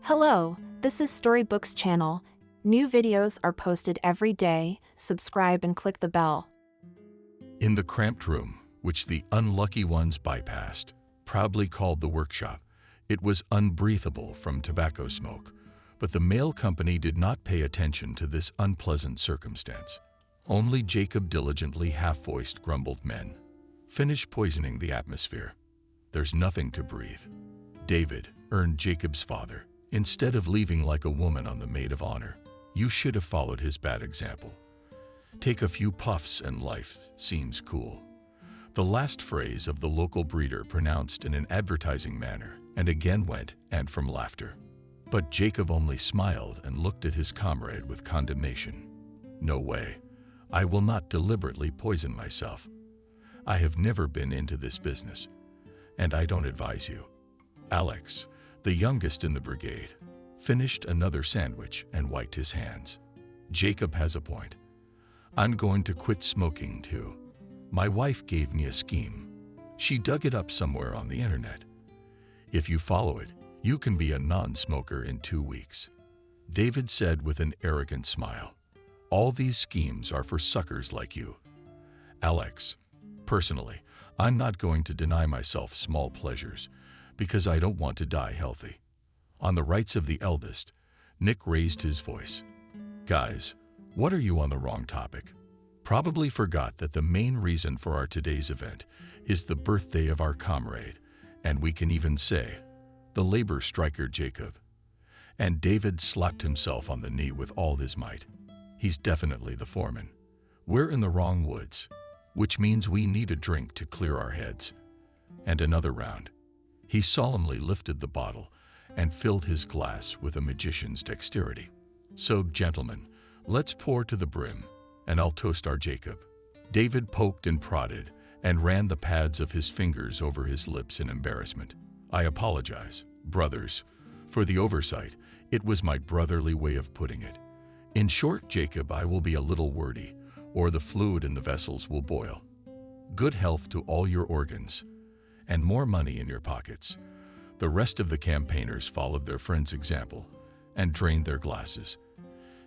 Hello, this is Storybooks channel. New videos are posted every day. Subscribe and click the bell. In the cramped room, which the unlucky ones bypassed, proudly called the workshop, it was unbreathable from tobacco smoke. But the mail company did not pay attention to this unpleasant circumstance. Only Jacob diligently half-voiced grumbled, "Men, finish poisoning the atmosphere. There's nothing to breathe." "David," earned Jacob's father, "instead of leaving like a woman on the maid of honor, you should have followed his bad example. Take a few puffs and life seems cool." The last phrase of the local breeder pronounced in an advertising manner and again went and from laughter. But Jacob only smiled and looked at his comrade with condemnation. "No way. I will not deliberately poison myself. I have never been into this business, and I don't advise you." Alex, the youngest in the brigade, finished another sandwich and wiped his hands. "Jacob has a point. I'm going to quit smoking too. My wife gave me a scheme. She dug it up somewhere on the internet. If you follow it, you can be a non-smoker in 2 weeks." David said with an arrogant smile, "All these schemes are for suckers like you." "Alex, personally, I'm not going to deny myself small pleasures because I don't want to die healthy." On the rights of the eldest, Nick raised his voice. "Guys, what are you on the wrong topic? Probably forgot that the main reason for our today's event is the birthday of our comrade, and we can even say, the labor striker Jacob." And David slapped himself on the knee with all his might. "He's definitely the foreman. We're in the wrong woods, which means we need a drink to clear our heads. And another round." He solemnly lifted the bottle and filled his glass with a magician's dexterity. "So, gentlemen, let's pour to the brim, and I'll toast our Jacob." David poked and prodded and ran the pads of his fingers over his lips in embarrassment. "I apologize, brothers, for the oversight. It was my brotherly way of putting it. In short, Jacob, I will be a little wordy, or the fluid in the vessels will boil. Good health to all your organs, and more money in your pockets." The rest of the campaigners followed their friend's example and drained their glasses.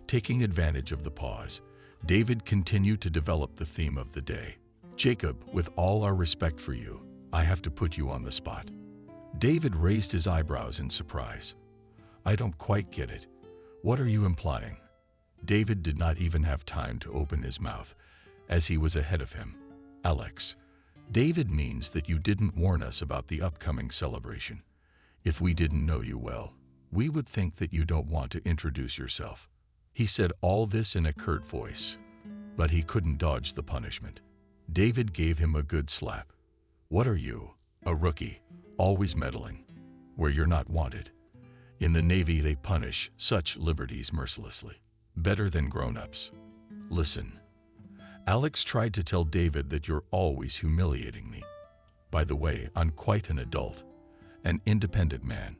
Taking advantage of the pause, David continued to develop the theme of the day. "Jacob, with all our respect for you, I have to put you on the spot." David raised his eyebrows in surprise. "I don't quite get it. What are you implying?" David did not even have time to open his mouth, as he was ahead of him. "Alex, David means that you didn't warn us about the upcoming celebration. If we didn't know you well, we would think that you don't want to introduce yourself." He said all this in a curt voice, but he couldn't dodge the punishment. David gave him a good slap. "What are you, a rookie, always meddling where you're not wanted? In the Navy they punish such liberties mercilessly. Better than grown-ups. Listen, Alex tried to tell David that you're always humiliating me. By the way, I'm quite an adult, an independent man.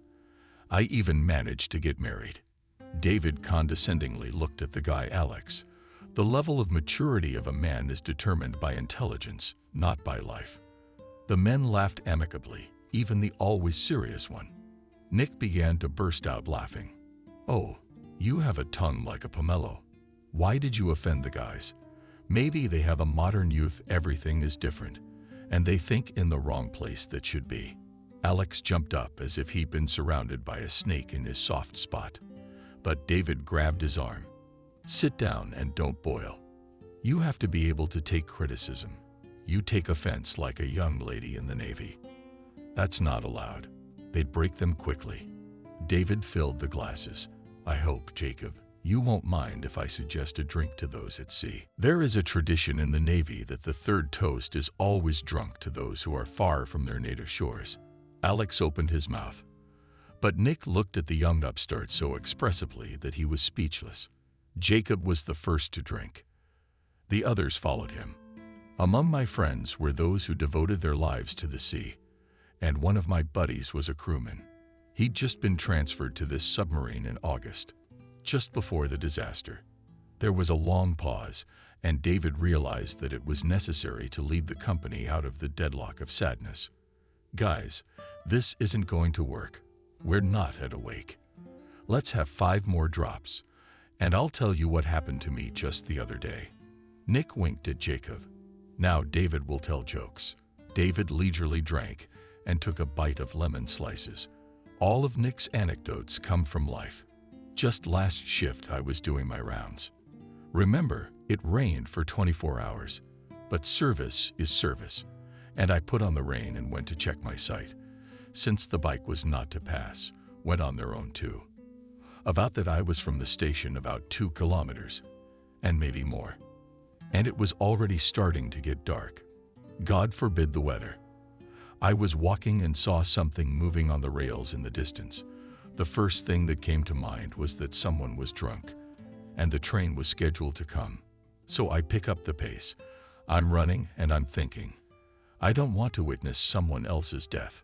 I even managed to get married." David condescendingly looked at the guy. "Alex, the level of maturity of a man is determined by intelligence, not by life." The men laughed amicably, even the always serious one. Nick began to burst out laughing. "Oh, you have a tongue like a pomelo. Why did you offend the guys? Maybe they have a modern youth, everything is different, and they think in the wrong place that should be." Alex jumped up as if he'd been surrounded by a snake in his soft spot. But David grabbed his arm. "Sit down and don't boil. You have to be able to take criticism. You take offense like a young lady in the Navy. That's not allowed. They'd break them quickly." David filled the glasses. "I hope, Jacob, you won't mind if I suggest a drink to those at sea. There is a tradition in the Navy that the third toast is always drunk to those who are far from their native shores." Alex opened his mouth, but Nick looked at the young upstart so expressively that he was speechless. Jacob was the first to drink. The others followed him. "Among my friends were those who devoted their lives to the sea, and one of my buddies was a crewman. He'd just been transferred to this submarine in August, just before the disaster." There was a long pause, and David realized that it was necessary to lead the company out of the deadlock of sadness. "Guys, this isn't going to work. We're not at a wake. Let's have 5 more drops, and I'll tell you what happened to me just the other day." Nick winked at Jacob. "Now David will tell jokes." David leisurely drank and took a bite of lemon slices. All of Nick's anecdotes come from life. "Just last shift I was doing my rounds. Remember, it rained for 24 hours, but service is service, and I put on the rain and went to check my site. Since the bike was not to pass, went on their own too. About that I was from the station about 2 kilometers, and maybe more. And it was already starting to get dark. God forbid the weather. I was walking and saw something moving on the rails in the distance. The first thing that came to mind was that someone was drunk, and the train was scheduled to come. So I pick up the pace. I'm running and I'm thinking, I don't want to witness someone else's death."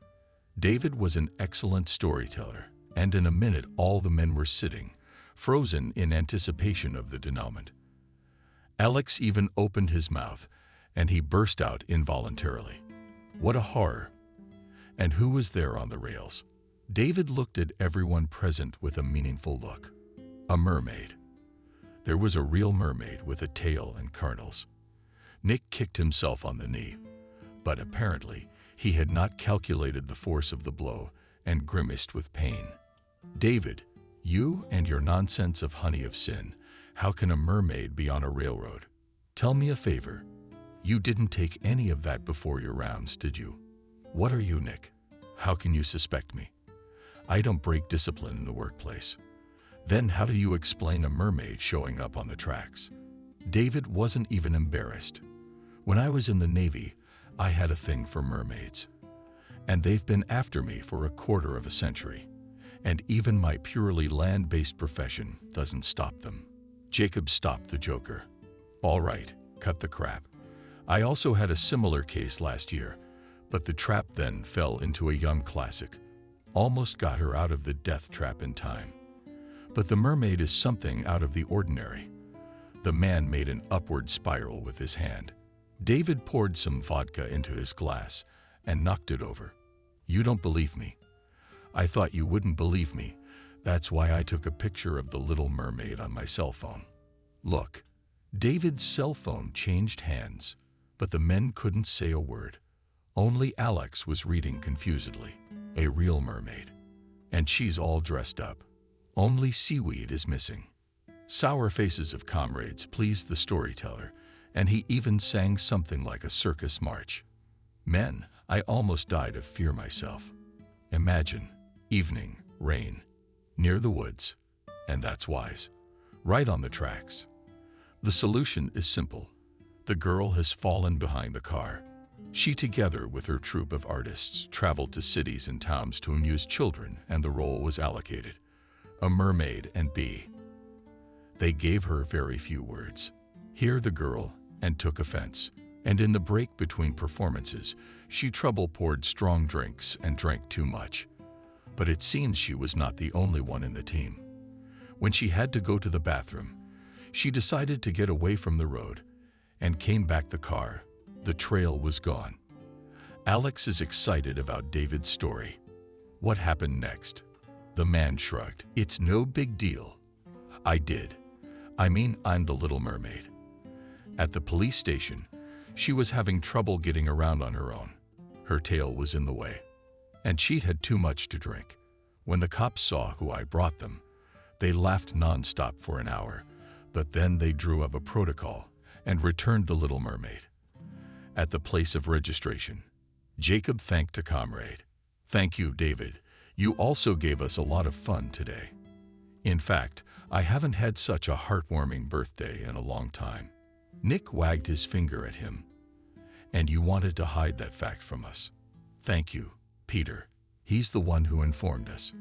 David was an excellent storyteller, and in a minute all the men were sitting, frozen in anticipation of the denouement. Alex even opened his mouth, and he burst out involuntarily. "What a horror! And who was there on the rails?" David looked at everyone present with a meaningful look. "A mermaid. There was a real mermaid with a tail and carnals." Nick kicked himself on the knee, but apparently he had not calculated the force of the blow and grimaced with pain. "David, you and your nonsense of honey of sin, how can a mermaid be on a railroad? Tell me a favor. You didn't take any of that before your rounds, did you? What are you, Nick? How can you suspect me? I don't break discipline in the workplace. Then how do you explain a mermaid showing up on the tracks?" David wasn't even embarrassed. "When I was in the Navy, I had a thing for mermaids. And they've been after me for a quarter of a century. And even my purely land-based profession doesn't stop them." Jacob stopped the joker. "All right, cut the crap. I also had a similar case last year, but the trap then fell into a young classic. Almost got her out of the death trap in time. But the mermaid is something out of the ordinary." The man made an upward spiral with his hand. David poured some vodka into his glass and knocked it over. "You don't believe me? I thought you wouldn't believe me. That's why I took a picture of the little mermaid on my cell phone. Look." David's cell phone changed hands, but the men couldn't say a word. Only Alex was reading confusedly. "A real mermaid. And she's all dressed up. Only seaweed is missing." Sour faces of comrades pleased the storyteller, and he even sang something like a circus march. "Men, I almost died of fear myself. Imagine, evening, rain, near the woods, and that's wise. Right on the tracks. The solution is simple. The girl has fallen behind the car. She, together with her troupe of artists, traveled to cities and towns to amuse children, and the role was allocated. A mermaid and B. They gave her very few words. Here the girl, and took offense, and in the break between performances, she poured strong drinks and drank too much. But it seems she was not the only one in the team. When she had to go to the bathroom, she decided to get away from the road and came back the car. The trail was gone." Alex is excited about David's story. "What happened next?" The man shrugged. "It's no big deal. I'm the Little Mermaid. At the police station, she was having trouble getting around on her own. Her tail was in the way, and she'd had too much to drink. When the cops saw who I brought them, they laughed nonstop for an hour, but then they drew up a protocol and returned the Little Mermaid. At the place of registration, Jacob thanked a comrade. "Thank you, David. You also gave us a lot of fun today. In fact, I haven't had such a heartwarming birthday in a long time." Nick wagged his finger at him. "And you wanted to hide that fact from us. Thank you, Peter. He's the one who informed us.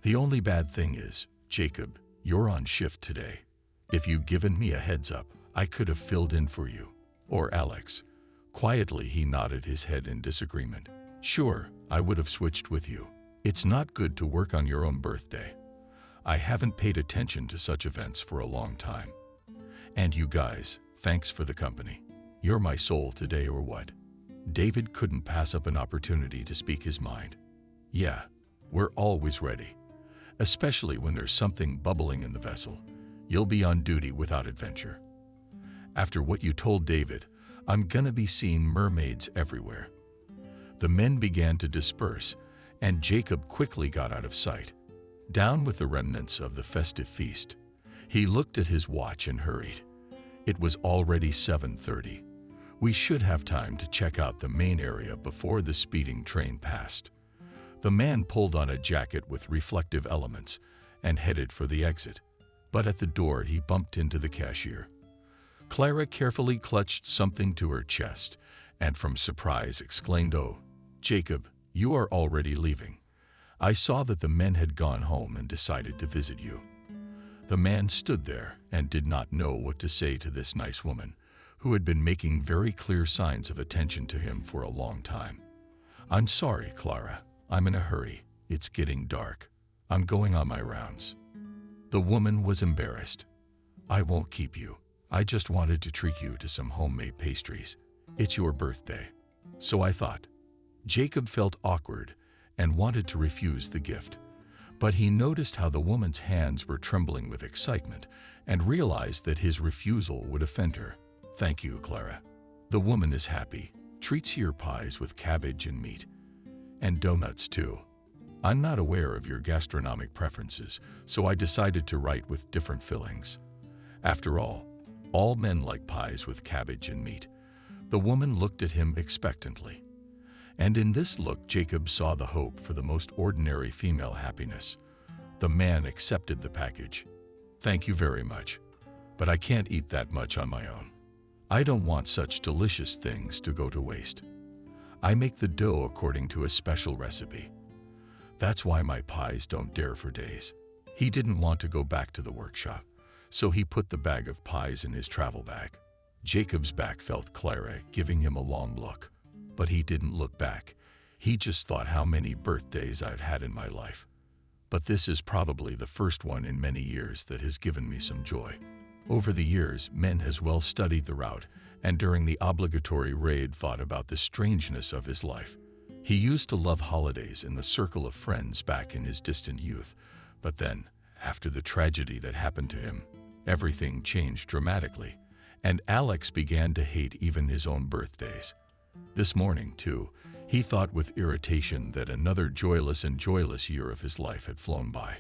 The only bad thing is, Jacob, you're on shift today. If you'd given me a heads up, I could have filled in for you. Or Alex." Quietly, he nodded his head in disagreement. "Sure, I would have switched with you. It's not good to work on your own birthday. I haven't paid attention to such events for a long time. And you guys, thanks for the company. You're my soul today, or what?" David couldn't pass up an opportunity to speak his mind. "Yeah, we're always ready. especially when there's something bubbling in the vessel. You'll be on duty without adventure. After what you told David, I'm gonna be seeing mermaids everywhere." The men began to disperse, and Jacob quickly got out of sight. Down with the remnants of the festive feast, he looked at his watch and hurried. It was already 7:30. We should have time to check out the main area before the speeding train passed. The man pulled on a jacket with reflective elements and headed for the exit, but at the door he bumped into the cashier. Clara carefully clutched something to her chest and from surprise exclaimed, "Oh, Jacob, you are already leaving. I saw that the men had gone home and decided to visit you." The man stood there and did not know what to say to this nice woman, who had been making very clear signs of attention to him for a long time. "I'm sorry, Clara. I'm in a hurry. It's getting dark. I'm going on my rounds." The woman was embarrassed. "I won't keep you. I just wanted to treat you to some homemade pastries. It's your birthday, so I thought." Jacob felt awkward and wanted to refuse the gift, but he noticed how the woman's hands were trembling with excitement and realized that his refusal would offend her. "Thank you, Clara. The woman is happy. Treats here pies with cabbage and meat. And donuts, too. I'm not aware of your gastronomic preferences, so I decided to write with different fillings. After all men like pies with cabbage and meat." The woman looked at him expectantly. And in this look, Jacob saw the hope for the most ordinary female happiness. The man accepted the package. "Thank you very much, but I can't eat that much on my own. I don't want such delicious things to go to waste. I make the dough according to a special recipe. That's why my pies don't dare for days." He didn't want to go back to the workshop, so he put the bag of pies in his travel bag. Jacob's back felt Clara giving him a long look, but he didn't look back. He just thought how many birthdays I've had in my life. But this is probably the first one in many years that has given me some joy. Over the years, Men has well studied the route, and during the obligatory raid thought about the strangeness of his life. He used to love holidays in the circle of friends back in his distant youth, but then, after the tragedy that happened to him, everything changed dramatically, and Alex began to hate even his own birthdays. This morning, too, he thought with irritation that another joyless year of his life had flown by.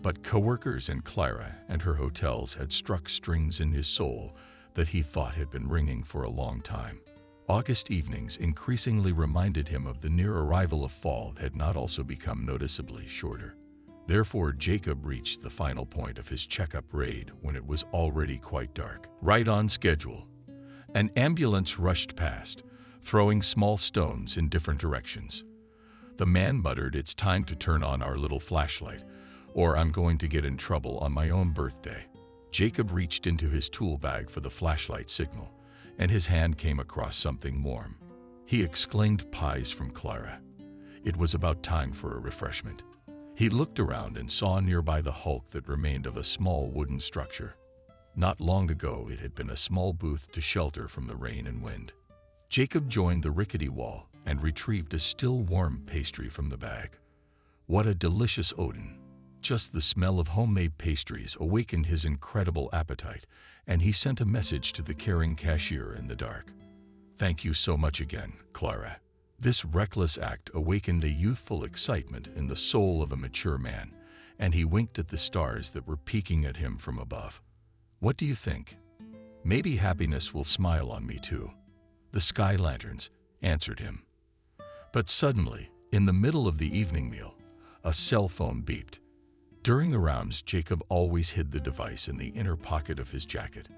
But coworkers and Clara and her hotels had struck strings in his soul that he thought had been ringing for a long time. August evenings increasingly reminded him of the near arrival of fall had not also become noticeably shorter. Therefore, Jacob reached the final point of his checkup raid when it was already quite dark. Right on schedule. An ambulance rushed past, throwing small stones in different directions. The man muttered, "It's time to turn on our little flashlight, or I'm going to get in trouble on my own birthday." Jacob reached into his tool bag for the flashlight signal, and his hand came across something warm. He exclaimed, "Pies from Clara." It was about time for a refreshment. He looked around and saw nearby the hulk that remained of a small wooden structure. Not long ago, it had been a small booth to shelter from the rain and wind. Jacob joined the rickety wall and retrieved a still warm pastry from the bag. What a delicious odor! Just the smell of homemade pastries awakened his incredible appetite, and he sent a message to the caring cashier in the dark. "Thank you so much again, Clara." This reckless act awakened a youthful excitement in the soul of a mature man, and he winked at the stars that were peeking at him from above. "What do you think? Maybe happiness will smile on me too." "The sky lanterns," answered him. But suddenly, in the middle of the evening meal, a cell phone beeped. During the rounds, Jacob always hid the device in the inner pocket of his jacket.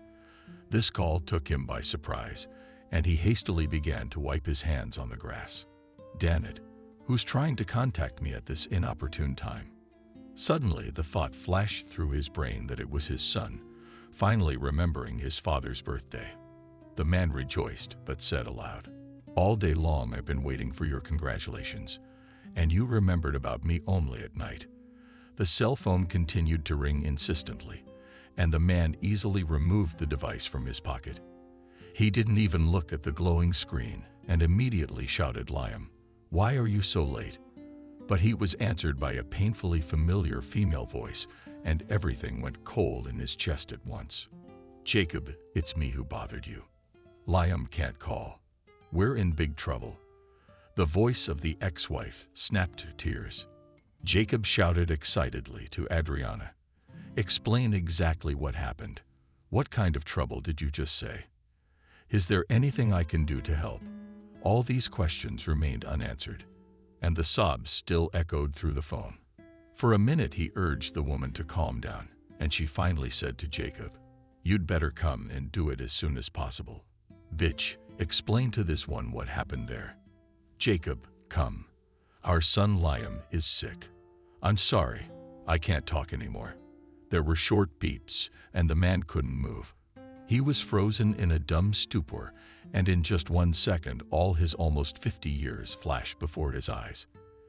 This call took him by surprise, and he hastily began to wipe his hands on the grass. "Damn it, who's trying to contact me at this inopportune time?" Suddenly, the thought flashed through his brain that it was his son, finally remembering his father's birthday. The man rejoiced, but said aloud, "All day long I've been waiting for your congratulations, and you remembered about me only at night." The cell phone continued to ring insistently, and the man easily removed the device from his pocket. He didn't even look at the glowing screen and immediately shouted, "Liam, why are you so late?" But he was answered by a painfully familiar female voice, and everything went cold in his chest at once. "Jacob, it's me who bothered you. Liam can't call. We're in big trouble." The voice of the ex-wife snapped to tears. Jacob shouted excitedly to Adriana, "Explain exactly what happened. What kind of trouble did you just say? Is there anything I can do to help?" All these questions remained unanswered, and the sobs still echoed through the phone. For a minute he urged the woman to calm down, and she finally said to Jacob, "You'd better come and do it as soon as possible. Bitch, explain to this one what happened there. Jacob, come. Our son Liam is sick. I'm sorry, I can't talk anymore." There were short beeps, and the man couldn't move. He was frozen in a dumb stupor, and in just 1 second all his almost 50 years flashed before his eyes.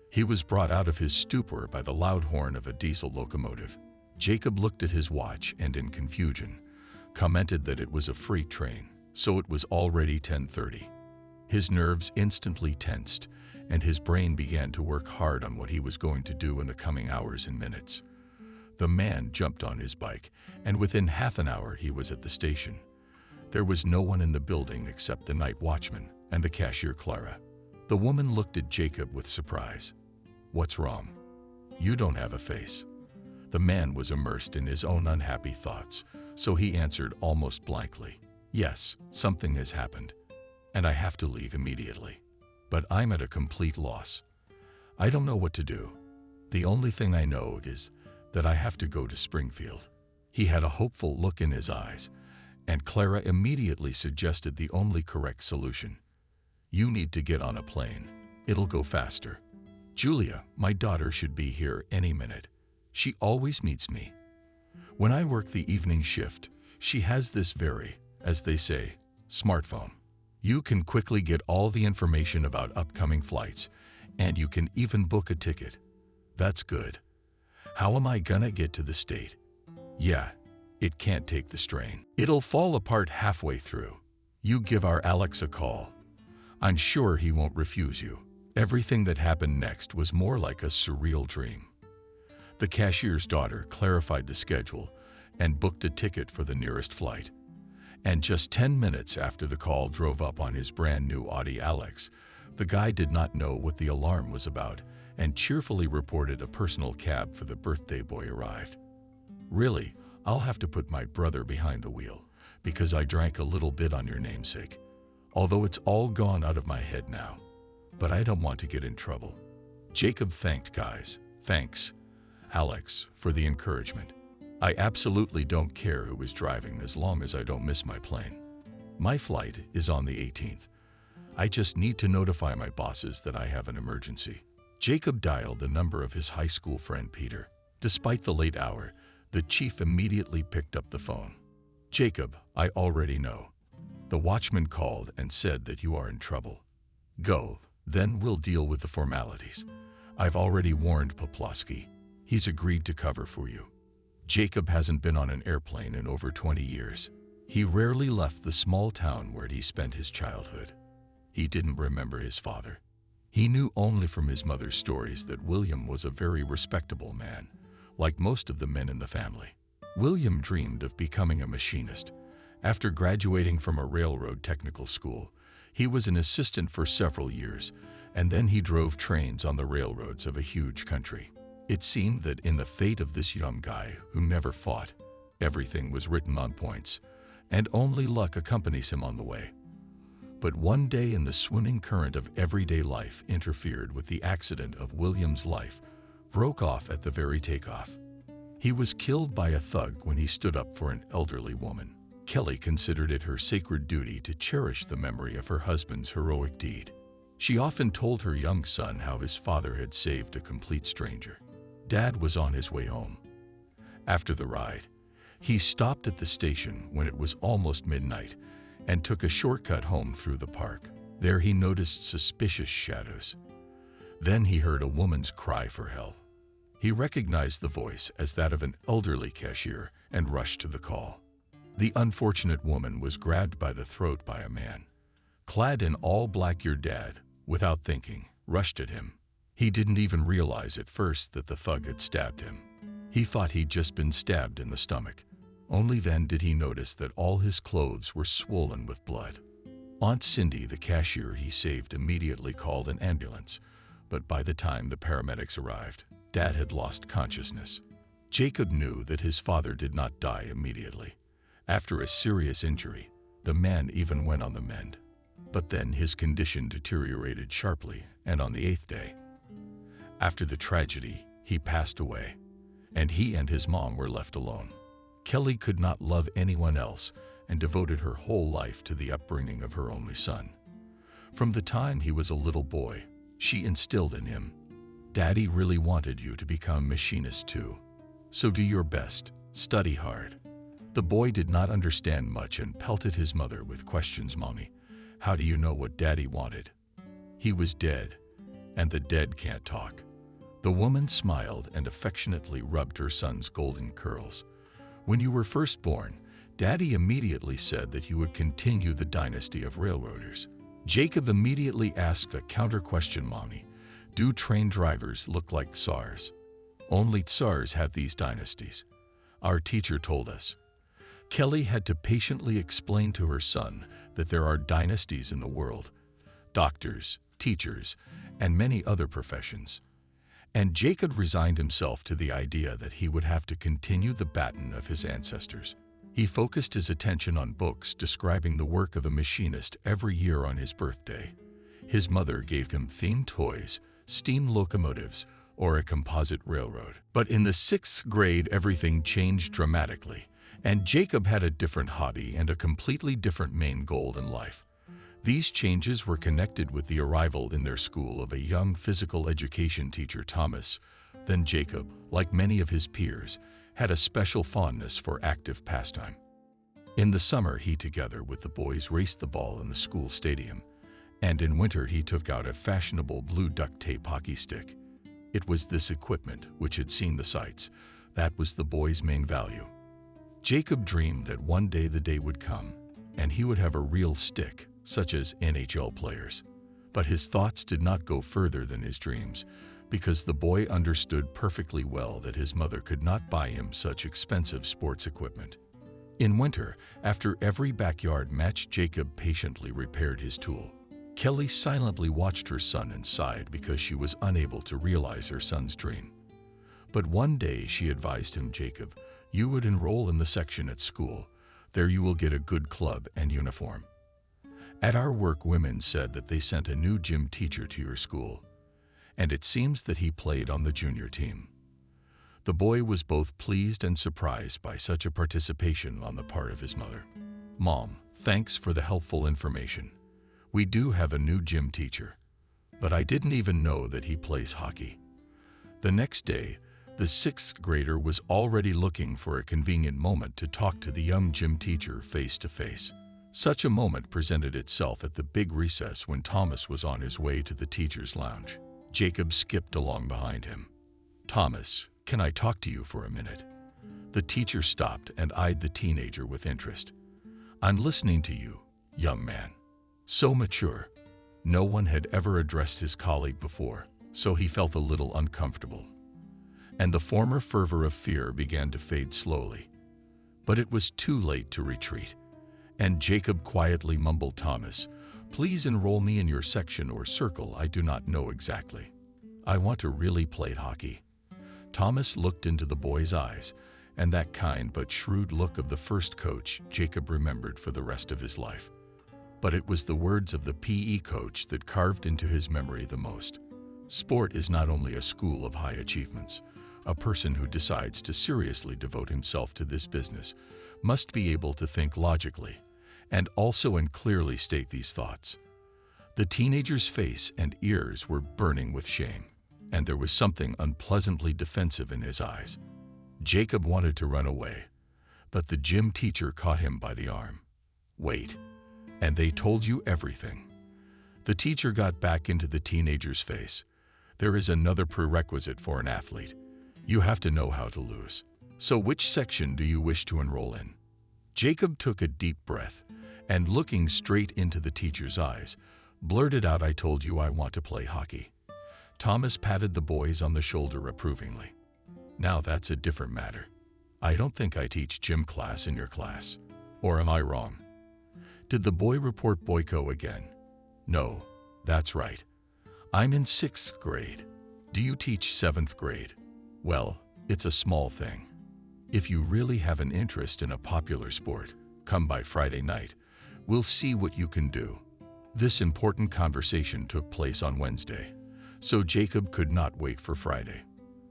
He was brought out of his stupor by the loud horn of a diesel locomotive. Jacob looked at his watch and, in confusion, commented that it was a freight train, so it was already 10:30. His nerves instantly tensed, and his brain began to work hard on what he was going to do in the coming hours and minutes. The man jumped on his bike, and within half an hour he was at the station. There was no one in the building except the night watchman and the cashier Clara. The woman looked at Jacob with surprise. "What's wrong? You don't have a face." The man was immersed in his own unhappy thoughts, so he answered almost blankly, "Yes, something has happened, and I have to leave immediately. But I'm at a complete loss. I don't know what to do. The only thing I know is that I have to go to Springfield." He had a hopeful look in his eyes, and Clara immediately suggested the only correct solution. "You need to get on a plane. It'll go faster. Julia, my daughter, should be here any minute. She always meets me. When I work the evening shift, she has this very, as they say, smartphone. You can quickly get all the information about upcoming flights, and you can even book a ticket. That's good. How am I gonna get to the state? Yeah, it can't take the strain. It'll fall apart halfway through. You give our Alex a call. I'm sure he won't refuse you." Everything that happened next was more like a surreal dream. The cashier's daughter clarified the schedule and booked a ticket for the nearest flight. And just 10 minutes after the call drove up on his brand new Audi Alex, the guy did not know what the alarm was about and cheerfully reported a personal cab for the birthday boy arrived. "Really, I'll have to put my brother behind the wheel, because I drank a little bit on your namesake. Although it's all gone out of my head now. But I don't want to get in trouble." Jacob thanked guys. "Thanks, Alex, for the encouragement. I absolutely don't care who is driving as long as I don't miss my plane. My flight is on the 18th. I just need to notify my bosses that I have an emergency." Jacob dialed the number of his high school friend Peter. Despite the late hour, the chief immediately picked up the phone. "Jacob, I already know. The watchman called and said that you are in trouble. Go, then we'll deal with the formalities. I've already warned Poplawski. He's agreed to cover for you." Jacob hasn't been on an airplane in over 20 years. He rarely left the small town where he spent his childhood. He didn't remember his father. He knew only from his mother's stories that William was a very respectable man, like most of the men in the family. William dreamed of becoming a machinist. After graduating from a railroad technical school, he was an assistant for several years, and then he drove trains on the railroads of a huge country. It seemed that in the fate of this young guy who never fought, everything was written on points, and only luck accompanies him on the way. But one day in the swimming current of everyday life interfered with the accident of William's life, broke off at the very takeoff. He was killed by a thug when he stood up for an elderly woman. Kelly considered it her sacred duty to cherish the memory of her husband's heroic deed. She often told her young son how his father had saved a complete stranger. Dad was on his way home. After the ride, he stopped at the station when it was almost midnight and took a shortcut home through the park. There he noticed suspicious shadows. Then he heard a woman's cry for help. He recognized the voice as that of an elderly cashier and rushed to the call. The unfortunate woman was grabbed by the throat by a man. Clad in all black, your dad, without thinking, rushed at him. He didn't even realize at first that the thug had stabbed him. He thought he'd just been stabbed in the stomach. Only then did he notice that all his clothes were swollen with blood. Aunt Cindy, the cashier he saved, immediately called an ambulance, but by the time the paramedics arrived, Dad had lost consciousness. Jacob knew that his father did not die immediately. After a serious injury, the man even went on the mend. But then his condition deteriorated sharply, and on the 8th day, after the tragedy, he passed away, and he and his mom were left alone. Kelly could not love anyone else and devoted her whole life to the upbringing of her only son. From the time he was a little boy, she instilled in him, "Daddy really wanted you to become a machinist too. So do your best, study hard." The boy did not understand much and pelted his mother with questions. "Mommy, how do you know what Daddy wanted? He was dead, and the dead can't talk." The woman smiled and affectionately rubbed her son's golden curls. "When you were first born, Daddy immediately said that you would continue the dynasty of railroaders." Jacob immediately asked a counter question. "Mommy, do train drivers look like czars?" "Only czars have these dynasties. Our teacher told us." Kelly had to patiently explain to her son that there are dynasties in the world: doctors, teachers, and many other professions. And Jacob resigned himself to the idea that he would have to continue the baton of his ancestors. He focused his attention on books describing the work of a machinist every year on his birthday. His mother gave him themed toys, steam locomotives, or a composite railroad. But in the 6th grade, everything changed dramatically, and Jacob had a different hobby and a completely different main goal in life. These changes were connected with the arrival in their school of a young physical education teacher, Thomas. Then Jacob, like many of his peers, had a special fondness for active pastime. In the summer, he, together with the boys, raced the ball in the school stadium, and in winter he took out a fashionable blue duct tape hockey stick. It was this equipment, which had seen the sights, that was the boy's main value. Jacob dreamed that one day the day would come, and he would have a real stick, such as NHL players. But his thoughts did not go further than his dreams, because the boy understood perfectly well that his mother could not buy him such expensive sports equipment. In winter, after every backyard match, Jacob patiently repaired his tool. Kelly silently watched her son and sighed because she was unable to realize her son's dream. But one day she advised him, "Jacob, you would enroll in the section at school. There you will get a good club and uniform. At our work, women said that they sent a new gym teacher to your school, and it seems that he played on the junior team." The boy was both pleased and surprised by such a participation on the part of his mother. "Mom, thanks for the helpful information. We do have a new gym teacher, but I didn't even know that he plays hockey." The next day, the 6th grader was already looking for a convenient moment to talk to the young gym teacher face to face. Such a moment presented itself at the big recess when Thomas was on his way to the teacher's lounge. Jacob skipped along behind him. "Thomas, can I talk to you for a minute?" The teacher stopped and eyed the teenager with interest. "I'm listening to you, young man." So mature. No one had ever addressed his colleague before, so he felt a little uncomfortable. And the former fervor of fear began to fade slowly. But it was too late to retreat, and Jacob quietly mumbled, "Thomas, please enroll me in your section or circle. I do not know exactly. I want to really play hockey." Thomas looked into the boy's eyes, and that kind but shrewd look of the first coach Jacob remembered for the rest of his life. But it was the words of the PE coach that carved into his memory the most. Sport is not only a school of high achievements. A person who decides to seriously devote himself to this business must be able to think logically and also and clearly state these thoughts. The teenager's face and ears were burning with shame, and there was something unpleasantly defensive in his eyes. Jacob wanted to run away, but the gym teacher caught him by the arm. "Wait, and they told you everything?" The teacher got back into the teenager's face. "There is another prerequisite for an athlete. You have to know how to lose. So which section do you wish to enroll in?" Jacob took a deep breath and, looking straight into the teacher's eyes, blurted out, "I told you I want to play hockey." Thomas patted the boys on the shoulder approvingly. Now that's a different matter. I don't think I teach gym class in your class. Or am I wrong? Did the boy report Boyko again? No, that's right. I'm in 6th grade. Do you teach 7th grade? Well, it's a small thing. If you really have an interest in a popular sport, come by Friday night. We'll see what you can do. This important conversation took place on Wednesday, so Jacob could not wait for Friday.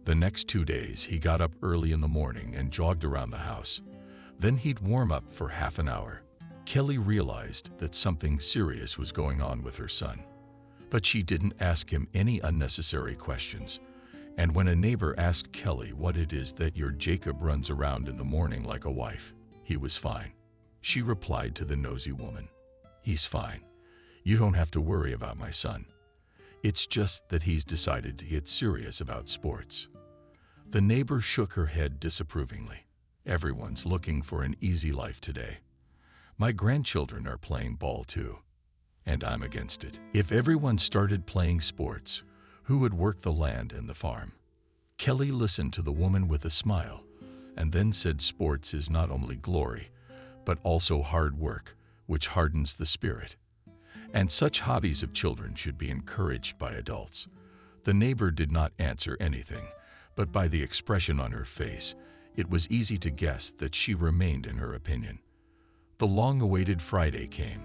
The next 2 days, he got up early in the morning and jogged around the house. Then he'd warm up for half an hour. Kelly realized that something serious was going on with her son. But she didn't ask him any unnecessary questions. And when a neighbor asked Kelly what it is that your Jacob runs around in the morning like a wife, he was fine. She replied to the nosy woman, "He's fine. You don't have to worry about my son. It's just that he's decided to get serious about sports." The neighbor shook her head disapprovingly. Everyone's looking for an easy life today. My grandchildren are playing ball too, and I'm against it. If everyone started playing sports, who would work the land and the farm? Kelly listened to the woman with a smile, and then said sports is not only glory, but also hard work, which hardens the spirit. And such hobbies of children should be encouraged by adults. The neighbor did not answer anything, but by the expression on her face, it was easy to guess that she remained in her opinion. The long-awaited Friday came,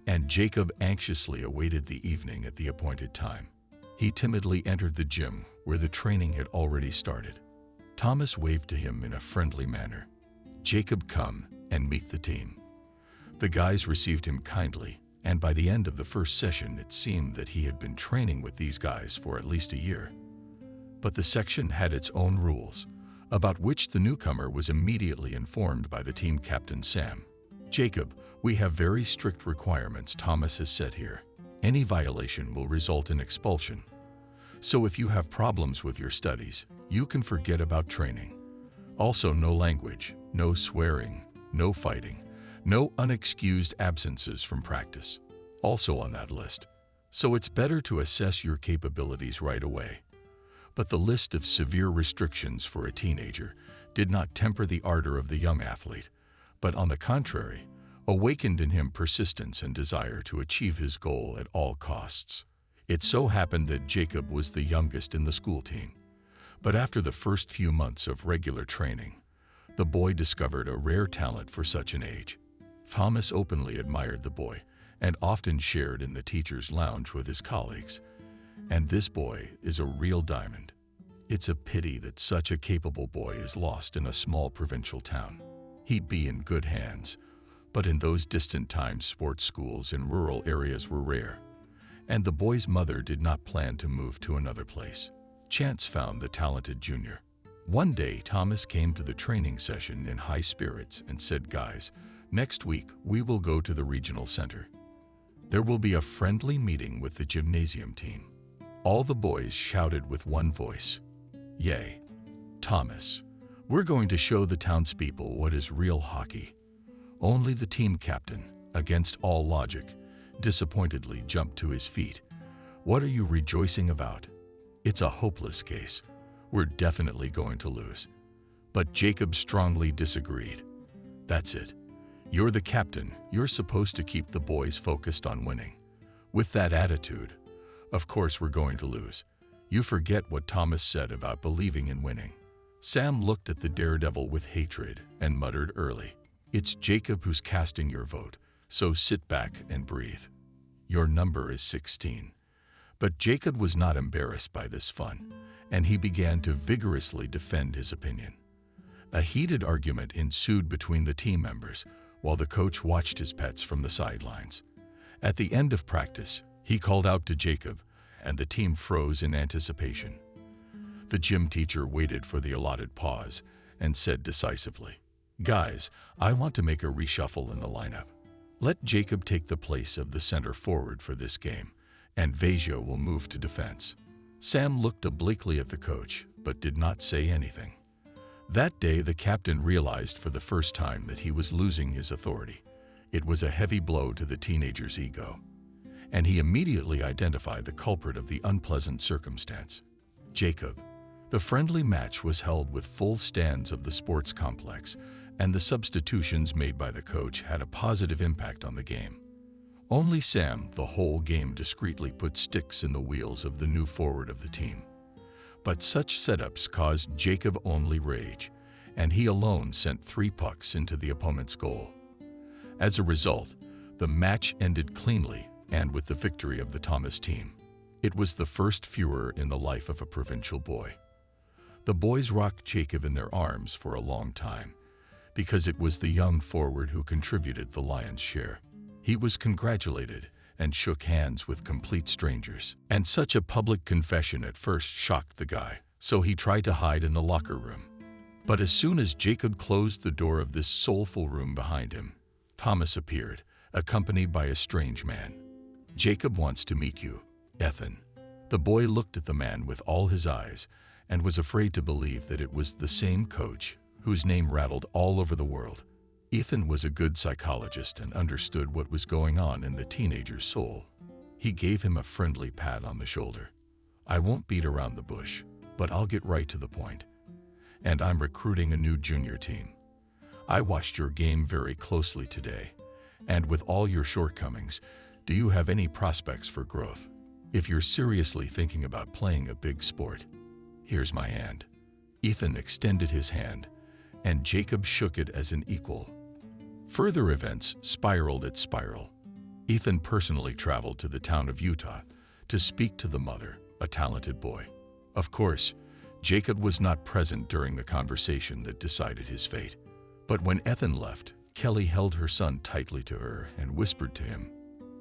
and Jacob anxiously awaited the evening at the appointed time. He timidly entered the gym where the training had already started. Thomas waved to him in a friendly manner. "Jacob, come and meet the team." The guys received him kindly, and by the end of the first session it seemed that he had been training with these guys for at least a year. But the section had its own rules, about which the newcomer was immediately informed by the team captain Sam. "Jacob, we have very strict requirements Thomas has set here. Any violation will result in expulsion. So if you have problems with your studies, you can forget about training. Also, no language, no swearing, no fighting, no unexcused absences from practice. Also on that list. So it's better to assess your capabilities right away." But the list of severe restrictions for a teenager did not temper the ardor of the young athlete, but on the contrary, awakened in him persistence and desire to achieve his goal at all costs. It so happened that Jacob was the youngest in the school team. But after the first few months of regular training, the boy discovered a rare talent for such an age. Thomas openly admired the boy and often shared in the teacher's lounge with his colleagues. And this boy is a real diamond. It's a pity that such a capable boy is lost in a small provincial town. He'd be in good hands, but in those distant times sports schools in rural areas were rare, and the boy's mother did not plan to move to another place. Chance found the talented junior. One day, Thomas came to the training session in high spirits and said, "Guys, next week we will go to the regional center. There will be a friendly meeting with the gymnasium team." All the boys shouted with one voice, "Yay! Thomas, we're going to show the townspeople what is real hockey." Only the team captain, against all logic, disappointedly jumped to his feet. "What are you rejoicing about? It's a hopeless case. We're definitely going to lose." But Jacob strongly disagreed. "That's it. You're the captain. You're supposed to keep the boys focused on winning. With that attitude, of course we're going to lose. You forget what Thomas said about believing in winning." Sam looked at the daredevil with hatred and muttered early, "It's Jacob who's casting your vote, so sit back and breathe. Your number is 16. But Jacob was not embarrassed by this fun, and he began to vigorously defend his opinion. A heated argument ensued between the team members while the coach watched his pets from the sidelines. At the end of practice, he called out to Jacob, and the team froze in anticipation. The gym teacher waited for the allotted pause and said decisively, "Guys, I want to make a reshuffle in the lineup. Let Jacob take the place of the center forward for this game, and Vejo will move to defense." Sam looked obliquely at the coach, but did not say anything. That day, the captain realized for the first time that he was losing his authority. It was a heavy blow to the teenager's ego. and he immediately identified the culprit of the unpleasant circumstance: Jacob. The friendly match was held with full stands of the sports complex, and the substitutions made by the coach had a positive impact on the game. Only Sam, the whole game, discreetly put sticks in the wheels of the new forward of the team. But such setups caused Jacob only rage, and he alone sent 3 pucks into the opponent's goal. As a result, the match ended cleanly and with the victory of the Thomas team. It was the first furor in the life of a provincial boy. The boys rocked Jacob in their arms for a long time, because it was the young forward who contributed the lion's share. He was congratulated and shook hands with complete strangers. And such a public confession at first shocked the guy, so he tried to hide in the locker room. But as soon as Jacob closed the door of this soulful room behind him, Thomas appeared, accompanied by a strange man. "Jacob wants to meet you, Ethan." The boy looked at the man with all his eyes and was afraid to believe that it was the same coach whose name rattled all over the world. Ethan was a good psychologist and understood what was going on in the teenager's soul. He gave him a friendly pat on the shoulder. "I won't beat around the bush, but I'll get right to the point. And I'm recruiting a new junior team. I watched your game very closely today, and with all your shortcomings, do you have any prospects for growth? If you're seriously thinking about playing a big sport, here's my hand." Ethan extended his hand, and Jacob shook it as an equal. Further events spiraled at spiral. Ethan personally traveled to the town of Utah to speak to the mother, a talented boy. Of course, Jacob was not present during the conversation that decided his fate. But when Ethan left, Kelly held her son tightly to her and whispered to him,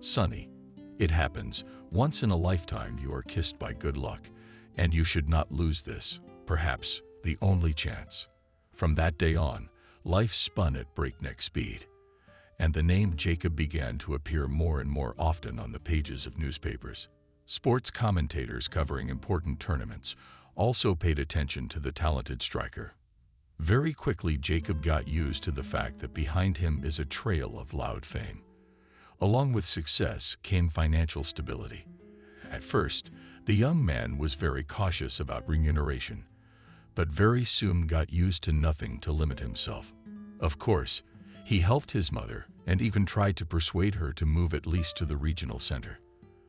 "Sonny, it happens. Once in a lifetime you are kissed by good luck, and you should not lose this, perhaps the only chance." From that day on, life spun at breakneck speed, and the name Jacob began to appear more and more often on the pages of newspapers. Sports commentators covering important tournaments also paid attention to the talented striker. Very quickly, Jacob got used to the fact that behind him is a trail of loud fame. Along with success came financial stability. At first, the young man was very cautious about remuneration, but very soon got used to nothing to limit himself. Of course, he helped his mother and even tried to persuade her to move at least to the regional center.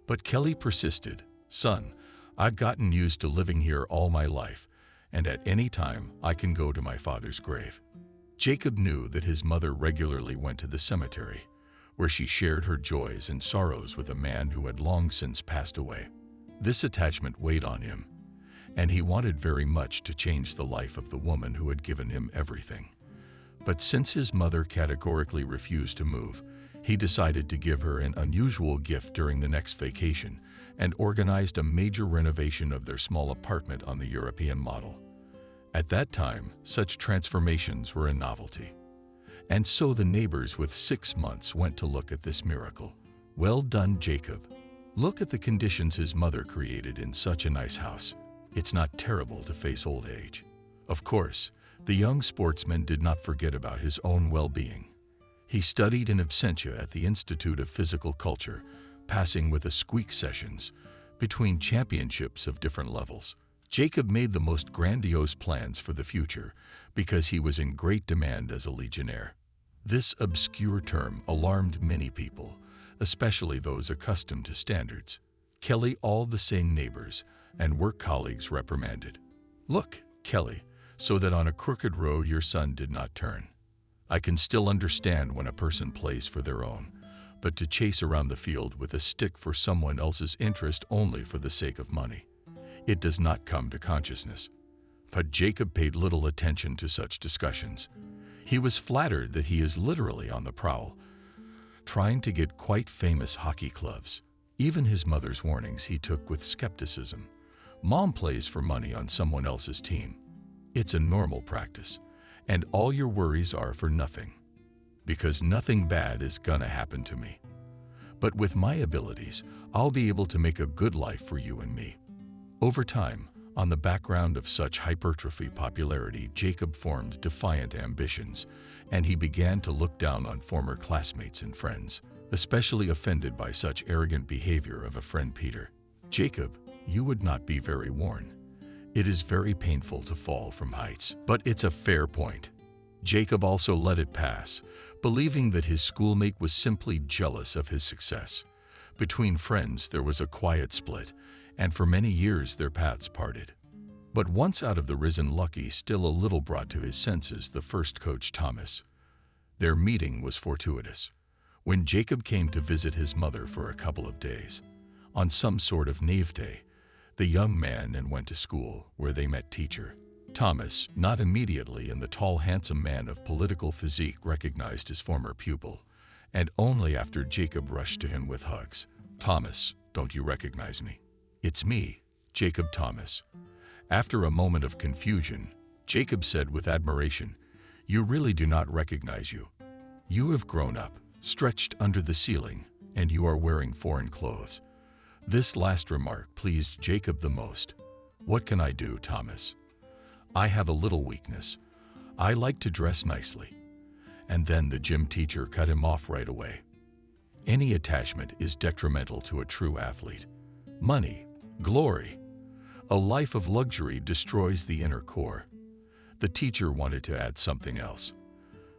But Kelly persisted. "Son, I've gotten used to living here all my life, and at any time I can go to my father's grave." Jacob knew that his mother regularly went to the cemetery, where she shared her joys and sorrows with a man who had long since passed away. This attachment weighed on him, and he wanted very much to change the life of the woman who had given him everything. But since his mother categorically refused to move, he decided to give her an unusual gift during the next vacation and organized a major renovation of their small apartment on the European model. At that time, such transformations were a novelty. And so the neighbors with 6 months went to look at this miracle. "Well done, Jacob. Look at the conditions his mother created in such a nice house. It's not terrible to face old age." Of course, the young sportsman did not forget about his own well-being. He studied in absentia at the Institute of Physical Culture, passing with a squeak sessions between championships of different levels. Jacob made the most grandiose plans for the future because he was in great demand as a legionnaire. This obscure term alarmed many people, especially those accustomed to standards. Kelly, all the same neighbors and work colleagues reprimanded. "Look, Kelly, so that on a crooked road your son did not turn. I can still understand when a person plays for their own, but to chase around the field with a stick for someone else's interest only for the sake of money, it does not come to consciousness." But Jacob paid little attention to such discussions. He was flattered that he is literally on the prowl, trying to get quite famous hockey gloves. Even his mother's warnings he took with skepticism. Mom plays for money on someone else's team. It's a normal practice, and all your worries are for nothing, because nothing bad is gonna happen to me. But with my abilities, I'll be able to make a good life for you and me. Over time, on the background of such hypertrophy popularity, Jacob formed defiant ambitions, and he began to look down on former classmates and friends. especially offended by such arrogant behavior of a friend Peter. Jacob, you would not be very worn. It is very painful to fall from heights, but it's a fair point. Jacob also let it pass, believing that his schoolmate was simply jealous of his success. Between friends there was a quiet split, and for many years their paths parted. But once out of the risen Lucky still a little brought to his senses the first coach Thomas. Their meeting was fortuitous. When Jacob came to visit his mother for a couple of days, on some sort of naivete, the young man and went to school where they met teacher Thomas. Not immediately, and the tall handsome man of political physique recognized his former pupil, and only after Jacob rushed to him with hugs. Thomas, don't you recognize me? It's me, Jacob Thomas. After a moment of confusion, Jacob said with admiration, you really do not recognize you. You have grown up, stretched under the ceiling, and you are wearing foreign clothes. This last remark pleased Jacob the most. What can I do, Thomas? I have a little weakness. I like to dress nicely. And then the gym teacher cut him off right away. Any attachment is detrimental to a true athlete. Money, glory, a life of luxury destroys the inner core. The teacher wanted to add something else.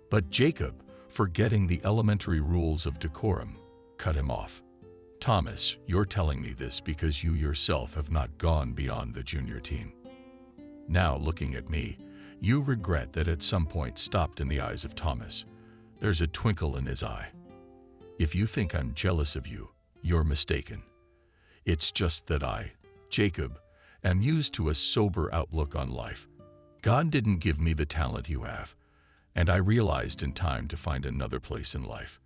But Jacob, forgetting the elementary rules of decorum, cut him off. Thomas, you're telling me this because you yourself have not gone beyond the junior team. Now, looking at me, you regret that at some point stopped in the eyes of Thomas. There's a twinkle in his eye. If you think I'm jealous of you, you're mistaken. It's just that I, Jacob, am used to a sober outlook on life. God didn't give me the talent you have, and I realized in time to find another place in life.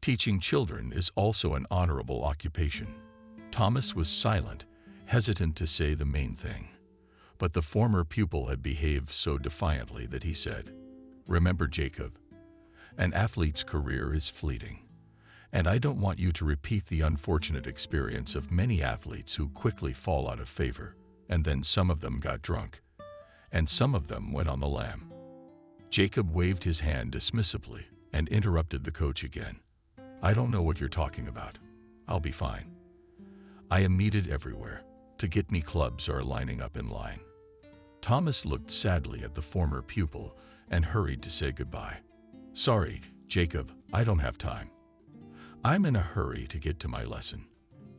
Teaching children is also an honorable occupation. Thomas was silent, hesitant to say the main thing. But the former pupil had behaved so defiantly that he said, remember, Jacob, an athlete's career is fleeting, and I don't want you to repeat the unfortunate experience of many athletes who quickly fall out of favor, and then some of them got drunk, and some of them went on the lam. Jacob waved his hand dismissively and interrupted the coach again. I don't know what you're talking about. I'll be fine. I am needed everywhere. To get me, clubs are lining up in line. Thomas looked sadly at the former pupil and hurried to say goodbye. Sorry, Jacob, I don't have time. I'm in a hurry to get to my lesson.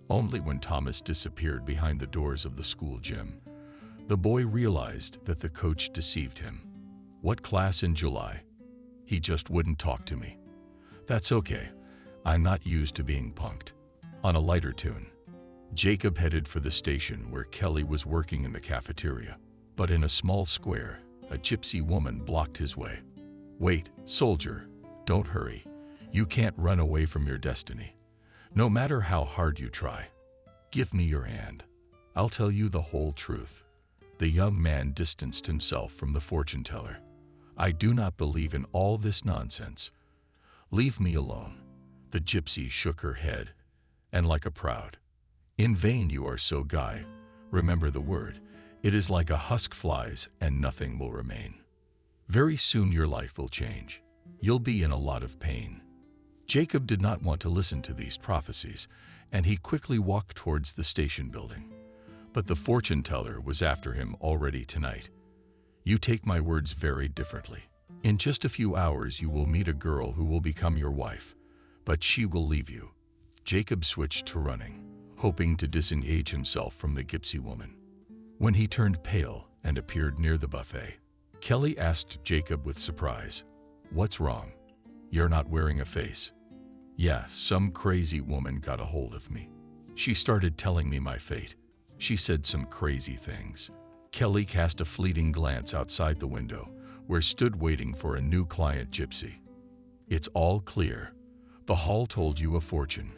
Only when Thomas disappeared behind the doors of the school gym, the boy realized that the coach deceived him. What class in July? He just wouldn't talk to me. That's okay. I'm not used to being punked. On a lighter tune, Jacob headed for the station where Kelly was working in the cafeteria. But in a small square, a gypsy woman blocked his way. Wait, soldier, don't hurry. You can't run away from your destiny. No matter how hard you try. Give me your hand. I'll tell you the whole truth. The young man distanced himself from the fortune teller. I do not believe in all this nonsense. Leave me alone. The gypsy shook her head, and like a proud. In vain you are so gay. Remember the word. It is like a husk flies and nothing will remain. Very soon your life will change. You'll be in a lot of pain. Jacob did not want to listen to these prophecies, and he quickly walked towards the station building. But the fortune teller was after him already tonight. You take my words very differently. In just a few hours you will meet a girl who will become your wife, but she will leave you. Jacob switched to running, hoping to disengage himself from the gypsy woman. When he turned pale and appeared near the buffet, Kelly asked Jacob with surprise, "What's wrong? You're not wearing a face." "Yeah, some crazy woman got a hold of me. She started telling me my fate. She said some crazy things." Kelly cast a fleeting glance outside the window, where stood waiting for a new client gypsy. "It's all clear. The hall told you a fortune.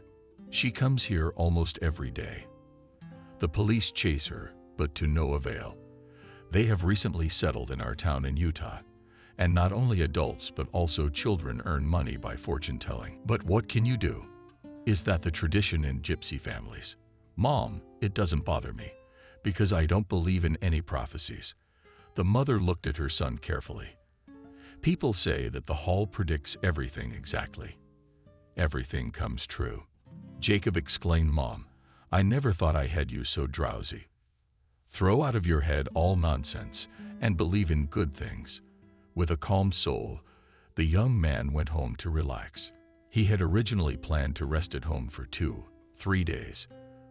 She comes here almost every day. The police chase her, but to no avail. They have recently settled in our town in Utah, and not only adults but also children earn money by fortune telling. But what can you do? Is that the tradition in gypsy families? Mom, it doesn't bother me, because I don't believe in any prophecies." The mother looked at her son carefully. "People say that the hall predicts everything exactly. everything comes true. Jacob exclaimed, "Mom, I never thought I had you so drowsy. Throw out of your head all nonsense and believe in good things." With a calm soul, the young man went home to relax. He had originally planned to rest at home for 2-3 days,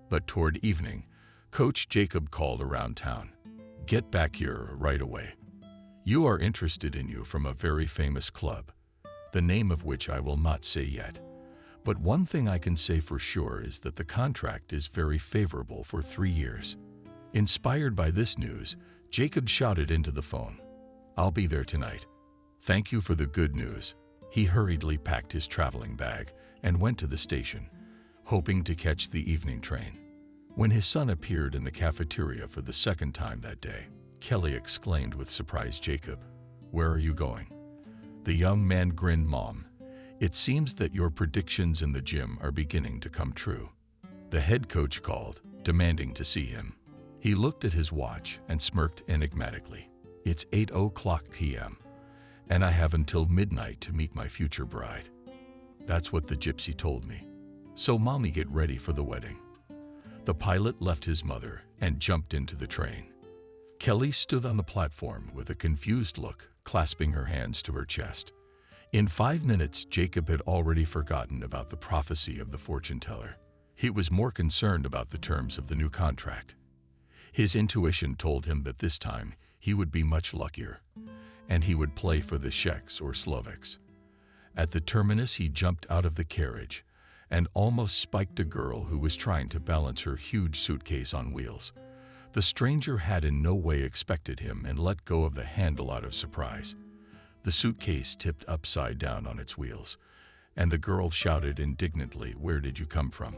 but toward evening, Coach Jacob called around town. "Get back here right away. You are interested in you from a very famous club, the name of which I will not say yet. But one thing I can say for sure is that the contract is very favorable for 3 years." Inspired by this news, Jacob shouted into the phone, "I'll be there tonight. Thank you for the good news." He hurriedly packed his traveling bag and went to the station, hoping to catch the evening train. When his son appeared in the cafeteria for the second time that day, Kelly exclaimed with surprise, "Jacob, where are you going?" The young man grinned, "Mom, it seems that your predictions in the gym are beginning to come true." The head coach called, demanding to see him. He looked at his watch and smirked enigmatically. "It's 8:00 p.m., and I have until midnight to meet my future bride. That's what the gypsy told me. So Mommy, get ready for the wedding." The pilot left his mother and jumped into the train. Kelly stood on the platform with a confused look, clasping her hands to her chest. In 5 minutes, Jacob had already forgotten about the prophecy of the fortune teller. He was more concerned about the terms of the new contract. His intuition told him that this time he would be much luckier, and he would play for the Czechs or Slovaks. At the terminus, he jumped out of the carriage and almost spiked a girl who was trying to balance her huge suitcase on wheels. The stranger had in no way expected him and let go of the handle out of surprise. The suitcase tipped upside down on its wheels, and the girl shouted indignantly, "Where did you come from?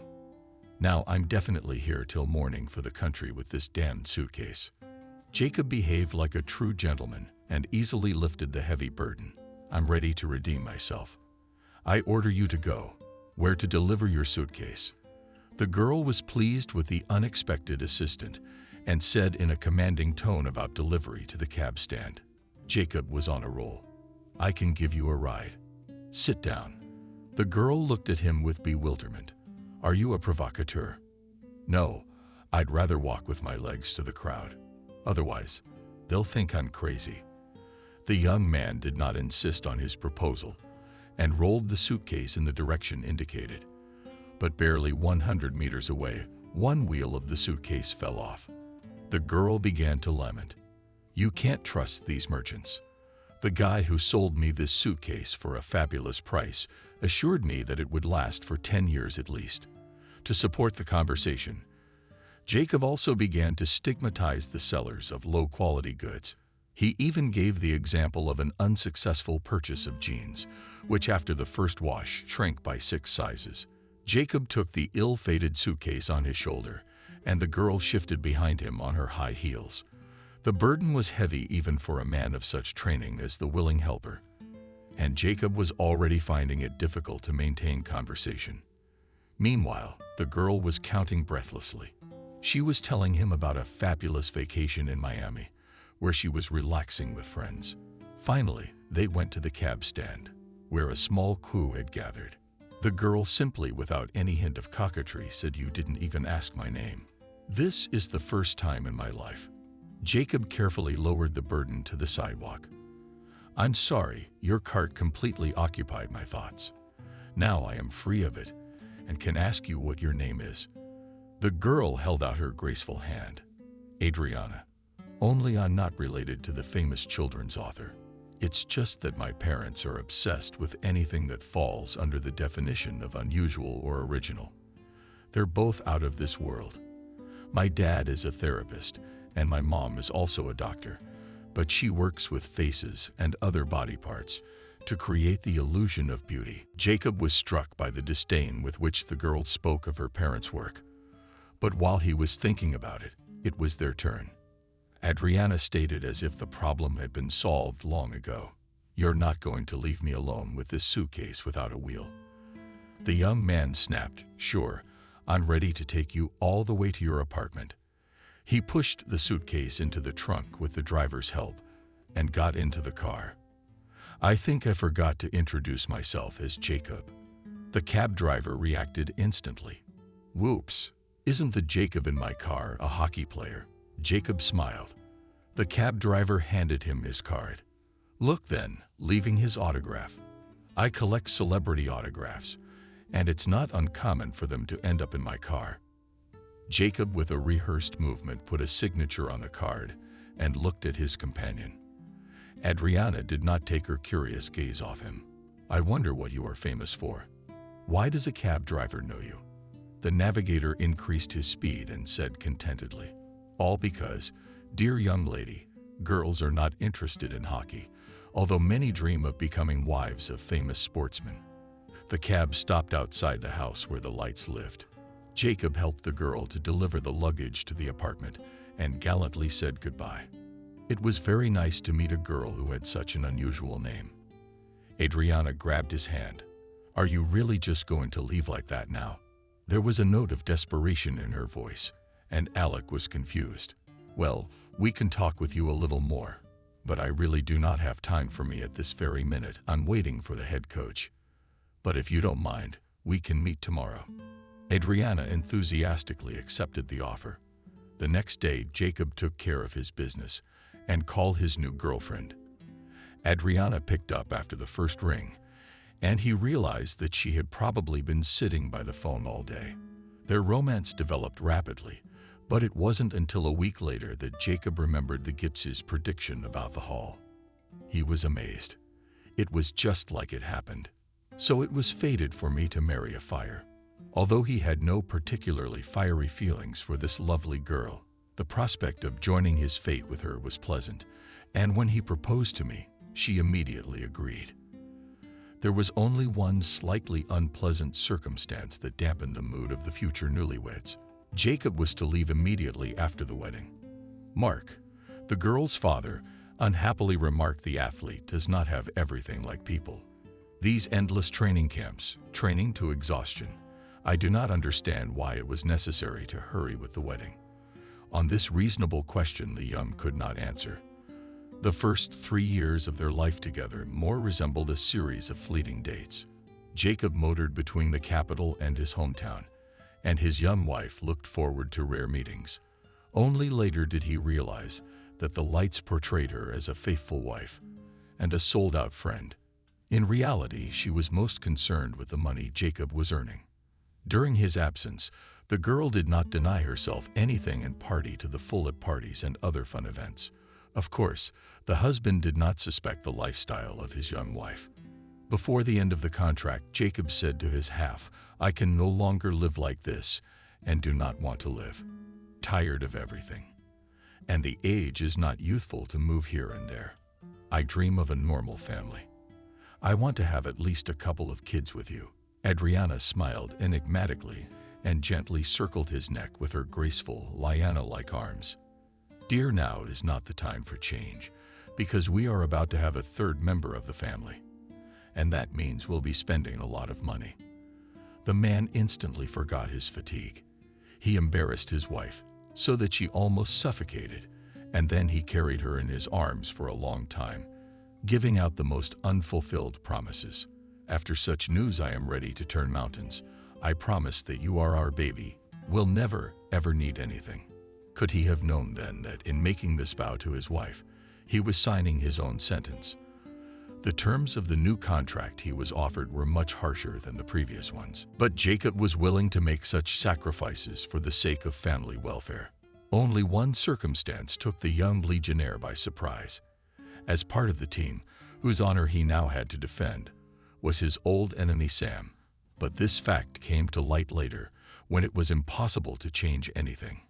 Now I'm definitely here till morning for the country with this damned suitcase." Jacob behaved like a true gentleman and easily lifted the heavy burden. "I'm ready to redeem myself. I order you to go. Where to deliver your suitcase?" The girl was pleased with the unexpected assistant and said in a commanding tone about delivery to the cab stand. Jacob was on a roll. "I can give you a ride. Sit down." The girl looked at him with bewilderment. "Are you a provocateur?" "No, I'd rather walk with my legs to the crowd. Otherwise, they'll think I'm crazy." The young man did not insist on his proposal and rolled the suitcase in the direction indicated. But barely 100 meters away, one wheel of the suitcase fell off. The girl began to lament. "You can't trust these merchants. The guy who sold me this suitcase for a fabulous price assured me that it would last for 10 years at least." To support the conversation, Jacob also began to stigmatize the sellers of low-quality goods. He even gave the example of an unsuccessful purchase of jeans, which after the first wash shrank by 6 sizes. Jacob took the ill-fated suitcase on his shoulder, and the girl shifted behind him on her high heels. The burden was heavy even for a man of such training as the willing helper, and Jacob was already finding it difficult to maintain conversation. Meanwhile, the girl was counting breathlessly. She was telling him about a fabulous vacation in Miami, where she was relaxing with friends. Finally, they went to the cab stand, where a small crew had gathered. The girl simply, without any hint of coquetry, said, "You didn't even ask my name." "This is the first time in my life." Jacob carefully lowered the burden to the sidewalk. "I'm sorry, your cart completely occupied my thoughts. Now I am free of it and can ask you what your name is." The girl held out her graceful hand. "Adriana. Only I'm not related to the famous children's author. It's just that my parents are obsessed with anything that falls under the definition of unusual or original. They're both out of this world. My dad is a therapist, and my mom is also a doctor, but she works with faces and other body parts to create the illusion of beauty." Jacob was struck by the disdain with which the girl spoke of her parents' work. But while he was thinking about it, it was their turn. Adriana stated as if the problem had been solved long ago. "You're not going to leave me alone with this suitcase without a wheel." The young man snapped, "Sure, I'm ready to take you all the way to your apartment." He pushed the suitcase into the trunk with the driver's help and got into the car. "I think I forgot to introduce myself as Jacob. The cab driver reacted instantly. Whoops, isn't the Jacob in my car a hockey player? Jacob smiled. The cab driver handed him his card. Look then, leaving his autograph. I collect celebrity autographs, and it's not uncommon for them to end up in my car. Jacob, with a rehearsed movement, put a signature on the card and looked at his companion. Adriana did not take her curious gaze off him. I wonder what you are famous for. Why does a cab driver know you? The navigator increased his speed and said contentedly, all because, dear young lady, girls are not interested in hockey, although many dream of becoming wives of famous sportsmen. The cab stopped outside the house where the lights lived. Jacob helped the girl to deliver the luggage to the apartment and gallantly said goodbye. It was very nice to meet a girl who had such an unusual name. Adriana grabbed his hand. Are you really just going to leave like that now? There was a note of desperation in her voice, and Alec was confused. Well, we can talk with you a little more, but I really do not have time for me at this very minute. I'm waiting for the head coach. But if you don't mind, we can meet tomorrow. Adriana enthusiastically accepted the offer. The next day, Jacob took care of his business and called his new girlfriend. Adriana picked up after the first ring, and he realized that she had probably been sitting by the phone all day. Their romance developed rapidly, but it wasn't until a week later that Jacob remembered the Gibbses' prediction about the hall. He was amazed. It was just like it happened. So it was fated for me to marry a fire. Although he had no particularly fiery feelings for this lovely girl, the prospect of joining his fate with her was pleasant, and when he proposed to me, she immediately agreed. There was only one slightly unpleasant circumstance that dampened the mood of the future newlyweds. Jacob was to leave immediately after the wedding. Mark, the girl's father, unhappily remarked, the athlete does not have everything like people. These endless training camps, training to exhaustion. I do not understand why it was necessary to hurry with the wedding. On this reasonable question, the young could not answer. The first 3 years of their life together more resembled a series of fleeting dates. Jacob motored between the capital and his hometown, and his young wife looked forward to rare meetings. Only later did he realize that the lights portrayed her as a faithful wife and a sold-out friend. In reality, she was most concerned with the money Jacob was earning. During his absence, the girl did not deny herself anything and party to the full at parties and other fun events. Of course, the husband did not suspect the lifestyle of his young wife. Before the end of the contract, Jacob said to his half, I can no longer live like this and do not want to live. Tired of everything. And the age is not youthful to move here and there. I dream of a normal family. I want to have at least a couple of kids with you. Adriana smiled enigmatically and gently circled his neck with her graceful, liana-like arms. Dear, now is not the time for change, because we are about to have a third member of the family, and that means we'll be spending a lot of money. The man instantly forgot his fatigue. He embarrassed his wife so that she almost suffocated, and then he carried her in his arms for a long time, giving out the most unfulfilled promises. After such news, I am ready to turn mountains. I promise that you are our baby. We'll never, ever need anything. Could he have known then that in making this vow to his wife, he was signing his own sentence? The terms of the new contract he was offered were much harsher than the previous ones. But Jacob was willing to make such sacrifices for the sake of family welfare. Only one circumstance took the young legionnaire by surprise. As part of the team, whose honor he now had to defend, was his old enemy Sam. But this fact came to light later, when it was impossible to change anything.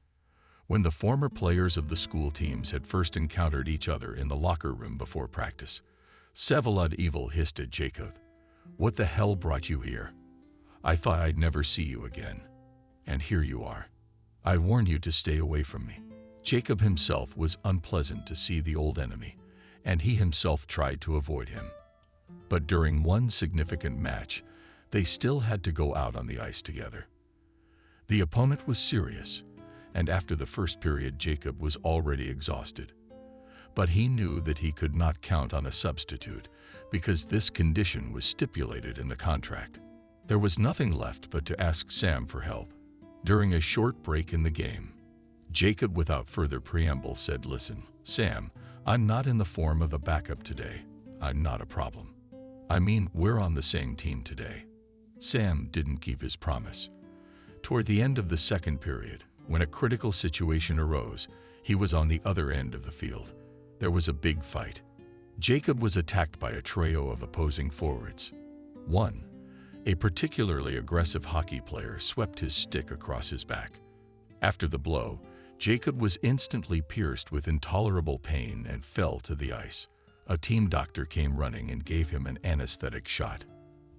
When the former players of the school teams had first encountered each other in the locker room before practice, Vsevolod Evil hissed at Jacob, "What the hell brought you here? I thought I'd never see you again. And here you are. I warned you to stay away from me." Jacob himself was unpleasant to see the old enemy, and he himself tried to avoid him. But during one significant match, they still had to go out on the ice together. The opponent was serious, and after the first period, Jacob was already exhausted. But he knew that he could not count on a substitute because this condition was stipulated in the contract. There was nothing left but to ask Sam for help. During a short break in the game, Jacob, without further preamble, said, "Listen, Sam, I'm not in the form of a backup today. I'm not a problem. I mean, we're on the same team today." Sam didn't keep his promise. Toward the end of the second period, when a critical situation arose, he was on the other end of the field. There was a big fight. Jacob was attacked by a trio of opposing forwards. One, a particularly aggressive hockey player, swept his stick across his back. After the blow, Jacob was instantly pierced with intolerable pain and fell to the ice. A team doctor came running and gave him an anesthetic shot.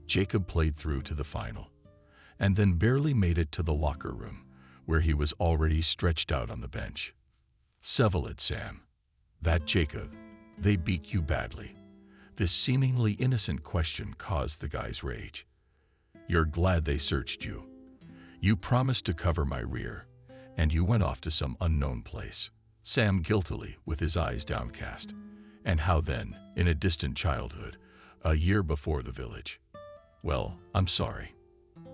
Jacob played through to the final, and then barely made it to the locker room, where he was already stretched out on the bench. "Sevalid, Sam. That Jacob, they beat you badly." This seemingly innocent question caused the guy's rage. "You're glad they searched you. You promised to cover my rear, and you went off to some unknown place." Sam guiltily, with his eyes downcast. "And how then, in a distant childhood, a year before the village?" "Well, I'm sorry.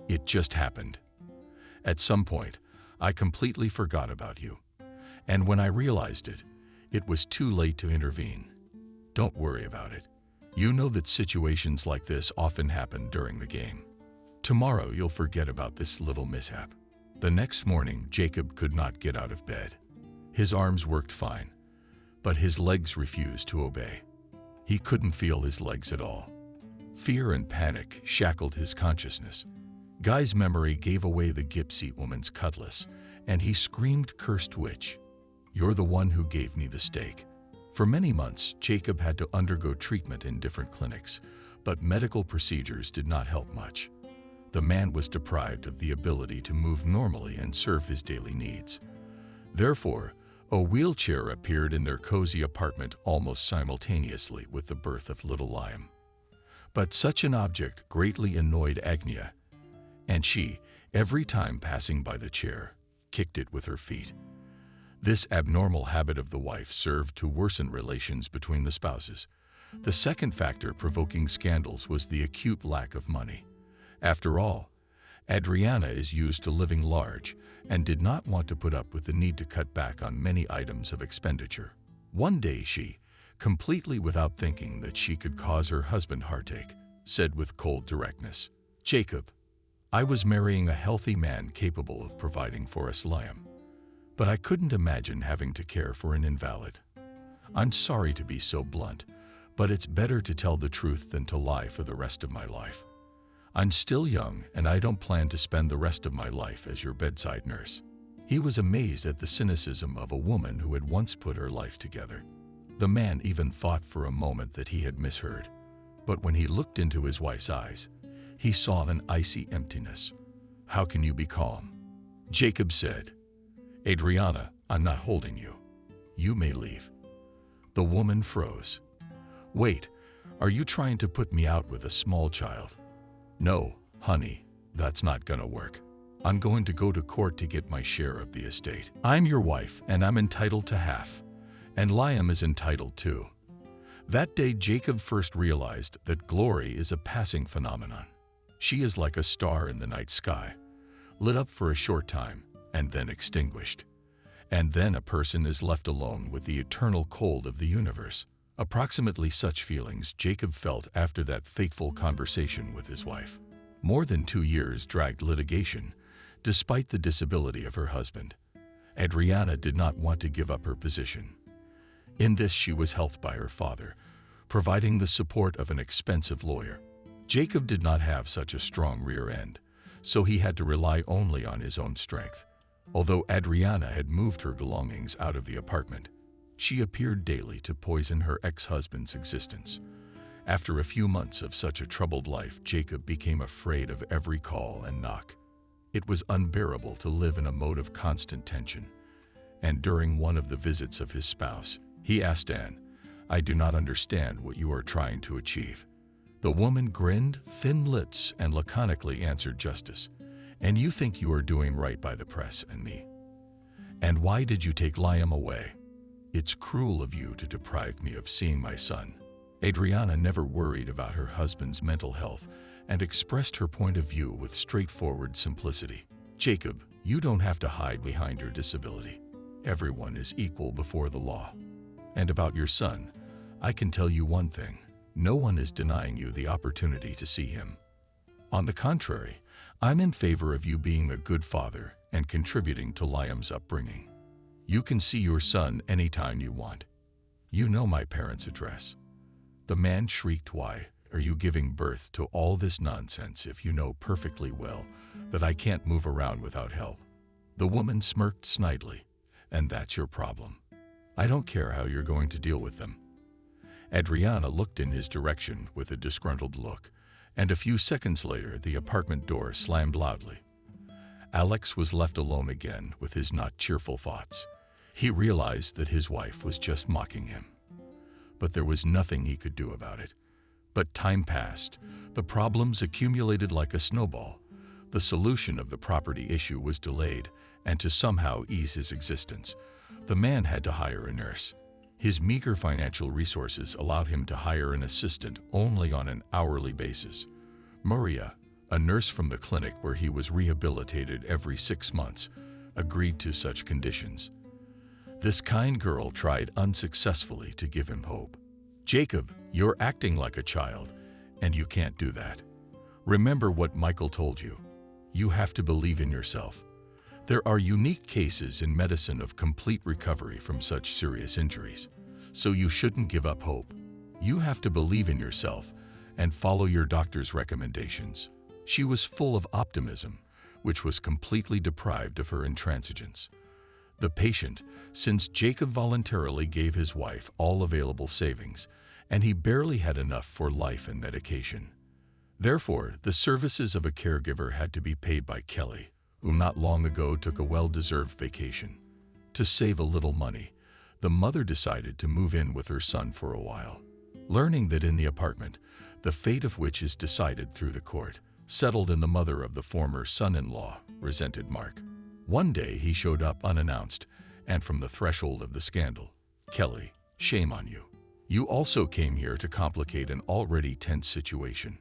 It just happened. At some point, I completely forgot about you. And when I realized it, it was too late to intervene. Don't worry about it. You know that situations like this often happen during the game. Tomorrow you'll forget about this little mishap." The next morning, Jacob could not get out of bed. His arms worked fine, but his legs refused to obey. He couldn't feel his legs at all. Fear and panic shackled his consciousness. Guy's memory gave away the gypsy woman's cutlass, and he screamed, "Cursed witch! You're the one who gave me the steak." For many months, Jacob had to undergo treatment in different clinics, but medical procedures did not help much. The man was deprived of the ability to move normally and serve his daily needs. Therefore, a wheelchair appeared in their cozy apartment almost simultaneously with the birth of little Liam. But such an object greatly annoyed Agnia, and she, every time passing by the chair, kicked it with her feet. This abnormal habit of the wife served to worsen relations between the spouses. The second factor provoking scandals was the acute lack of money. After all, Adriana is used to living large and did not want to put up with the need to cut back on many items of expenditure. One day she, completely without thinking that she could cause her husband heartache, said with cold directness, "Jacob, I was marrying a healthy man capable of providing for us Liam, but I couldn't imagine having to care for an invalid. I'm sorry to be so blunt, but it's better to tell the truth than to lie for the rest of my life. I'm still young, and I don't plan to spend the rest of my life as your bedside nurse." He was amazed at the cynicism of a woman who had once put her life together. The man even thought for a moment that he had misheard, but when he looked into his wife's eyes, he saw an icy emptiness. "How can you be calm?" Jacob said. "Adriana, I'm not holding you. You may leave." The woman froze. "Wait, are you trying to put me out with a small child?" "No, honey, that's not gonna work. I'm going to go to court to get my share of the estate. I'm your wife, and I'm entitled to half. And Liam is entitled too." That day, Jacob first realized that glory is a passing phenomenon. She is like a star in the night sky, lit up for a short time and then extinguished. And then a person is left alone with the eternal cold of the universe. Approximately such feelings Jacob felt after that fateful conversation with his wife. More than 2 years dragged litigation, despite the disability of her husband. Adriana did not want to give up her position. In this she was helped by her father, providing the support of an expensive lawyer. Jacob did not have such a strong rear end, so he had to rely only on his own strength. Although Adriana had moved her belongings out of the apartment, she appeared daily to poison her ex-husband's existence. After a few months of such a troubled life, Jacob became afraid of every call and knock. It was unbearable to live in a mode of constant tension, and during one of the visits of his spouse, he asked Anne, "I do not understand what you are trying to achieve." The woman grinned, thin lips, and laconically answered, "Justice. And you think you are doing right by the press and me. And why did you take Liam away? It's cruel of you to deprive me of seeing my son." Adriana never worried about her husband's mental health, and expressed her point of view with straightforward simplicity. Jacob, you don't have to hide behind your disability. Everyone is equal before the law. And about your son, I can tell you one thing. No one is denying you the opportunity to see him. On the contrary, I'm in favor of you being a good father and contributing to Liam's upbringing. You can see your son anytime you want. You know my parents' address. The man shrieked, "Why are you giving birth to all this nonsense if you know perfectly well that I can't move around without help?" The woman smirked snidely, "And that's your problem. I don't care how you're going to deal with them." Adriana looked in his direction with a disgruntled look, and a few seconds later the apartment door slammed loudly. Alex was left alone again with his not cheerful thoughts. He realized that his wife was just mocking him. But there was nothing he could do about it. But time passed. The problems accumulated like a snowball. The solution of the property issue was delayed, and to somehow ease his existence, the man had to hire a nurse. His meager financial resources allowed him to hire an assistant only on an hourly basis. Maria, a nurse from the clinic where he was rehabilitated every 6 months, agreed to such conditions. This kind girl tried unsuccessfully to give him hope. "Jacob, you're acting like a child, and you can't do that. Remember what Michael told you. You have to believe in yourself. There are unique cases in medicine of complete recovery from such serious injuries, so you shouldn't give up hope. You have to believe in yourself and follow your doctor's recommendations." She was full of optimism, which was completely deprived of her intransigence. The patient, since Jacob voluntarily gave his wife all available savings, and he barely had enough for life and medication. Therefore, the services of a caregiver had to be paid by Kelly, who not long ago took a well-deserved vacation. To save a little money, the mother decided to move in with her son for a while. Learning that in the apartment, the fate of which is decided through the court, settled in the mother of the former son-in-law, resented Mark. One day he showed up unannounced, and from the threshold of the scandal, "Kelly, shame on you. You also came here to complicate an already tense situation.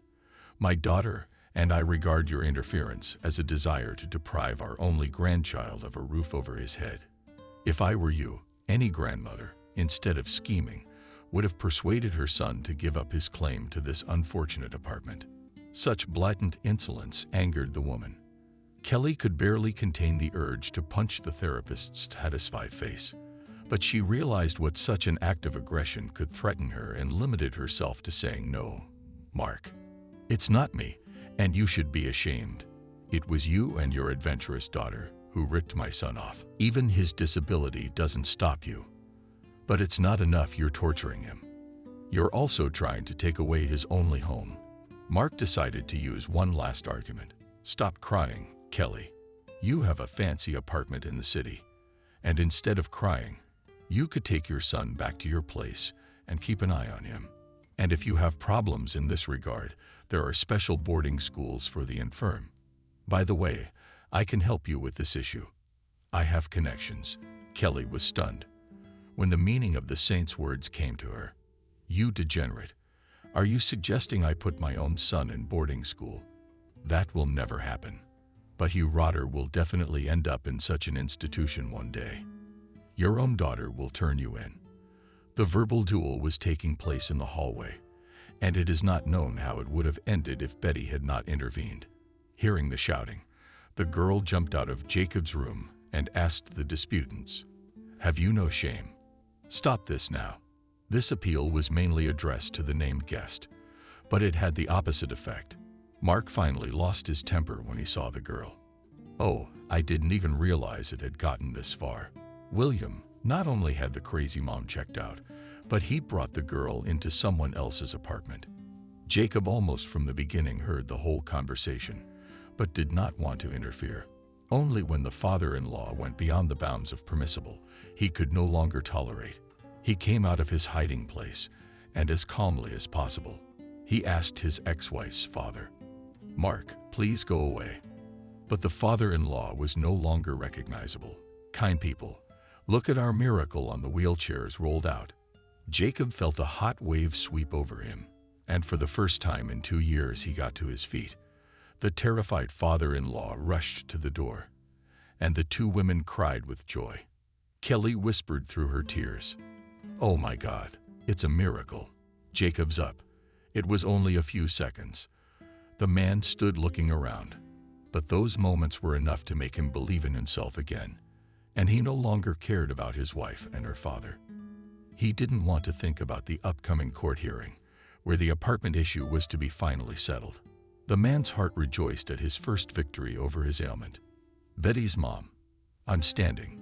My daughter and I regard your interference as a desire to deprive our only grandchild of a roof over his head. If I were you, any grandmother, instead of scheming, would have persuaded her son to give up his claim to this unfortunate apartment." Such blatant insolence angered the woman. Kelly could barely contain the urge to punch the therapist's satisfied face, but she realized what such an act of aggression could threaten her and limited herself to saying, "No, Mark, it's not me, and you should be ashamed. It was you and your adventurous daughter who ripped my son off. Even his disability doesn't stop you. But it's not enough you're torturing him. You're also trying to take away his only home." Mark decided to use one last argument. "Stop crying, Kelly. You have a fancy apartment in the city, and instead of crying, you could take your son back to your place and keep an eye on him. And if you have problems in this regard, there are special boarding schools for the infirm. By the way, I can help you with this issue. I have connections." Kelly was stunned when the meaning of the saint's words came to her. "You degenerate. Are you suggesting I put my own son in boarding school? That will never happen. But Hugh Rotter will definitely end up in such an institution one day. Your own daughter will turn you in." The verbal duel was taking place in the hallway, and it is not known how it would have ended if Betty had not intervened. Hearing the shouting, the girl jumped out of Jacob's room and asked the disputants, "Have you no shame? Stop this now." This appeal was mainly addressed to the named guest, but it had the opposite effect. Mark finally lost his temper when he saw the girl. "Oh, I didn't even realize it had gotten this far." William not only had the crazy mom checked out, but he brought the girl into someone else's apartment. Jacob almost from the beginning heard the whole conversation, but did not want to interfere. Only when the father-in-law went beyond the bounds of permissible, he could no longer tolerate. He came out of his hiding place, and as calmly as possible, he asked his ex-wife's father, "Mark, please go away." But the father-in-law was no longer recognizable. "Kind people, look at our miracle on the wheelchairs rolled out." Jacob felt a hot wave sweep over him. And for the first time in 2 years, he got to his feet. The terrified father-in-law rushed to the door, and the two women cried with joy. Kelly whispered through her tears, "Oh my God, it's a miracle. Jacob's up." It was only a few seconds. The man stood looking around, but those moments were enough to make him believe in himself again, and he no longer cared about his wife and her father. He didn't want to think about the upcoming court hearing, where the apartment issue was to be finally settled. The man's heart rejoiced at his first victory over his ailment. Betty's mom. "I'm standing.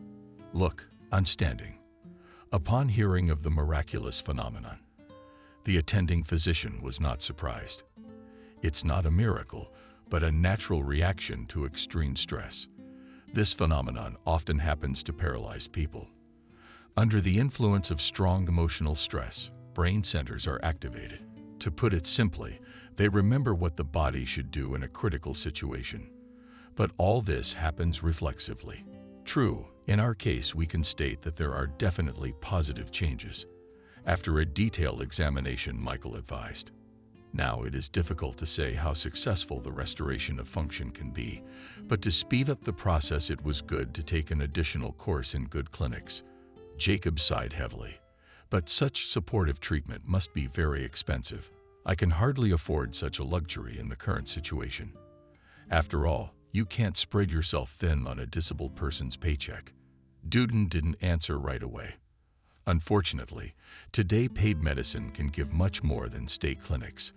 Look, I'm standing." Upon hearing of the miraculous phenomenon, the attending physician was not surprised. It's not a miracle, but a natural reaction to extreme stress. This phenomenon often happens to paralyzed people. Under the influence of strong emotional stress, brain centers are activated. To put it simply, they remember what the body should do in a critical situation. But all this happens reflexively. True, in our case, we can state that there are definitely positive changes. After a detailed examination, Michael advised. Now, it is difficult to say how successful the restoration of function can be, but to speed up the process, it was good to take an additional course in good clinics. Jacob sighed heavily. But such supportive treatment must be very expensive. I can hardly afford such a luxury in the current situation. After all, you can't spread yourself thin on a disabled person's paycheck. Duden didn't answer right away. Unfortunately, today paid medicine can give much more than state clinics.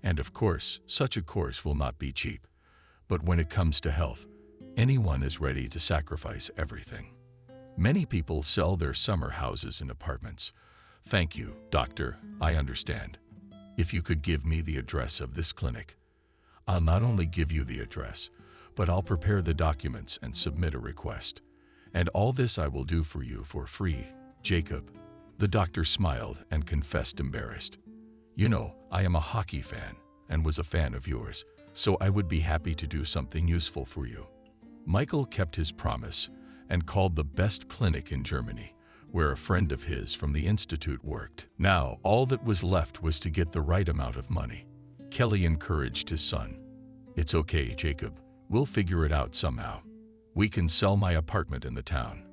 And of course, such a course will not be cheap. But when it comes to health, anyone is ready to sacrifice everything. Many people sell their summer houses and apartments. "Thank you, doctor, I understand. If you could give me the address of this clinic, I'll not only give you the address, but I'll prepare the documents and submit a request. And all this I will do for you for free, Jacob." The doctor smiled and confessed embarrassed. "You know, I am a hockey fan and was a fan of yours, so I would be happy to do something useful for you." Michael kept his promise and called the best clinic in Germany, where a friend of his from the institute worked. Now, all that was left was to get the right amount of money. Kelly encouraged his son. "It's okay, Jacob. We'll figure it out somehow. We can sell my apartment in the town."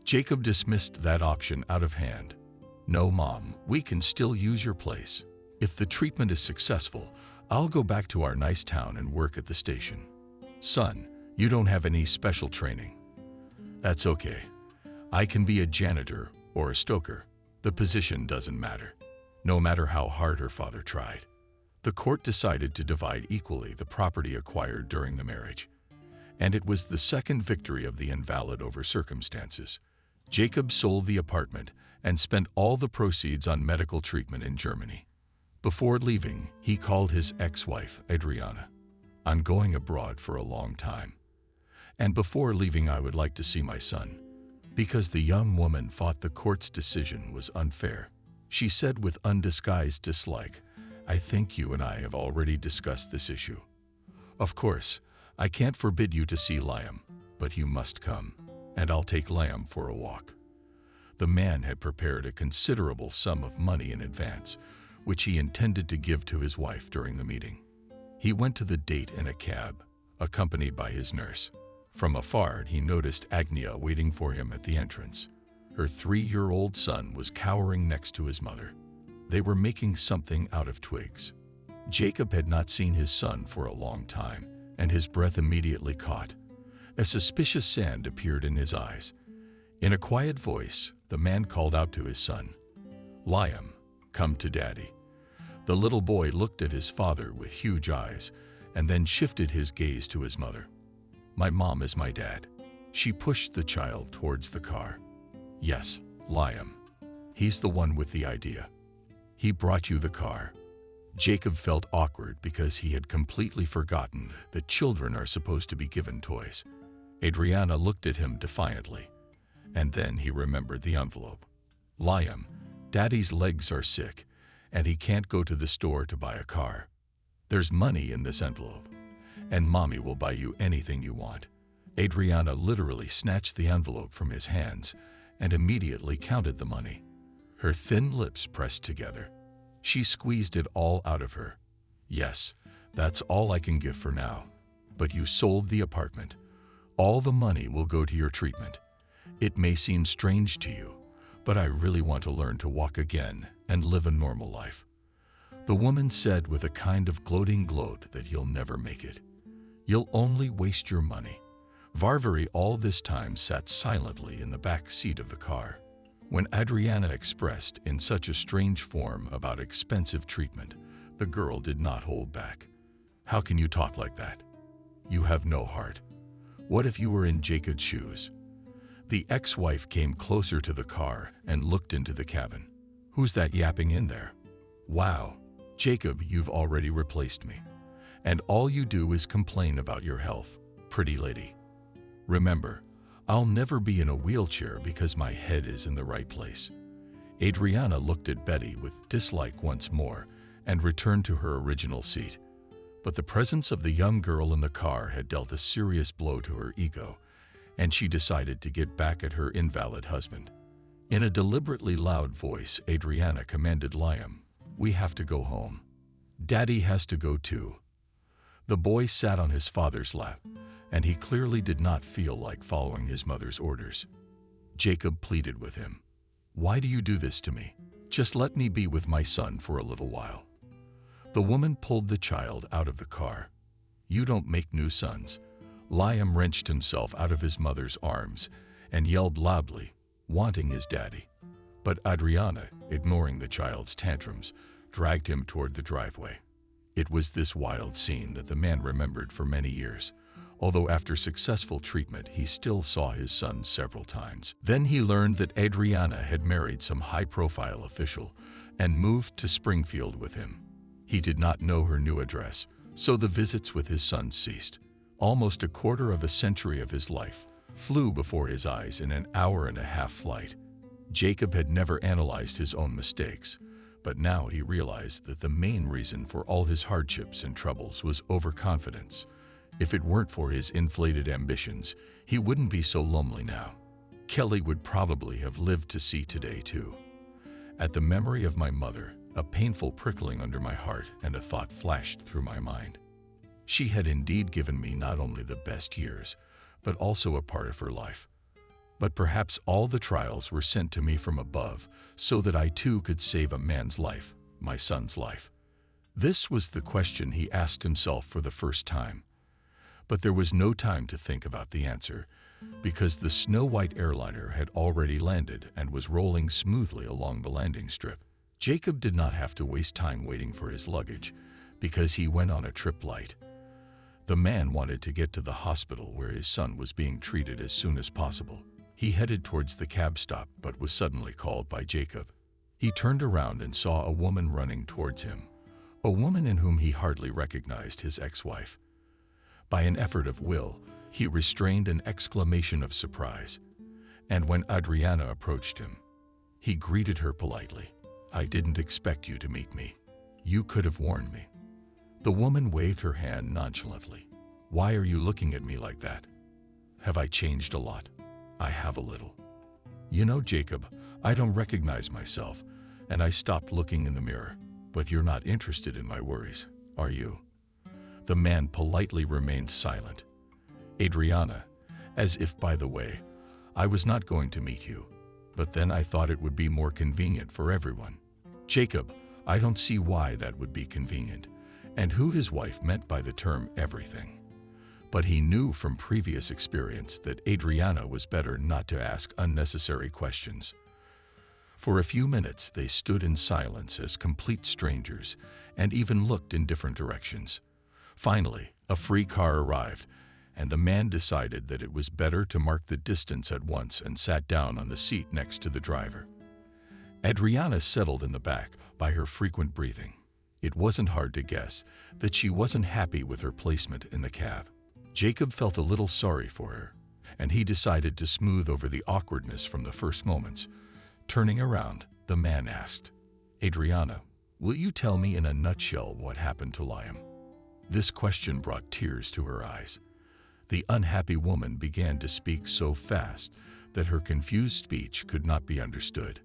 Jacob dismissed that option out of hand. "No, Mom, we can still use your place. If the treatment is successful, I'll go back to our nice town and work at the station." "Son, you don't have any special training." "That's okay. I can be a janitor or a stoker. The position doesn't matter." No matter how hard her father tried. The court decided to divide equally the property acquired during the marriage. And it was the second victory of the invalid over circumstances. Jacob sold the apartment and spent all the proceeds on medical treatment in Germany. Before leaving, he called his ex-wife, Adriana. "I'm going abroad for a long time. And before leaving, I would like to see my son." Because the young woman thought the court's decision was unfair, she said with undisguised dislike, "I think you and I have already discussed this issue. Of course, I can't forbid you to see Liam, but you must come, and I'll take Liam for a walk." The man had prepared a considerable sum of money in advance, which he intended to give to his wife during the meeting. He went to the date in a cab, accompanied by his nurse. From afar, he noticed Agnia waiting for him at the entrance. Her 3-year-old son was cowering next to his mother. They were making something out of twigs. Jacob had not seen his son for a long time, and his breath immediately caught. A suspicious sand appeared in his eyes. In a quiet voice, the man called out to his son, "Liam, come to Daddy." The little boy looked at his father with huge eyes, and then shifted his gaze to his mother. "My mom is my dad." She pushed the child towards the car. "Yes, Liam. He's the one with the idea. He brought you the car." Jacob felt awkward because he had completely forgotten that children are supposed to be given toys. Adriana looked at him defiantly, and then he remembered the envelope. "Liam, Daddy's legs are sick, and he can't go to the store to buy a car. There's money in this envelope, and Mommy will buy you anything you want." Adriana literally snatched the envelope from his hands and immediately counted the money. Her thin lips pressed together. She squeezed it all out of her. "Yes, that's all I can give for now. But you sold the apartment. All the money will go to your treatment. It may seem strange to you, but I really want to learn to walk again and live a normal life." The woman said with a kind of gloating gloat that you'll never make it. You'll only waste your money. Varvary all this time sat silently in the back seat of the car. When Adriana expressed in such a strange form about expensive treatment, the girl did not hold back. "How can you talk like that? You have no heart. What if you were in Jacob's shoes?" The ex-wife came closer to the car and looked into the cabin. "Who's that yapping in there?" "Wow, Jacob, you've already replaced me. And all you do is complain about your health, pretty lady. Remember, I'll never be in a wheelchair because my head is in the right place." Adriana looked at Betty with dislike once more and returned to her original seat. But the presence of the young girl in the car had dealt a serious blow to her ego, and she decided to get back at her invalid husband. In a deliberately loud voice, Adriana commanded Liam, "We have to go home. Daddy has to go too." The boy sat on his father's lap, and he clearly did not feel like following his mother's orders. Jacob pleaded with him, "Why do you do this to me? Just let me be with my son for a little while." The woman pulled the child out of the car. "You don't make new sons." Liam wrenched himself out of his mother's arms and yelled loudly, wanting his daddy. But Adriana, ignoring the child's tantrums, dragged him toward the driveway. It was this wild scene that the man remembered for many years, although after successful treatment he still saw his son several times. Then he learned that Adriana had married some high-profile official and moved to Springfield with him. He did not know her new address, so the visits with his son ceased. Almost a quarter of a century of his life flew before his eyes in an hour-and-a-half flight. Jacob had never analyzed his own mistakes, but now he realized that the main reason for all his hardships and troubles was overconfidence. If it weren't for his inflated ambitions, he wouldn't be so lonely now. Kelly would probably have lived to see today too. At the memory of my mother, a painful prickling under my heart and a thought flashed through my mind. She had indeed given me not only the best years, but also a part of her life. But perhaps all the trials were sent to me from above so that I too could save a man's life, my son's life. This was the question he asked himself for the first time. But there was no time to think about the answer, because the snow-white airliner had already landed and was rolling smoothly along the landing strip. Jacob did not have to waste time waiting for his luggage, because he went on a trip light. The man wanted to get to the hospital where his son was being treated as soon as possible. He headed towards the cab stop but was suddenly called by Jacob. He turned around and saw a woman running towards him, a woman in whom he hardly recognized his ex-wife. By an effort of will, he restrained an exclamation of surprise, and when Adriana approached him, he greeted her politely. "I didn't expect you to meet me. You could have warned me." The woman waved her hand nonchalantly. "Why are you looking at me like that? Have I changed a lot?" "I have a little. You know, Jacob, I don't recognize myself, and I stopped looking in the mirror. But you're not interested in my worries, are you?" The man politely remained silent. "Adriana, as if by the way, I was not going to meet you, but then I thought it would be more convenient for everyone." "Jacob, I don't see why that would be convenient," and who his wife meant by the term everything. But he knew from previous experience that Adriana was better not to ask unnecessary questions. For a few minutes they stood in silence as complete strangers and even looked in different directions. Finally, a free car arrived, and the man decided that it was better to mark the distance at once and sat down on the seat next to the driver. Adriana settled in the back by her frequent breathing. It wasn't hard to guess that she wasn't happy with her placement in the cab. Jacob felt a little sorry for her, and he decided to smooth over the awkwardness from the first moments. Turning around, the man asked, "Adriana, will you tell me in a nutshell what happened to Liam?" This question brought tears to her eyes. The unhappy woman began to speak so fast that her confused speech could not be understood.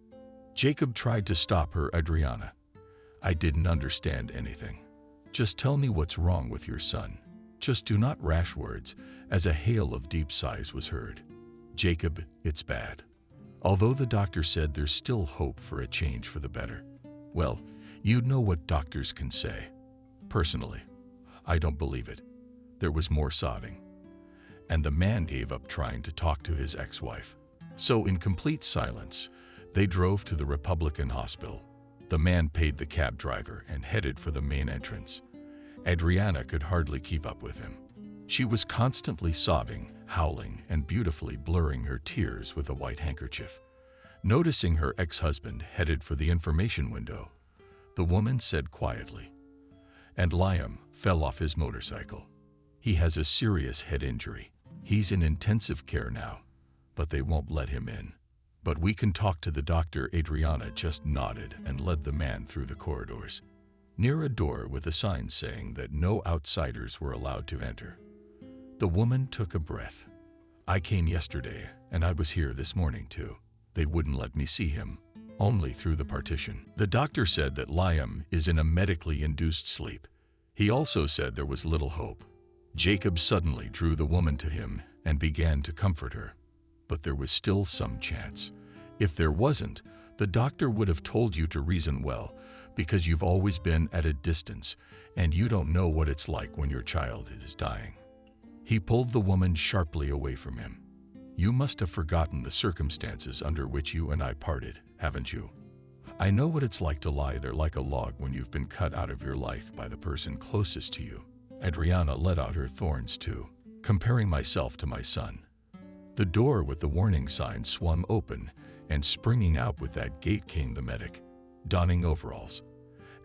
Jacob tried to stop her. "Adriana, I didn't understand anything. Just tell me what's wrong with your son. Just do not rash words, as a hail of deep sighs was heard. Jacob, it's bad. Although the doctor said there's still hope for a change for the better. Well, you know what doctors can say. Personally, I don't believe it. There was more sobbing. And the man gave up trying to talk to his ex-wife. So in complete silence, they drove to the Republican Hospital. The man paid the cab driver and headed for the main entrance. Adriana could hardly keep up with him. She was constantly sobbing, howling, and beautifully blurring her tears with a white handkerchief. Noticing her ex-husband headed for the information window, the woman said quietly, "And Liam fell off his motorcycle. He has a serious head injury. He's in intensive care now, but they won't let him in. But we can talk to the doctor." Adriana just nodded and led the man through the corridors, near a door with a sign saying that no outsiders were allowed to enter. The woman took a breath. "I came yesterday, and I was here this morning too. They wouldn't let me see him, only through the partition. The doctor said that Liam is in a medically induced sleep. He also said there was little hope." Jacob suddenly drew the woman to him and began to comfort her. But there was still some chance. If there wasn't, the doctor would have told you to reason well, because you've always been at a distance, and you don't know what it's like when your child is dying. He pulled the woman sharply away from him. "You must have forgotten the circumstances under which you and I parted, haven't you? I know what it's like to lie there like a log when you've been cut out of your life by the person closest to you." Adriana let out her thorns too, comparing myself to my son. The door with the warning sign swung open, and springing out with that gate came the medic, donning overalls.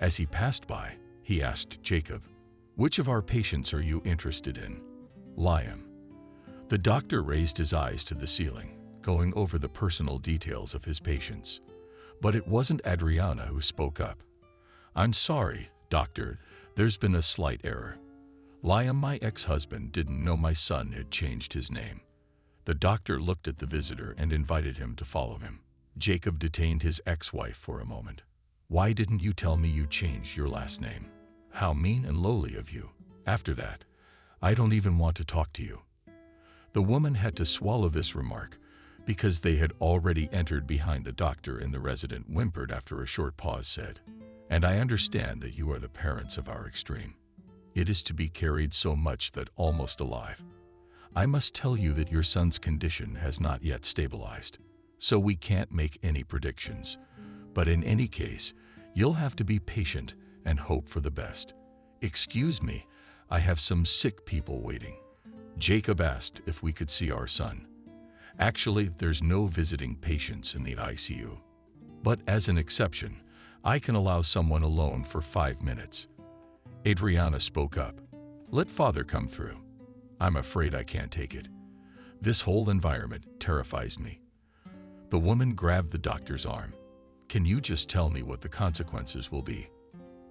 As he passed by, he asked Jacob, "Which of our patients are you interested in?" "Liam." The doctor raised his eyes to the ceiling, going over the personal details of his patients. But it wasn't Adriana who spoke up. "I'm sorry, doctor, there's been a slight error. Liam, my ex-husband, didn't know my son had changed his name." The doctor looked at the visitor and invited him to follow him. Jacob detained his ex-wife for a moment. "Why didn't you tell me you changed your last name? How mean and lowly of you. After that, I don't even want to talk to you." The woman had to swallow this remark, because they had already entered behind the doctor, and the resident whimpered after a short pause said, "And I understand that you are the parents of our extreme. It is to be carried so much that almost alive. I must tell you that your son's condition has not yet stabilized, so we can't make any predictions. But in any case, you'll have to be patient and hope for the best. Excuse me, I have some sick people waiting." Jacob asked if we could see our son. "Actually, there's no visiting patients in the ICU. But as an exception, I can allow someone alone for 5 minutes." Adriana spoke up. "Let father come through. I'm afraid I can't take it. This whole environment terrifies me." The woman grabbed the doctor's arm. "Can you just tell me what the consequences will be?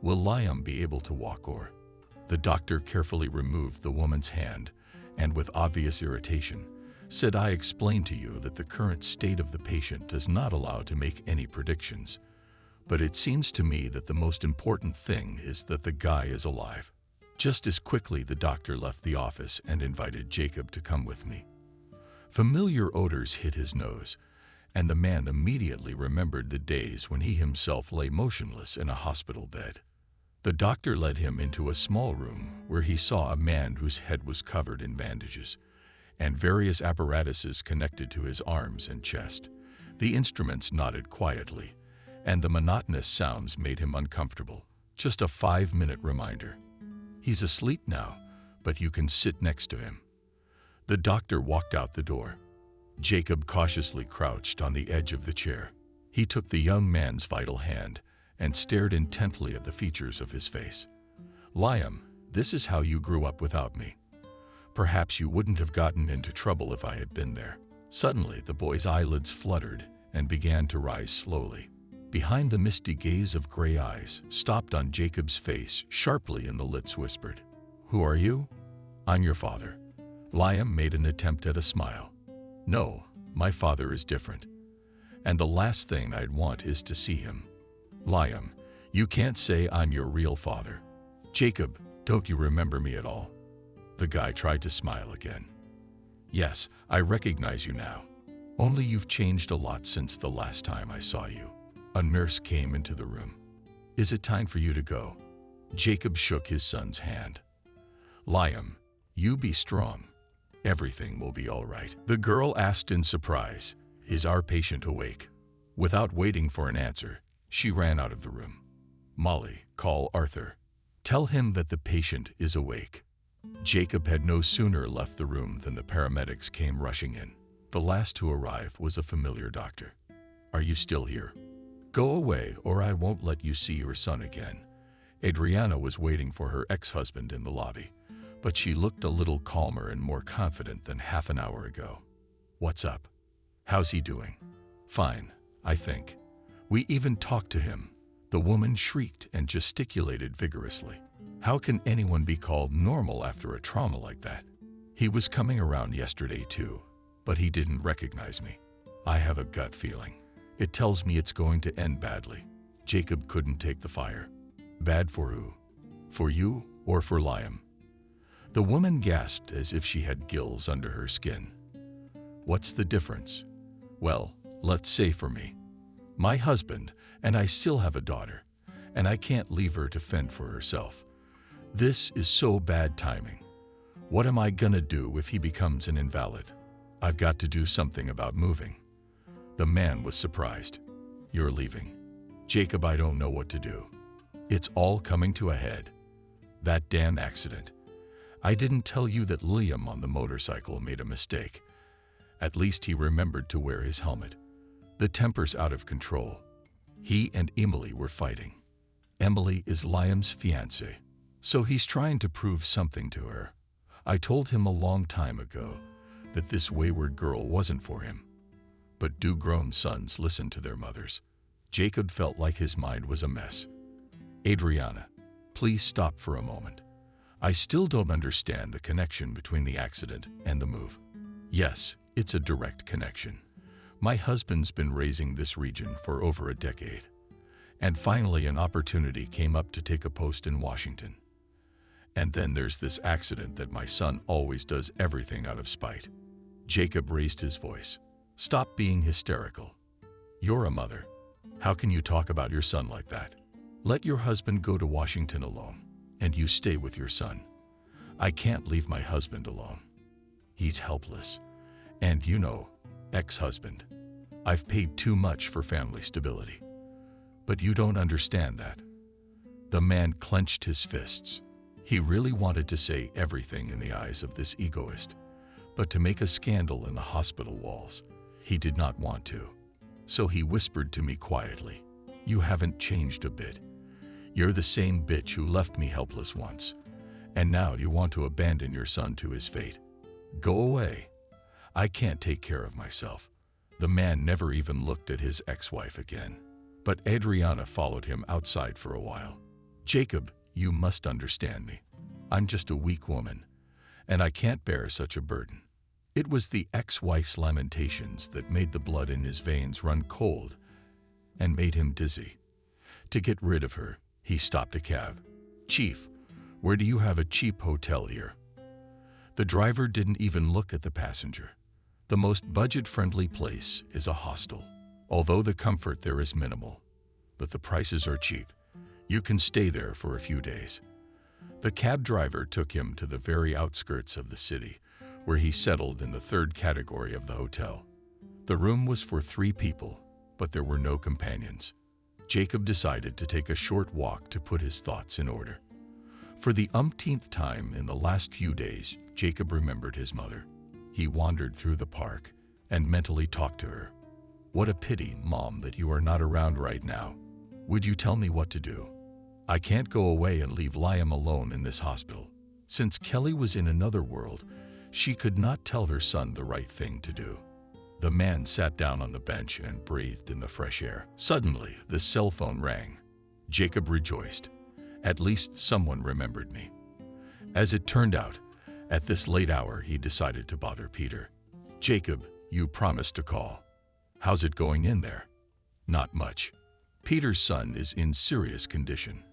Will Liam be able to walk or?" The doctor carefully removed the woman's hand and, with obvious irritation, said, "I explained to you that the current state of the patient does not allow to make any predictions. But it seems to me that the most important thing is that the guy is alive." Just as quickly, the doctor left the office and invited Jacob to come with me. Familiar odors hit his nose, and the man immediately remembered the days when he himself lay motionless in a hospital bed. The doctor led him into a small room where he saw a man whose head was covered in bandages, and various apparatuses connected to his arms and chest. The instruments nodded quietly, and the monotonous sounds made him uncomfortable. Just a 5-minute reminder. "He's asleep now, but you can sit next to him." The doctor walked out the door. Jacob cautiously crouched on the edge of the chair. He took the young man's vital hand and stared intently at the features of his face. "Liam, this is how you grew up without me. Perhaps you wouldn't have gotten into trouble if I had been there." Suddenly, the boy's eyelids fluttered and began to rise slowly. Behind the misty gaze of gray eyes stopped on Jacob's face sharply, and the lips whispered, "Who are you?" "I'm your father." Liam made an attempt at a smile. "No, my father is different. And the last thing I'd want is to see him." "Liam, You can't say I'm your real father. Jacob, don't you remember me at all? The guy tried to smile again. Yes, I recognize you now. Only you've changed a lot since the last time I saw you. A nurse came into the room. Is it time for you to go? Jacob shook his son's hand. Liam, you be strong. Everything will be all right. The girl asked in surprise, is our patient awake? Without waiting for an answer, she ran out of the room. Molly, call Arthur. Tell him that the patient is awake. Jacob had no sooner left the room than the paramedics came rushing in. The last to arrive was a familiar doctor. Are you still here? Go away or I won't let you see your son again. Adriana was waiting for her ex-husband in the lobby, but she looked a little calmer and more confident than half an hour ago. What's up? How's he doing? Fine, I think. We even talked to him. The woman shrieked and gesticulated vigorously. How can anyone be called normal after a trauma like that? He was coming around yesterday too, but he didn't recognize me. I have a gut feeling. It tells me it's going to end badly. Jacob couldn't take the fire. Bad for who? For you or for Liam? The woman gasped as if she had gills under her skin. What's the difference? Well, let's say for me. My husband, and I still have a daughter, and I can't leave her to fend for herself. This is so bad timing. What am I gonna do if he becomes an invalid? I've got to do something about moving. The man was surprised. You're leaving. Jacob, I don't know what to do. It's all coming to a head. That damn accident. I didn't tell you that Liam on the motorcycle made a mistake. At least he remembered to wear his helmet. The temper's out of control. He and Emily were fighting. Emily is Liam's fiancée, so he's trying to prove something to her. I told him a long time ago that this wayward girl wasn't for him. But do grown sons listen to their mothers? Jacob felt like his mind was a mess. Adriana, please stop for a moment. I still don't understand the connection between the accident and the move. Yes, it's a direct connection. My husband's been raising this region for over a decade. And finally an opportunity came up to take a post in Washington. And then there's this accident that my son always does everything out of spite. Jacob raised his voice. Stop being hysterical. You're a mother. How can you talk about your son like that? Let your husband go to Washington alone, and you stay with your son. I can't leave my husband alone. He's helpless. And you know, ex-husband, I've paid too much for family stability. But you don't understand that. The man clenched his fists. He really wanted to say everything in the eyes of this egoist, but to make a scandal in the hospital walls, he did not want to. So he whispered to me quietly, you haven't changed a bit. You're the same bitch who left me helpless once, and now you want to abandon your son to his fate. Go away. I can't take care of myself. The man never even looked at his ex-wife again. But Adriana followed him outside for a while. Jacob, you must understand me. I'm just a weak woman, and I can't bear such a burden. It was the ex-wife's lamentations that made the blood in his veins run cold and made him dizzy. To get rid of her, he stopped a cab. Chief, where do you have a cheap hotel here? The driver didn't even look at the passenger. The most budget-friendly place is a hostel, although the comfort there is minimal. But the prices are cheap. You can stay there for a few days. The cab driver took him to the very outskirts of the city, where he settled in the third category of the hotel. The room was for 3 people, but there were no companions. Jacob decided to take a short walk to put his thoughts in order. For the umpteenth time in the last few days, Jacob remembered his mother. He wandered through the park and mentally talked to her. What a pity, Mom, that you are not around right now. Would you tell me what to do? I can't go away and leave Liam alone in this hospital. Since Kelly was in another world, she could not tell her son the right thing to do. The man sat down on the bench and breathed in the fresh air. Suddenly, the cell phone rang. Jacob rejoiced. At least someone remembered me. As it turned out, at this late hour, he decided to bother Peter. Jacob, you promised to call. How's it going in there? Not much. Peter's son is in serious condition.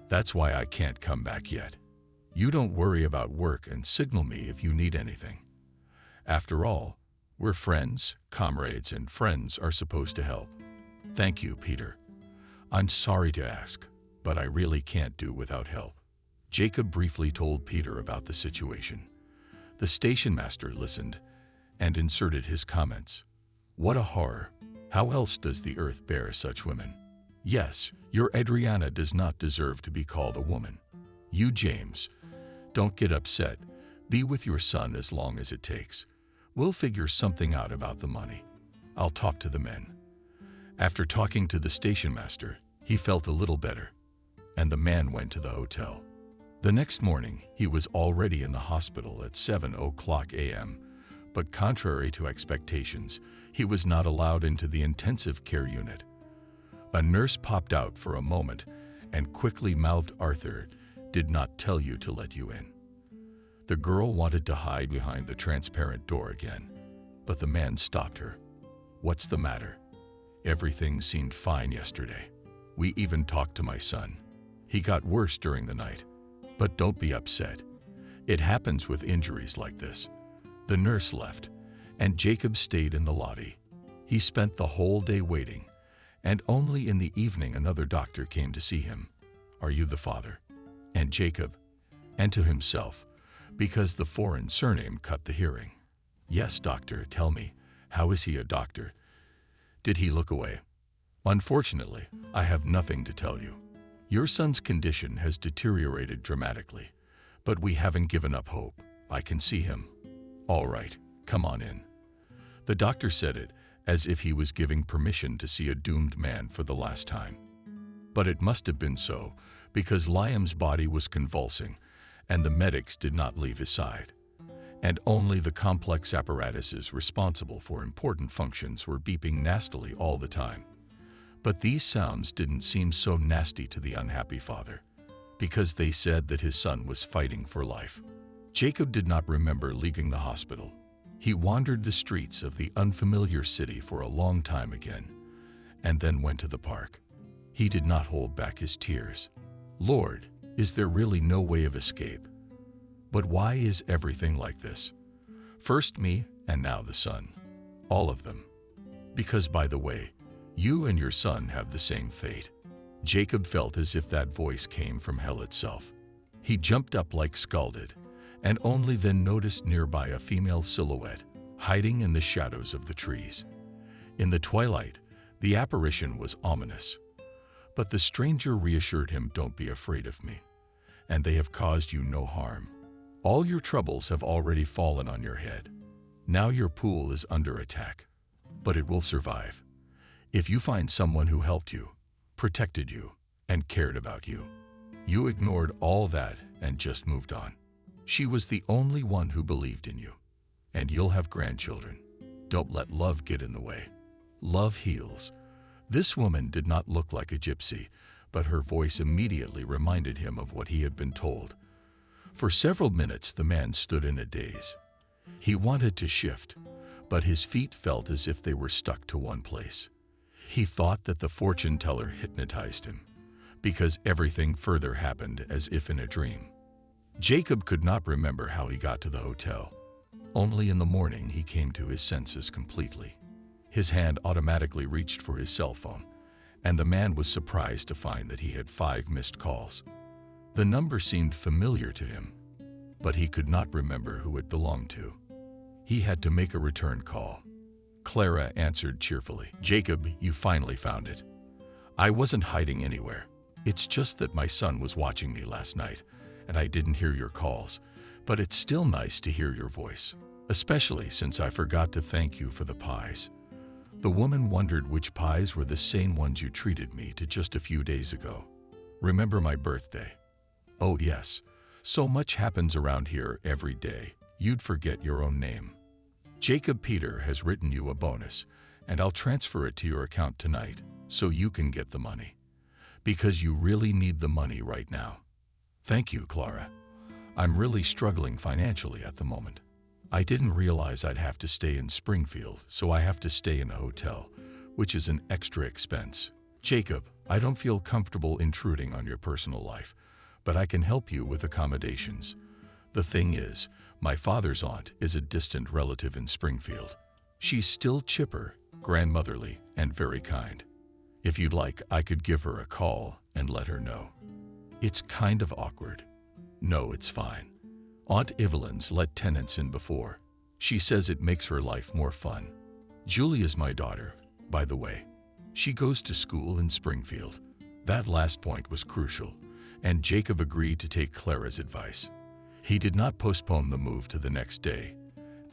That's why I can't come back yet. You don't worry about work and signal me if you need anything. After all, we're friends, comrades, and friends are supposed to help. Thank you, Peter. I'm sorry to ask, but I really can't do without help." Jacob briefly told Peter about the situation. The station master listened and inserted his comments. "What a horror! How else does the earth bear such women? Yes, your Adriana does not deserve to be called a woman. You, James, don't get upset. Be with your son as long as it takes. We'll figure something out about the money. I'll talk to the men." After talking to the station master, he felt a little better, and the man went to the hotel. The next morning, he was already in the hospital at 7:00 a.m., but contrary to expectations, he was not allowed into the intensive care unit. A nurse popped out for a moment and quickly mouthed, "Arthur did not tell you to let you in." The girl wanted to hide behind the transparent door again, but the man stopped her. "What's the matter? Everything seemed fine yesterday. We even talked to my son. He got worse during the night. But don't be upset. It happens with injuries like this." The nurse left, and Jacob stayed in the lobby. He spent the whole day waiting, and only in the evening another doctor came to see him. "Are you the father?" And Jacob, and to himself, because the foreign surname cut the hearing. "Yes, doctor, tell me, how is he a doctor? Did he look away?" "Unfortunately, I have nothing to tell you. Your son's condition has deteriorated dramatically, but we haven't given up hope. I can see him." "All right, come on in." The doctor said it as if he was giving permission to see a doomed man for the last time. But it must have been so, because Liam's body was convulsing, and the medics did not leave his side. And only the complex apparatuses responsible for important functions were beeping nastily all the time. But these sounds didn't seem so nasty to the unhappy father, because they said that his son was fighting for life. Jacob did not remember leaving the hospital. He wandered the streets of the unfamiliar city for a long time again, and then went to the park. He did not hold back his tears. Lord, is there really no way of escape? But why is everything like this? First me, and now the son. All of them. Because, by the way, you and your son have the same fate. Jacob felt as if that voice came from hell itself. He jumped up like scalded, and only then noticed nearby a female silhouette hiding in the shadows of the trees. In the twilight, the apparition was ominous. But the stranger reassured him, "Don't be afraid of me, and they have caused you no harm. All your troubles have already fallen on your head. Now your pool is under attack, but it will survive. If you find someone who helped you, protected you, and cared about you. You ignored all that and just moved on. She was the only one who believed in you, and you'll have grandchildren. Don't let love get in the way. Love heals." This woman did not look like a gypsy, but her voice immediately reminded him of what he had been told. For several minutes the man stood in a daze. He wanted to shift, but his feet felt as if they were stuck to one place. He thought that the fortune teller hypnotized him, because everything further happened as if in a dream. Jacob could not remember how he got to the hotel. Only in the morning he came to his senses completely. His hand automatically reached for his cell phone, and the man was surprised to find that he had 5 missed calls. The number seemed familiar to him, but he could not remember who it belonged to. He had to make a return call. Clara answered cheerfully. "Jacob, you finally found it. I wasn't hiding anywhere. It's just that my son was watching me last night, and I didn't hear your calls, but it's still nice to hear your voice, especially since I forgot to thank you for the pies." The woman wondered which pies were the same ones you treated me to just a few days ago. "Remember my birthday?" "Oh yes, so much happens around here every day, you'd forget your own name. Jacob Peter has written you a bonus, and I'll transfer it to your account tonight so you can get the money, because you really need the money right now." "Thank you, Clara. I'm really struggling financially at the moment. I didn't realize I'd have to stay in Springfield, so I have to stay in a hotel, which is an extra expense. Jacob, I don't feel comfortable intruding on your personal life, but I can help you with accommodations. The thing is, my father's aunt is a distant relative in Springfield. She's still chipper, grandmotherly, and very kind. If you'd like, I could give her a call and let her know. It's kind of awkward. No, it's fine. Aunt Evelyn's let tenants in before. She says it makes her life more fun. Julia's my daughter, by the way. She goes to school in Springfield. That last point was crucial, and Jacob agreed to take Clara's advice. He did not postpone the move to the next day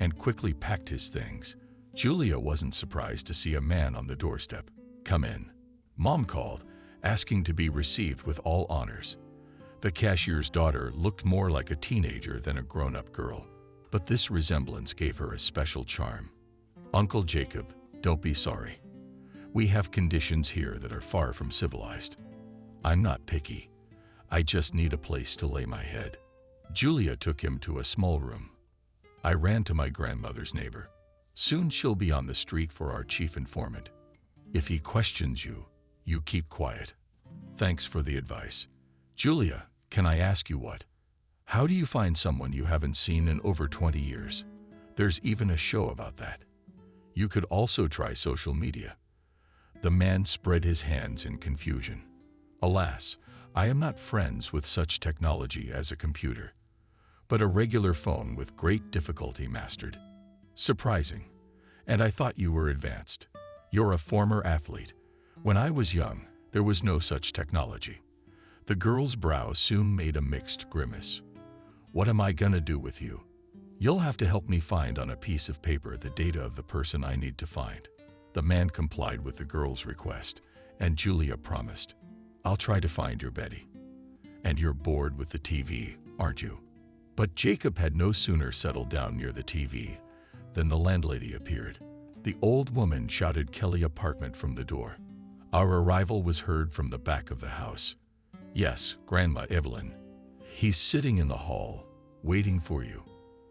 and quickly packed his things. Julia wasn't surprised to see a man on the doorstep. "Come in." Mom called, asking to be received with all honors. The cashier's daughter looked more like a teenager than a grown-up girl, but this resemblance gave her a special charm. "Uncle Jacob, don't be sorry. We have conditions here that are far from civilized. I'm not picky. I just need a place to lay my head." Julia took him to a small room. I ran to my grandmother's neighbor. "Soon she'll be on the street for our chief informant. If he questions you, you keep quiet. Thanks for the advice. Julia, can I ask you what? How do you find someone you haven't seen in over 20 years? There's even a show about that. You could also try social media." The man spread his hands in confusion. "Alas, I am not friends with such technology as a computer, but a regular phone with great difficulty mastered." "Surprising. And I thought you were advanced. You're a former athlete. When I was young, there was no such technology." The girl's brow soon made a mixed grimace. "What am I gonna do with you? You'll have to help me find on a piece of paper the data of the person I need to find." The man complied with the girl's request, and Julia promised, "I'll try to find your Betty. And you're bored with the TV, aren't you?" But Jacob had no sooner settled down near the TV than the landlady appeared. The old woman shouted Kelly apartment from the door. Our arrival was heard from the back of the house. "Yes, Grandma Evelyn. He's sitting in the hall, waiting for you.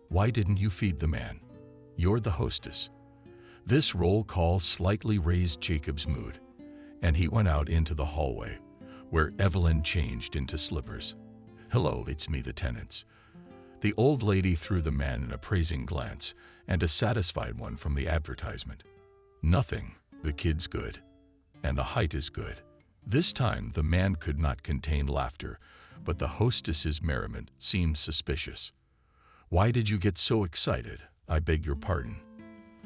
Why didn't you feed the man? You're the hostess." This roll call slightly raised Jacob's mood, and he went out into the hallway, where Evelyn changed into slippers. "Hello, it's me, the tenants." The old lady threw the man an appraising glance and a satisfied one from the advertisement. "Nothing, the kid's good. And the height is good." This time the man could not contain laughter, but the hostess's merriment seemed suspicious. "Why did you get so excited? I beg your pardon.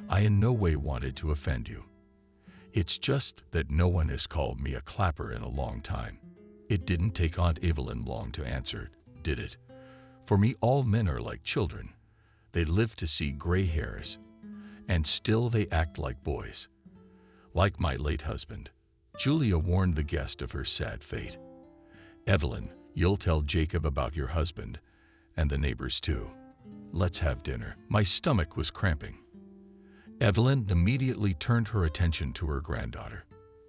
I in no way wanted to offend you. It's just that no one has called me a clapper in a long time." It didn't take Aunt Evelyn long to answer, did it? For me, all men are like children. They live to see gray hairs, and still they act like boys. Like my late husband. Julia warned the guest of her sad fate. "Evelyn, you'll tell Jacob about your husband, and the neighbors too. Let's have dinner." My stomach was cramping. Evelyn immediately turned her attention to her granddaughter.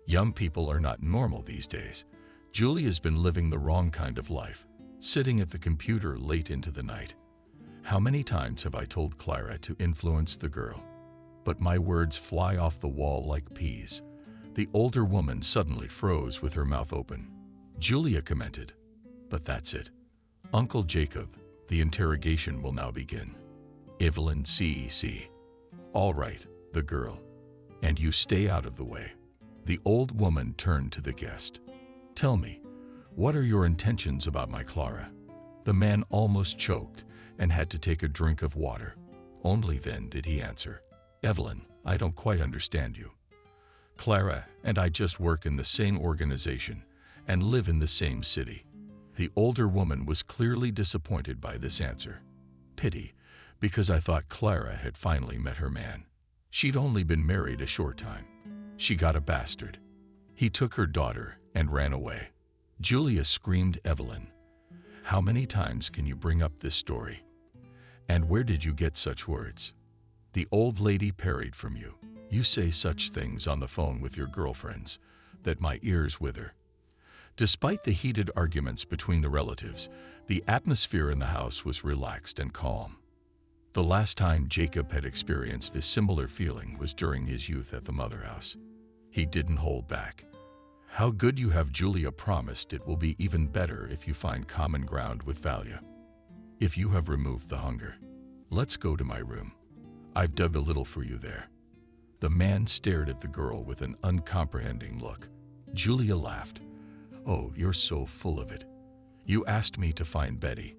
Young people are not normal these days. Julia's been living the wrong kind of life, sitting at the computer late into the night. How many times have I told Clara to influence the girl? But my words fly off the wall like peas. The older woman suddenly froze with her mouth open. Julia commented, "But that's it. Uncle Jacob, the interrogation will now begin." Evelyn CEC. "All right, the girl. And you stay out of the way." The old woman turned to the guest. "Tell me, what are your intentions about my Clara?" The man almost choked and had to take a drink of water. Only then did he answer, "Evelyn, I don't quite understand you. Clara and I just work in the same organization and live in the same city." The older woman was clearly disappointed by this answer. "Pity, because I thought Clara had finally met her man. She'd only been married a short time. She got a bastard. He took her daughter and ran away." Julia screamed, "Evelyn, how many times can you bring up this story? And where did you get such words?" The old lady parried from you. "You say such things on the phone with your girlfriends that my ears wither." Despite the heated arguments between the relatives, the atmosphere in the house was relaxed and calm. The last time Jacob had experienced a similar feeling was during his youth at the mother house. He didn't hold back. How good you have. Julia promised it will be even better if you find common ground with Valia. If you have removed the hunger, let's go to my room. I've dug a little for you there. The man stared at the girl with an uncomprehending look. Julia laughed. Oh, you're so full of it. You asked me to find Betty,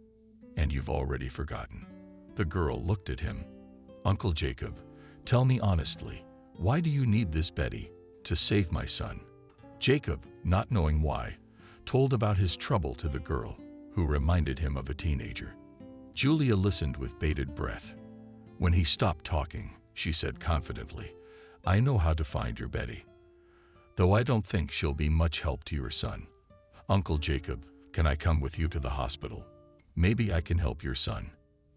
and you've already forgotten. The girl looked at him. Uncle Jacob, tell me honestly, why do you need this Betty? To save my son. Jacob, not knowing why, told about his trouble to the girl, who reminded him of a teenager. Julia listened with bated breath. When he stopped talking, she said confidently, I know how to find your Betty, though I don't think she'll be much help to your son. Uncle Jacob, can I come with you to the hospital? Maybe I can help your son.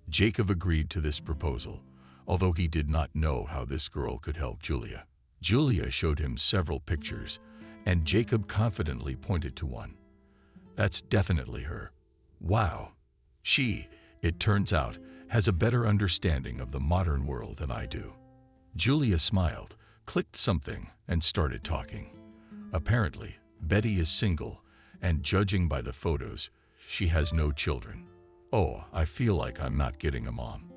Jacob agreed to this proposal, although he did not know how this girl could help Julia. Julia showed him several pictures, and Jacob confidently pointed to one. That's definitely her. Wow. She, it turns out, has a better understanding of the modern world than I do. Julia smiled, clicked something, and started talking. Apparently, Betty is single, and judging by the photos, she has no children. Oh, I feel like I'm not getting a mom.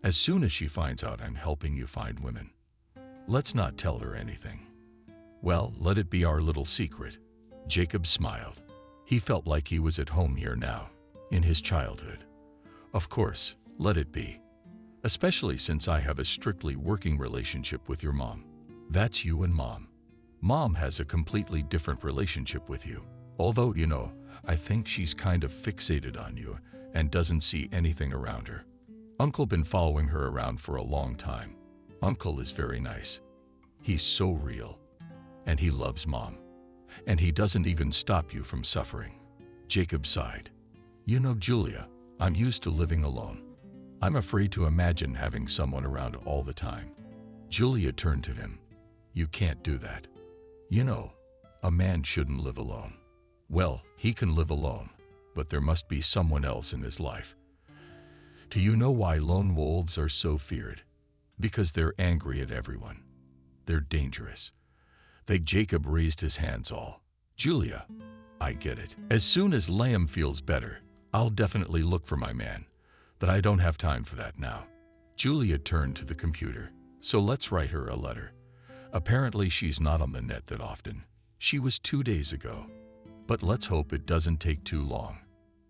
As soon as she finds out I'm helping you find women, let's not tell her anything. Well, let it be our little secret. Jacob smiled. He felt like he was at home here now, in his childhood. Of course, let it be. Especially since I have a strictly working relationship with your mom. That's you and Mom. Mom has a completely different relationship with you. Although, you know, I think she's kind of fixated on you and doesn't see anything around her. Uncle been following her around for a long time. Uncle is very nice. He's so real. And he loves Mom. And he doesn't even stop you from suffering. Jacob sighed. You know, Julia, I'm used to living alone. I'm afraid to imagine having someone around all the time. Julia turned to him. You can't do that. You know, a man shouldn't live alone. Well, he can live alone, but there must be someone else in his life. Do you know why lone wolves are so feared? Because they're angry at everyone. They're dangerous. Jacob raised his hands all. Julia, I get it. As soon as Liam feels better, I'll definitely look for my man. But I don't have time for that now. Julia turned to the computer. So let's write her a letter. Apparently she's not on the net that often. She was 2 days ago. But let's hope it doesn't take too long.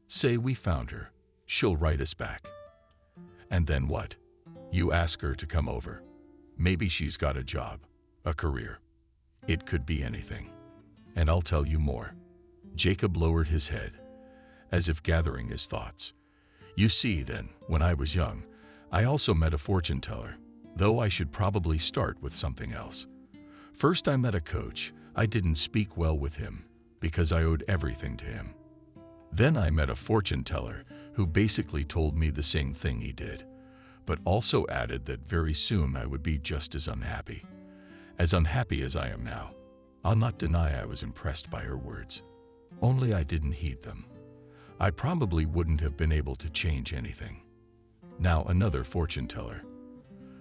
Say we found her. She'll write us back. And then what? You ask her to come over. Maybe she's got a job, a career. It could be anything. And I'll tell you more. Jacob lowered his head, as if gathering his thoughts. You see, then, when I was young, I also met a fortune teller, though I should probably start with something else. First I met a coach. I didn't speak well with him, because I owed everything to him. Then I met a fortune teller who basically told me the same thing he did, but also added that very soon I would be just as unhappy as I am now. I'll not deny I was impressed by her words. Only I didn't heed them. I probably wouldn't have been able to change anything. Now another fortune teller.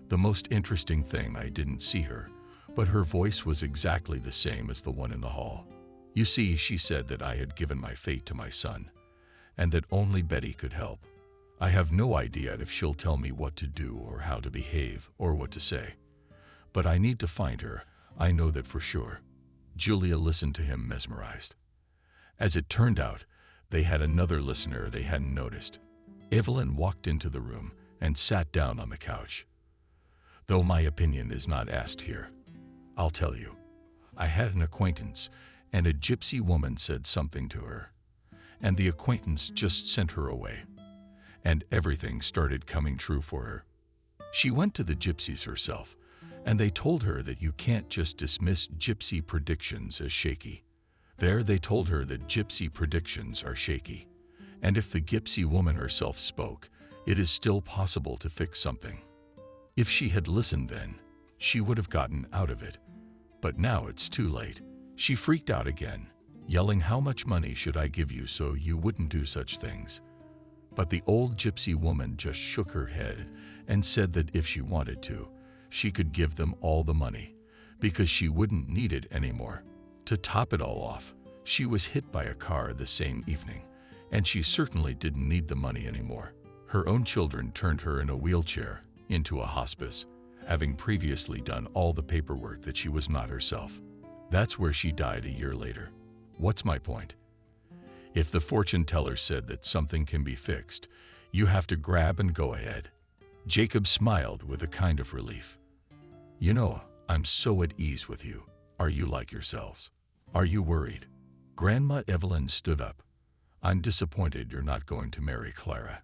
The most interesting thing, I didn't see her, but her voice was exactly the same as the one in the hall. You see, she said that I had given my fate to my son, and that only Betty could help. I have no idea if she'll tell me what to do or how to behave or what to say. But I need to find her, I know that for sure. Julia listened to him mesmerized. As it turned out, they had another listener they hadn't noticed. Evelyn walked into the room and sat down on the couch. Though my opinion is not asked here, I'll tell you. I had an acquaintance, and a gypsy woman said something to her, and the acquaintance just sent her away, and everything started coming true for her. She went to the gypsies herself, and they told her that you can't just dismiss gypsy predictions as shaky. There they told her that gypsy predictions are shaky, and if the gypsy woman herself spoke, it is still possible to fix something. If she had listened then, she would have gotten out of it. But now it's too late. She freaked out again, yelling, "How much money should I give you so you wouldn't do such things?" But the old gypsy woman just shook her head and said that if she wanted to, she could give them all the money, because she wouldn't need it anymore. To top it all off, she was hit by a car the same evening, and she certainly didn't need the money anymore. Her own children turned her in a wheelchair into a hospice, having previously done all the paperwork that she was not herself. That's where she died a year later. What's my point? If the fortune teller said that something can be fixed, you have to grab and go ahead. Jacob smiled with a kind of relief. You know, I'm so at ease with you. Are you like yourselves? Are you worried? Grandma Evelyn stood up. I'm disappointed you're not going to marry Clara,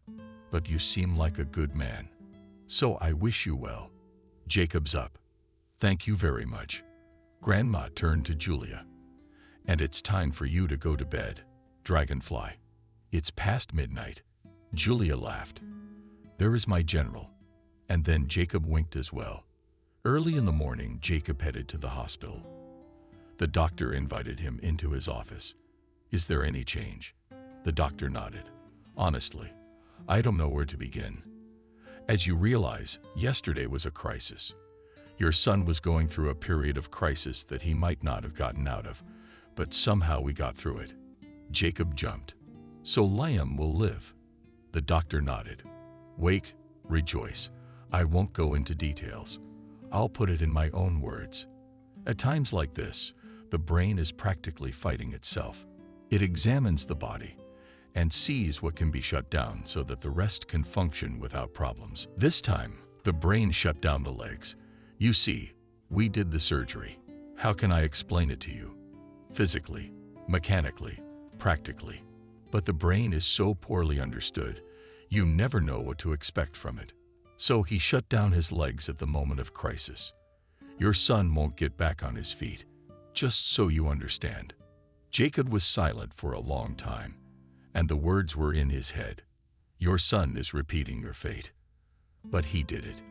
but you seem like a good man. So I wish you well. Jacob's up. Thank you very much. Grandma turned to Julia. And it's time for you to go to bed, Dragonfly. It's past midnight. Julia laughed. There is my general. And then Jacob winked as well. Early in the morning, Jacob headed to the hospital. The doctor invited him into his office. Is there any change? The doctor nodded. Honestly, I don't know where to begin. As you realize, yesterday was a crisis. Your son was going through a period of crisis that he might not have gotten out of, but somehow we got through it. Jacob jumped. So Liam will live. The doctor nodded. Wait, rejoice. I won't go into details. I'll put it in my own words. At times like this, the brain is practically fighting itself. It examines the body and sees what can be shut down so that the rest can function without problems. This time, the brain shut down the legs. You see, we did the surgery. How can I explain it to you? Physically, mechanically, practically. But the brain is so poorly understood, you never know what to expect from it. So he shut down his legs at the moment of crisis. Your son won't get back on his feet, just so you understand. Jacob was silent for a long time, and the words were in his head. Your son is repeating your fate. But he did it.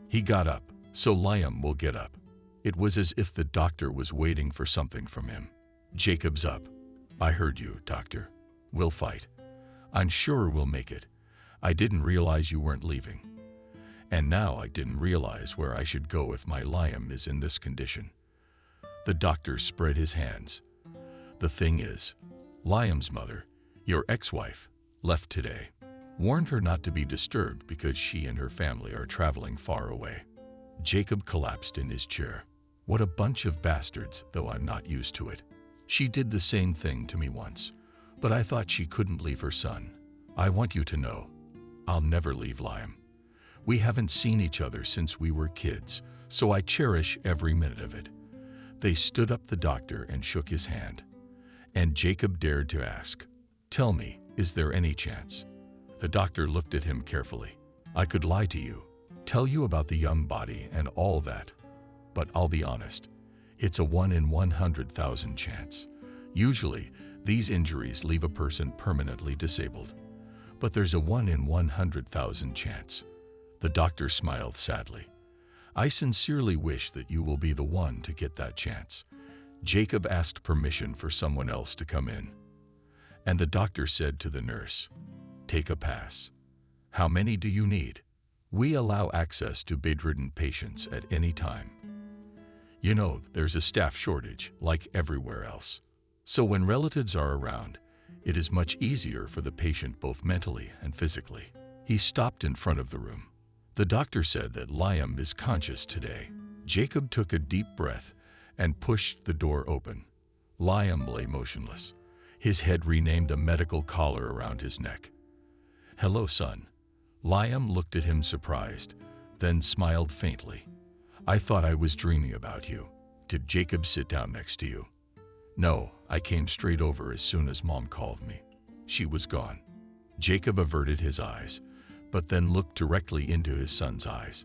He got up, so Liam will get up. It was as if the doctor was waiting for something from him. Jacob's up. I heard you, doctor. We'll fight. I'm sure we'll make it. I didn't realize you weren't leaving. And now I didn't realize where I should go if my Liam is in this condition. The doctor spread his hands. The thing is, Liam's mother, your ex-wife, left today. Warned her not to be disturbed because she and her family are traveling far away. Jacob collapsed in his chair. What a bunch of bastards, though I'm not used to it. She did the same thing to me once, but I thought she couldn't leave her son. I want you to know, I'll never leave Liam. We haven't seen each other since we were kids, so I cherish every minute of it. They stood up the doctor and shook his hand. And Jacob dared to ask, tell me, is there any chance? The doctor looked at him carefully. I could lie to you, tell you about the young body and all that, but I'll be honest, it's a 1 in 100,000 chance. Usually, these injuries leave a person permanently disabled, but there's a 1 in 100,000 chance. The doctor smiled sadly. I sincerely wish that you will be the one to get that chance. Jacob asked permission for someone else to come in. And the doctor said to the nurse, take a pass. How many do you need? We allow access to bedridden patients at any time. You know, there's a staff shortage, like everywhere else. So when relatives are around, it is much easier for the patient both mentally and physically. He stopped in front of the room. The doctor said that Liam is conscious today. Jacob took a deep breath and pushed the door open. Liam lay motionless, his head renamed a medical collar around his neck. Hello, son. Liam looked at him surprised, then smiled faintly. I thought I was dreaming about you. Did Jacob sit down next to you? No, I came straight over as soon as Mom called me. She was gone. Jacob averted his eyes, but then looked directly into his son's eyes.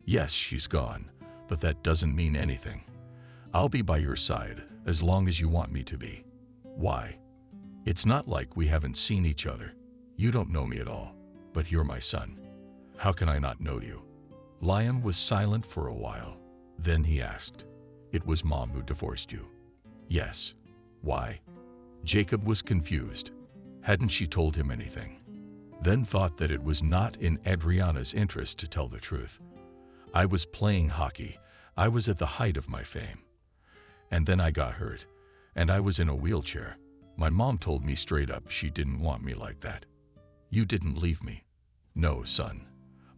Yes, she's gone, but that doesn't mean anything. I'll be by your side as long as you want me to be. Why? It's not like we haven't seen each other. You don't know me at all, but you're my son. How can I not know you? Liam was silent for a while. Then he asked, it was Mom who divorced you? Yes. Why? Jacob was confused. Hadn't she told him anything? Then thought that it was not in Adriana's interest to tell the truth. I was playing hockey. I was at the height of my fame. And then I got hurt. And I was in a wheelchair. My mom told me straight up she didn't want me like that. You didn't leave me. No, son.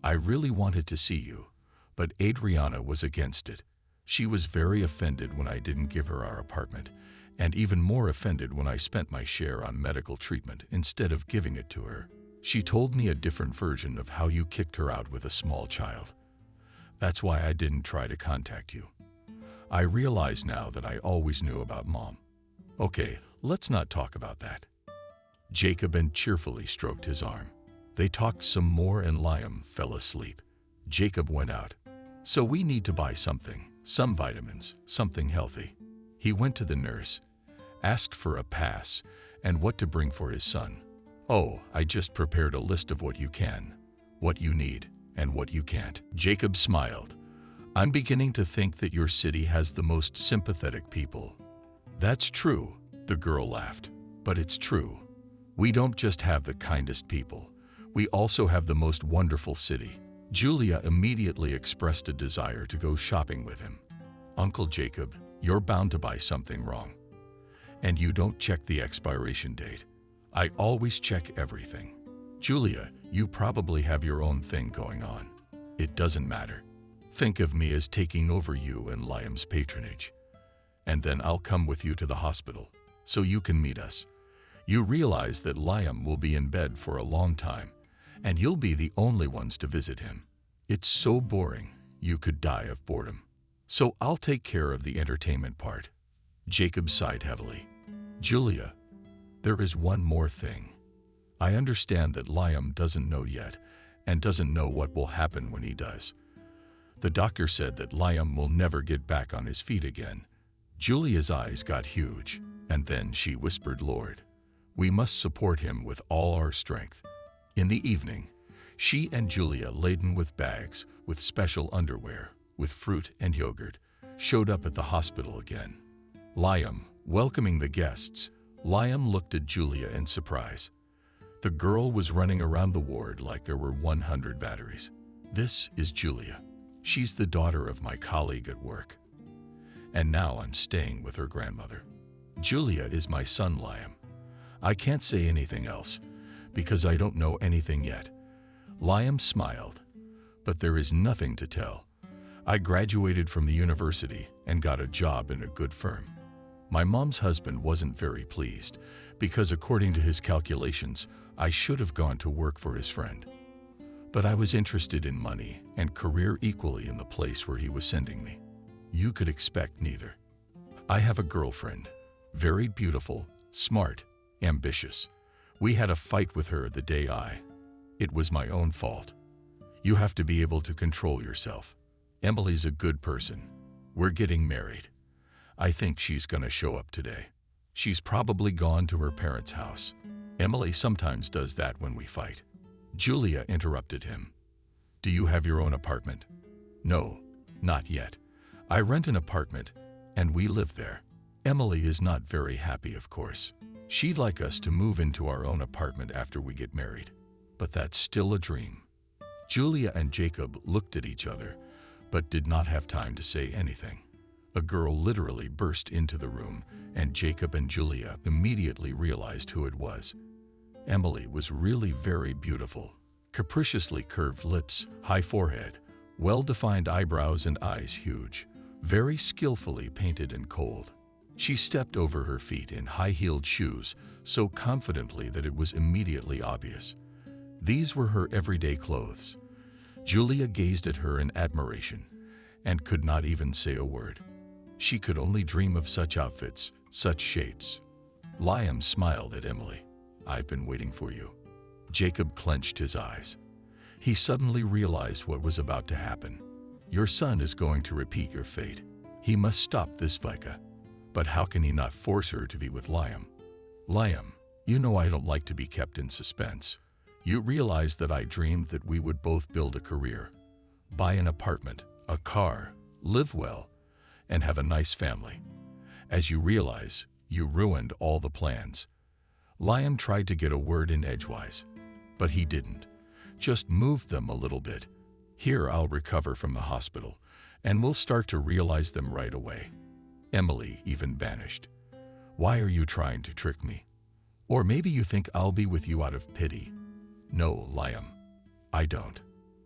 I really wanted to see you, but Adriana was against it. She was very offended when I didn't give her our apartment, and even more offended when I spent my share on medical treatment instead of giving it to her. She told me a different version of how you kicked her out with a small child. That's why I didn't try to contact you. I realize now that I always knew about Mom. Okay, let's not talk about that. Jacob cheerfully stroked his arm. They talked some more and Liam fell asleep. Jacob went out. So we need to buy something, some vitamins, something healthy. He went to the nurse, asked for a pass and what to bring for his son. Oh, I just prepared a list of what you can, what you need, and what you can't. Jacob smiled. I'm beginning to think that your city has the most sympathetic people. That's true, the girl laughed. But it's true. We don't just have the kindest people. We also have the most wonderful city. Julia immediately expressed a desire to go shopping with him. Uncle Jacob, you're bound to buy something wrong. And you don't check the expiration date. I always check everything. Julia, you probably have your own thing going on. It doesn't matter. Think of me as taking over you and Liam's patronage. And then I'll come with you to the hospital, so you can meet us. You realize that Liam will be in bed for a long time, and you'll be the only ones to visit him. It's so boring, you could die of boredom. So I'll take care of the entertainment part. Jacob sighed heavily. Julia, there is one more thing. I understand that Liam doesn't know yet, and doesn't know what will happen when he does. The doctor said that Liam will never get back on his feet again. Julia's eyes got huge, and then she whispered, Lord, we must support him with all our strength. In the evening, she and Julia, laden with bags, with special underwear, with fruit and yogurt, showed up at the hospital again. Liam, welcoming the guests, Liam looked at Julia in surprise. The girl was running around the ward like there were 100 batteries. This is Julia. She's the daughter of my colleague at work. And now I'm staying with her grandmother. Julia is my son, Liam. I can't say anything else, because I don't know anything yet. Liam smiled, but there is nothing to tell. I graduated from the university and got a job in a good firm. My mom's husband wasn't very pleased, because according to his calculations, I should have gone to work for his friend. But I was interested in money and career equally in the place where he was sending me. You could expect neither. I have a girlfriend, very beautiful, smart, ambitious. We had a fight with her the day It was my own fault. You have to be able to control yourself. Emily's a good person. We're getting married. I think she's gonna show up today. She's probably gone to her parents' house. Emily sometimes does that when we fight. Julia interrupted him. Do you have your own apartment? No, not yet. I rent an apartment, and we live there. Emily is not very happy, of course. She'd like us to move into our own apartment after we get married. But that's still a dream. Julia and Jacob looked at each other, but did not have time to say anything. A girl literally burst into the room, and Jacob and Julia immediately realized who it was. Emily was really very beautiful. Capriciously curved lips, high forehead, well-defined eyebrows and eyes huge, very skillfully painted and cold. She stepped over her feet in high-heeled shoes so confidently that it was immediately obvious. These were her everyday clothes. Julia gazed at her in admiration and could not even say a word. She could only dream of such outfits, such shapes. Liam smiled at Emily. I've been waiting for you. Jacob clenched his eyes. He suddenly realized what was about to happen. Your son is going to repeat your fate. He must stop this Vika. But how can he not force her to be with Liam? Liam, you know I don't like to be kept in suspense. You realize that I dreamed that we would both build a career, buy an apartment, a car, live well, and have a nice family. As you realize, you ruined all the plans. Liam tried to get a word in edgewise, but he didn't. Just moved them a little bit. Here I'll recover from the hospital, and we'll start to realize them right away. Emily even vanished. Why are you trying to trick me? Or maybe you think I'll be with you out of pity. No, Liam, I don't.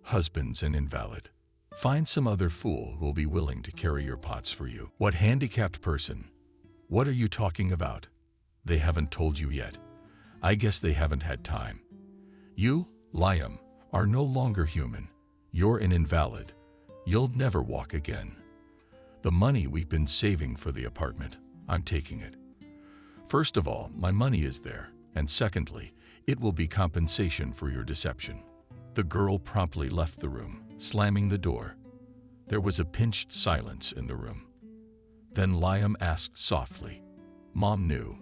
Husband's an invalid. Find some other fool who'll be willing to carry your pots for you. What handicapped person? What are you talking about? They haven't told you yet. I guess they haven't had time. You, Liam, are no longer human. You're an invalid. You'll never walk again. The money we've been saving for the apartment, I'm taking it. First of all, my money is there, and secondly, it will be compensation for your deception. The girl promptly left the room, slamming the door. There was a pinched silence in the room. Then Liam asked softly, "Mom knew."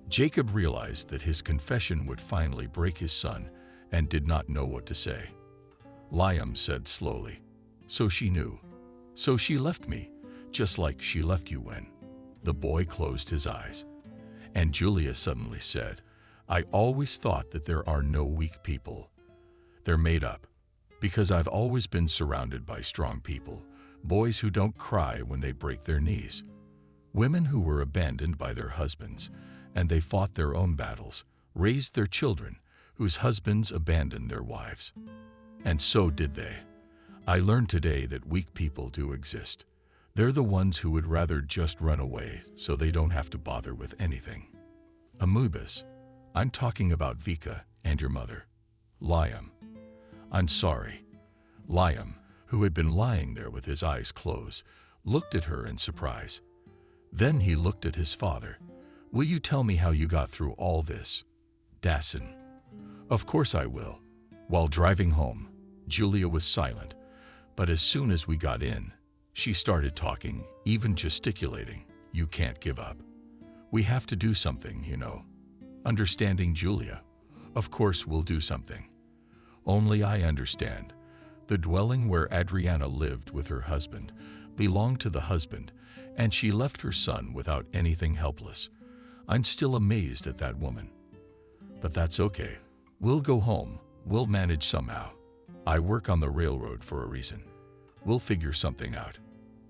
Jacob realized that his confession would finally break his son and did not know what to say. Liam said slowly, "So she knew. So she left me, just like she left you when." The boy closed his eyes. And Julia suddenly said, "I always thought that there are no weak people. They're made up. Because I've always been surrounded by strong people, boys who don't cry when they break their knees, women who were abandoned by their husbands, and they fought their own battles, raised their children, whose husbands abandoned their wives. And so did they. I learned today that weak people do exist. They're the ones who would rather just run away so they don't have to bother with anything. Amoebas, I'm talking about Vika and your mother. Liam, I'm sorry." Liam, who had been lying there with his eyes closed, looked at her in surprise. Then he looked at his father. "Will you tell me how you got through all this?" Dassin. "Of course I will." While driving home, Julia was silent, but as soon as we got in, she started talking, even gesticulating. "You can't give up. We have to do something, you know." Understanding Julia, "Of course we'll do something. Only I understand. The dwelling where Adriana lived with her husband belonged to the husband, and she left her son without anything helpless. I'm still amazed at that woman. But that's okay. We'll go home. We'll manage somehow. I work on the railroad for a reason. We'll figure something out."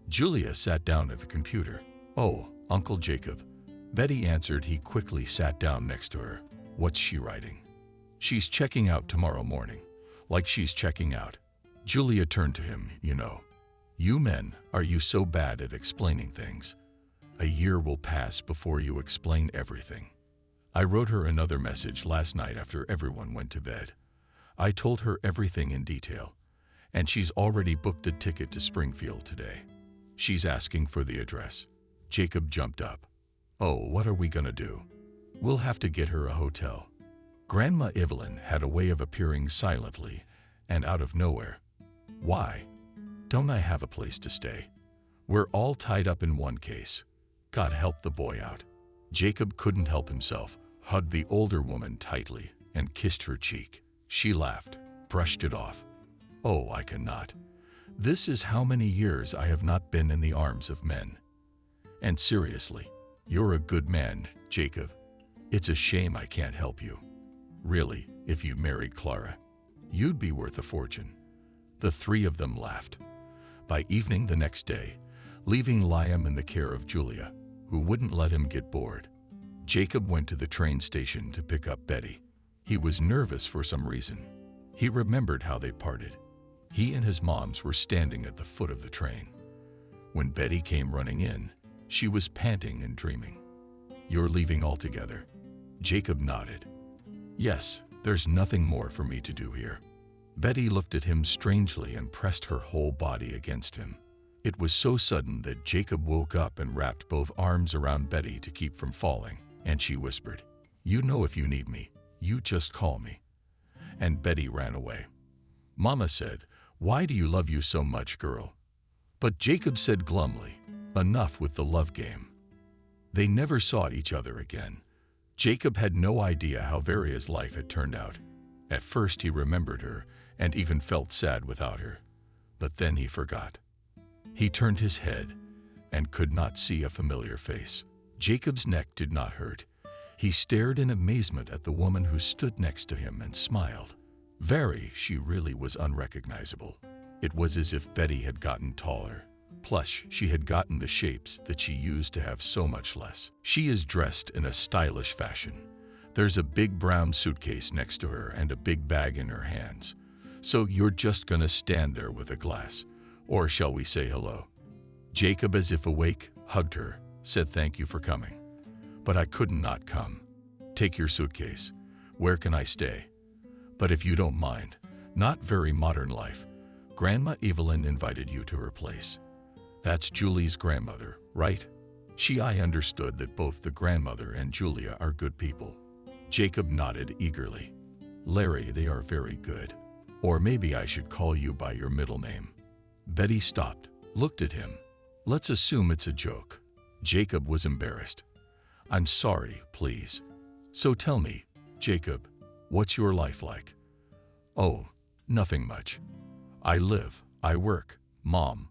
Julia sat down at the computer. "Oh, Uncle Jacob." Betty answered. He quickly sat down next to her. "What's she writing?" "She's checking out tomorrow morning." "Like she's checking out?" Julia turned to him. "You know, you men, are you so bad at explaining things? A year will pass before you explain everything." I wrote her another message last night after everyone went to bed. I told her everything in detail, and she's already booked a ticket to Springfield today. She's asking for the address. Jacob jumped up. "Oh, what are we gonna do? We'll have to get her a hotel." Grandma Evelyn had a way of appearing silently and out of nowhere. "Why? Don't I have a place to stay? We're all tied up in one case. God help the boy out." Jacob couldn't help himself, hugged the older woman tightly, and kissed her cheek. She laughed, brushed it off. "Oh, I cannot. This is how many years I have not been in the arms of men. And seriously, you're a good man, Jacob. It's a shame I can't help you. Really, if you married Clara, you'd be worth a fortune." The three of them laughed. By evening the next day, leaving Liam in the care of Julia, who wouldn't let him get bored, Jacob went to the train station to pick up Betty. He was nervous for some reason. He remembered how they parted. He and his moms were standing at the foot of the train. When Betty came running in, she was panting and dreaming. "You're leaving altogether?" Jacob nodded. "Yes, there's nothing more for me to do here." Betty looked at him strangely and pressed her whole body against him. It was so sudden that Jacob woke up and wrapped both arms around Betty to keep from falling, and she whispered, "You know if you need me, you just call me." And Betty ran away. Mama said, "Why do you love you so much, girl?" But Jacob said glumly, "Enough with the love game." They never saw each other again. Jacob had no idea how Varia's life had turned out. At first he remembered her and even felt sad without her, but then he forgot. He turned his head and could not see a familiar face. Jacob's neck did not hurt. He stared in amazement at the woman who stood next to him and smiled. She really was unrecognizable. It was as if Betty had gotten taller, Plus, she had gotten the shapes that she used to have so much less. She is dressed in a stylish fashion. There's a big brown suitcase next to her and a big bag in her hands. So you're just gonna stand there with a glass. Or shall we say hello? Jacob, as if awake, hugged her, said thank you for coming. But I couldn't not come. Take your suitcase. Where can I stay? But if you don't mind, not very modern life. Grandma Evelyn invited you to her place. That's Julie's grandmother, right? I understood that both the grandmother and Julia are good people. Jacob nodded eagerly. Larry, they are very good. Or maybe I should call you by your middle name. Betty stopped, looked at him. Let's assume it's a joke. Jacob was embarrassed. I'm sorry, please. So tell me, Jacob, what's your life like? Oh, nothing much. I live, I work. Mom,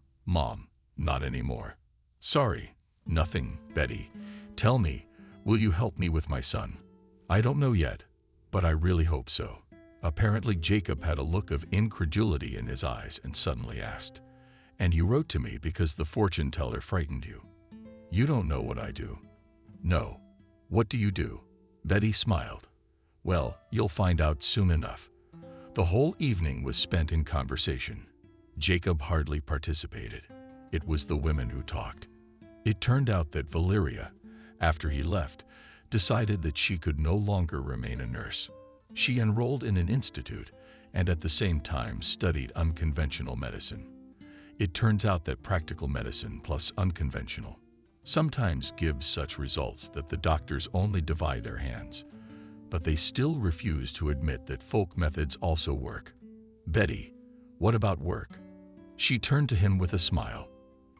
not anymore. Sorry, nothing, Betty. Tell me, will you help me with my son? I don't know yet, but I really hope so. Apparently Jacob had a look of incredulity in his eyes and suddenly asked, And you wrote to me because the fortune teller frightened you? You don't know what I do. No. What do you do? Betty smiled. Well, you'll find out soon enough. The whole evening was spent in conversation. Jacob hardly participated. It was the women who talked. It turned out that Valeria, after he left, decided that she could no longer remain a nurse. She enrolled in an institute and at the same time studied unconventional medicine. It turns out that practical medicine plus unconventional sometimes gives such results that the doctors only divide their hands, but they still refuse to admit that folk methods also work. Betty, what about work? She turned to him with a smile.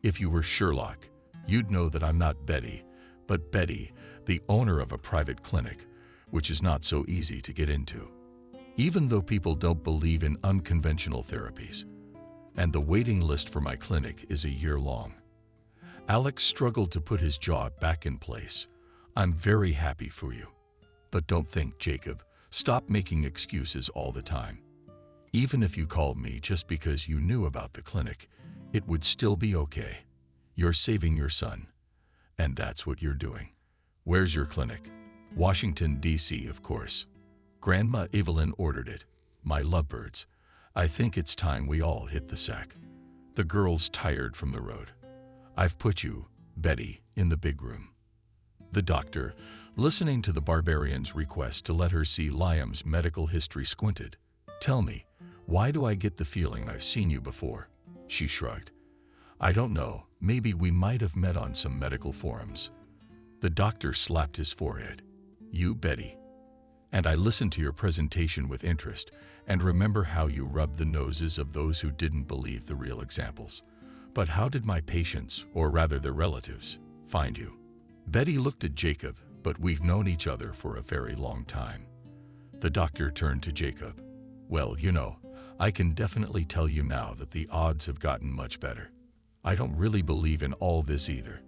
If you were Sherlock, you'd know that I'm not Betty, but Betty, the owner of a private clinic, which is not so easy to get into. Even though people don't believe in unconventional therapies, and the waiting list for my clinic is a year long. Alex struggled to put his jaw back in place. I'm very happy for you. But don't think, Jacob. Stop making excuses all the time. Even if you called me just because you knew about the clinic, it would still be okay. You're saving your son. And that's what you're doing. Where's your clinic? Washington, D.C., of course. Grandma Evelyn ordered it. My lovebirds, I think it's time we all hit the sack. The girl's tired from the road. I've put you, Betty, in the big room. The doctor, listening to the barbarian's request to let her see Liam's medical history, squinted. Tell me, why do I get the feeling I've seen you before? She shrugged. I don't know, maybe we might have met on some medical forums. The doctor slapped his forehead. You, Betty. And I listened to your presentation with interest and remember how you rubbed the noses of those who didn't believe the real examples. But how did my patients, or rather their relatives, find you? Betty looked at Jacob, but we've known each other for a very long time. The doctor turned to Jacob. Well, you know, I can definitely tell you now that the odds have gotten much better. I don't really believe in all this either.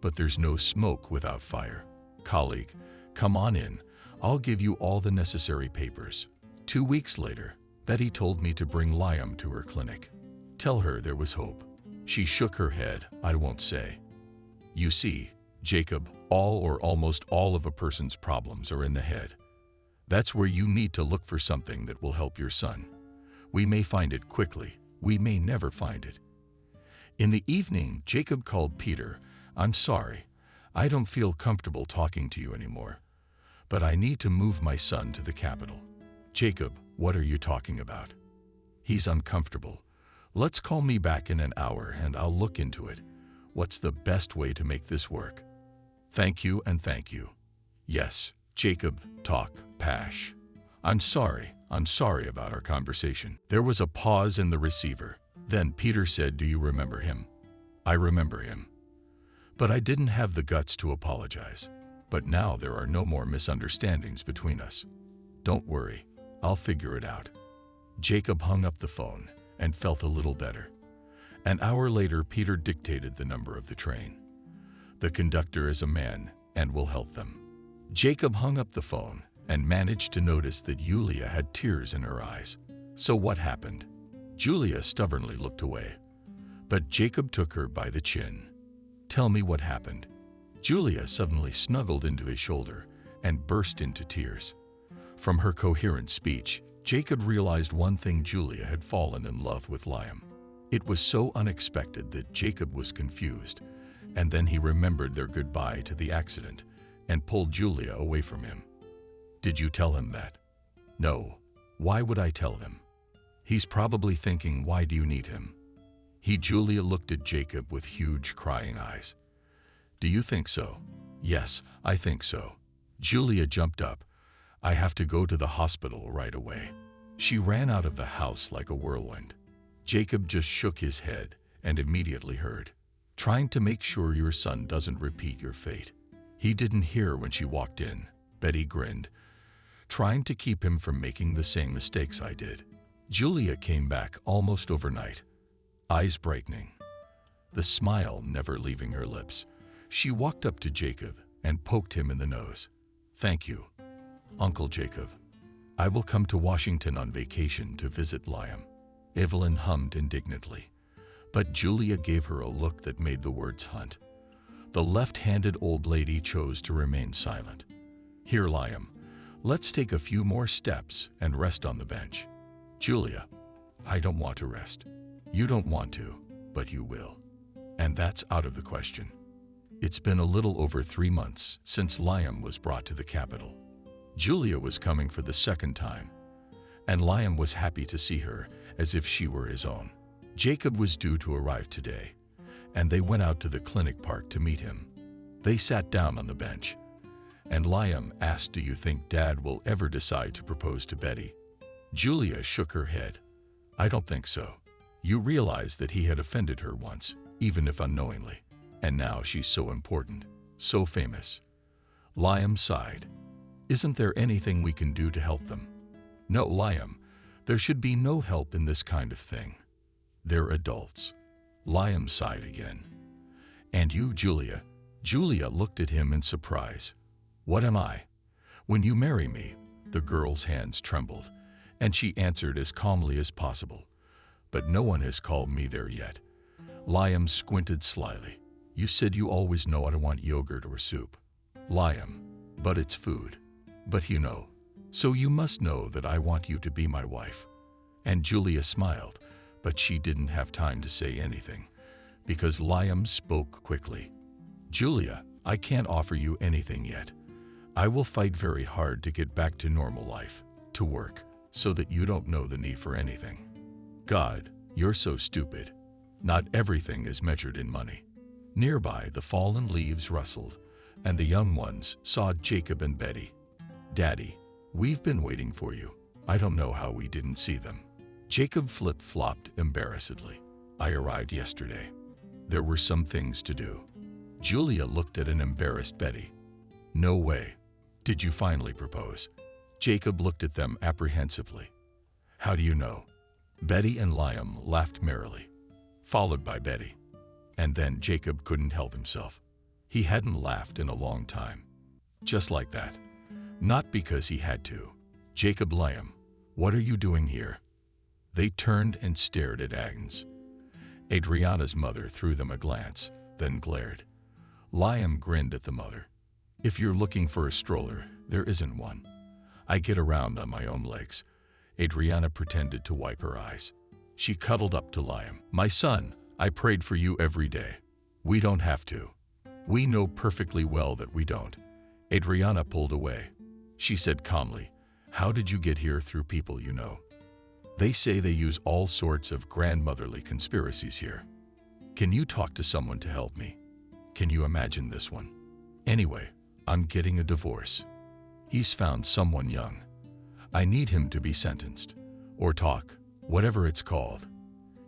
But there's no smoke without fire. Colleague, come on in. I'll give you all the necessary papers. 2 weeks later, Betty told me to bring Liam to her clinic. Tell her there was hope. She shook her head. I won't say. You see, Jacob, all or almost all of a person's problems are in the head. That's where you need to look for something that will help your son. We may find it quickly. We may never find it. In the evening, Jacob called Peter. I'm sorry. I don't feel comfortable talking to you anymore. But I need to move my son to the capital. Jacob, what are you talking about? He's uncomfortable. Let's call me back in an hour and I'll look into it. What's the best way to make this work? Thank you and thank you. Yes, Jacob, talk, Pash. I'm sorry about our conversation. There was a pause in the receiver. Then Peter said, do you remember him? I remember him. But I didn't have the guts to apologize. But now there are no more misunderstandings between us. Don't worry, I'll figure it out. Jacob hung up the phone and felt a little better. An hour later, Peter dictated the number of the train. The conductor is a man and will help them. Jacob hung up the phone and managed to notice that Julia had tears in her eyes. So what happened? Julia stubbornly looked away. But Jacob took her by the chin. "Tell me what happened." Julia suddenly snuggled into his shoulder and burst into tears. From her coherent speech, Jacob realized one thing: Julia had fallen in love with Liam. It was so unexpected that Jacob was confused, and then he remembered their goodbye to the accident and pulled Julia away from him. "Did you tell him that?" "No. Why would I tell him? He's probably thinking, why do you need him?" Julia looked at Jacob with huge crying eyes. "Do you think so?" "Yes, I think so." Julia jumped up. "I have to go to the hospital right away." She ran out of the house like a whirlwind. Jacob just shook his head and immediately heard, "Trying to make sure your son doesn't repeat your fate." He didn't hear when she walked in. Betty grinned. "Trying to keep him from making the same mistakes I did." Julia came back almost overnight, eyes brightening, the smile never leaving her lips. She walked up to Jacob and poked him in the nose. "Thank you, Uncle Jacob. I will come to Washington on vacation to visit Liam." Evelyn hummed indignantly, but Julia gave her a look that made the words hunt. The left-handed old lady chose to remain silent. "Here, Liam, let's take a few more steps and rest on the bench." "Julia, I don't want to rest." "You don't want to, but you will. And that's out of the question." It's been a little over 3 months since Liam was brought to the capital. Julia was coming for the second time, and Liam was happy to see her as if she were his own. Jacob was due to arrive today, and they went out to the clinic park to meet him. They sat down on the bench, and Liam asked, "Do you think Dad will ever decide to propose to Betty?" Julia shook her head. "I don't think so. You realize that he had offended her once, even if unknowingly. And now she's so important, so famous." Liam sighed. "Isn't there anything we can do to help them?" "No, Liam, there should be no help in this kind of thing. They're adults." Liam sighed again. "And you, Julia?" Julia looked at him in surprise. "What am I?" "When you marry me." The girl's hands trembled, and she answered as calmly as possible. "But no one has called me there yet." Liam squinted slyly. "You said you always know I don't want yogurt or soup." "Liam, but it's food." "But you know. So you must know that I want you to be my wife." And Julia smiled, but she didn't have time to say anything, because Liam spoke quickly. "Julia, I can't offer you anything yet. I will fight very hard to get back to normal life, to work, so that you don't know the need for anything." "God, you're so stupid. Not everything is measured in money." Nearby, the fallen leaves rustled, and the young ones saw Jacob and Betty. "Daddy, we've been waiting for you. I don't know how we didn't see them." Jacob flip-flopped embarrassedly. "I arrived yesterday. There were some things to do." Julia looked at an embarrassed Betty. "No way. Did you finally propose?" Jacob looked at them apprehensively. "How do you know?" Betty and Liam laughed merrily, followed by Betty. And then Jacob couldn't help himself. He hadn't laughed in a long time. Just like that. Not because he had to. "Jacob, Liam, what are you doing here?" They turned and stared at Agnes. Adriana's mother threw them a glance, then glared. Liam grinned at the mother. "If you're looking for a stroller, there isn't one. I get around on my own legs." Adriana pretended to wipe her eyes. She cuddled up to Liam. "My son, I prayed for you every day. We don't have to." "We know perfectly well that we don't." Adriana pulled away. She said calmly, "How did you get here through people you know? They say they use all sorts of grandmotherly conspiracies here. Can you talk to someone to help me? Can you imagine this one? Anyway, I'm getting a divorce. He's found someone young. I need him to be sentenced. Or talk, whatever it's called.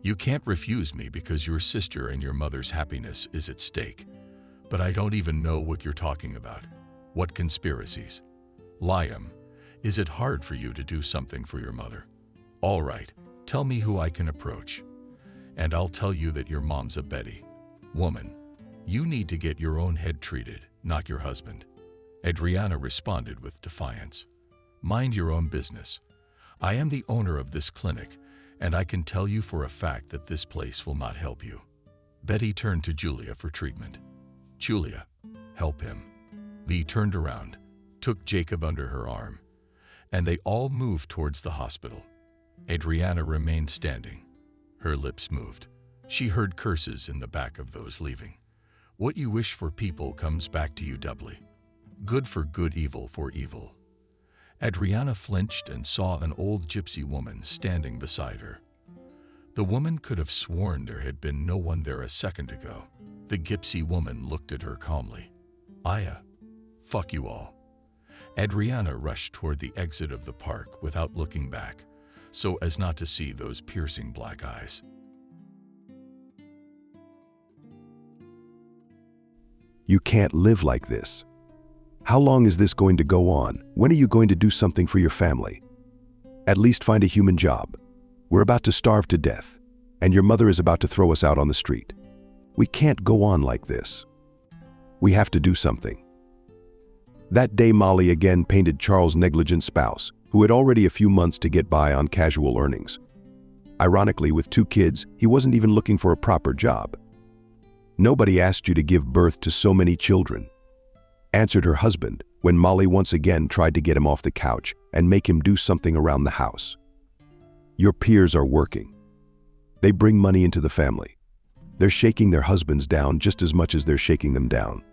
You can't refuse me because your sister and your mother's happiness is at stake. But I don't even know what you're talking about. What conspiracies? Liam, is it hard for you to do something for your mother? All right, tell me who I can approach. And I'll tell you that your mom's a Betty. Woman, you need to get your own head treated, not your husband." Adriana responded with defiance. "Mind your own business. I am the owner of this clinic, and I can tell you for a fact that this place will not help you." Betty turned to Julia for treatment. "Julia, help him." Lee turned around, took Jacob under her arm, and they all moved towards the hospital. Adriana remained standing. Her lips moved. She heard curses in the back of those leaving. What you wish for people comes back to you doubly. Good for good, evil for evil. Adriana flinched and saw an old gypsy woman standing beside her. The woman could have sworn there had been no one there a second ago. The gypsy woman looked at her calmly. "Aya, fuck you all." Adriana rushed toward the exit of the park without looking back, so as not to see those piercing black eyes. You can't live like this. How long is this going to go on? When are you going to do something for your family? At least find a human job. We're about to starve to death, and your mother is about to throw us out on the street. We can't go on like this. We have to do something. That day, Molly again painted Charles' negligent spouse, who had already a few months to get by on casual earnings. Ironically, with 2 kids, he wasn't even looking for a proper job. "Nobody asked you to give birth to so many children," answered her husband when Molly once again tried to get him off the couch and make him do something around the house. "Your peers are working. They bring money into the family. They're shaking their husbands down just as much as they're shaking them down.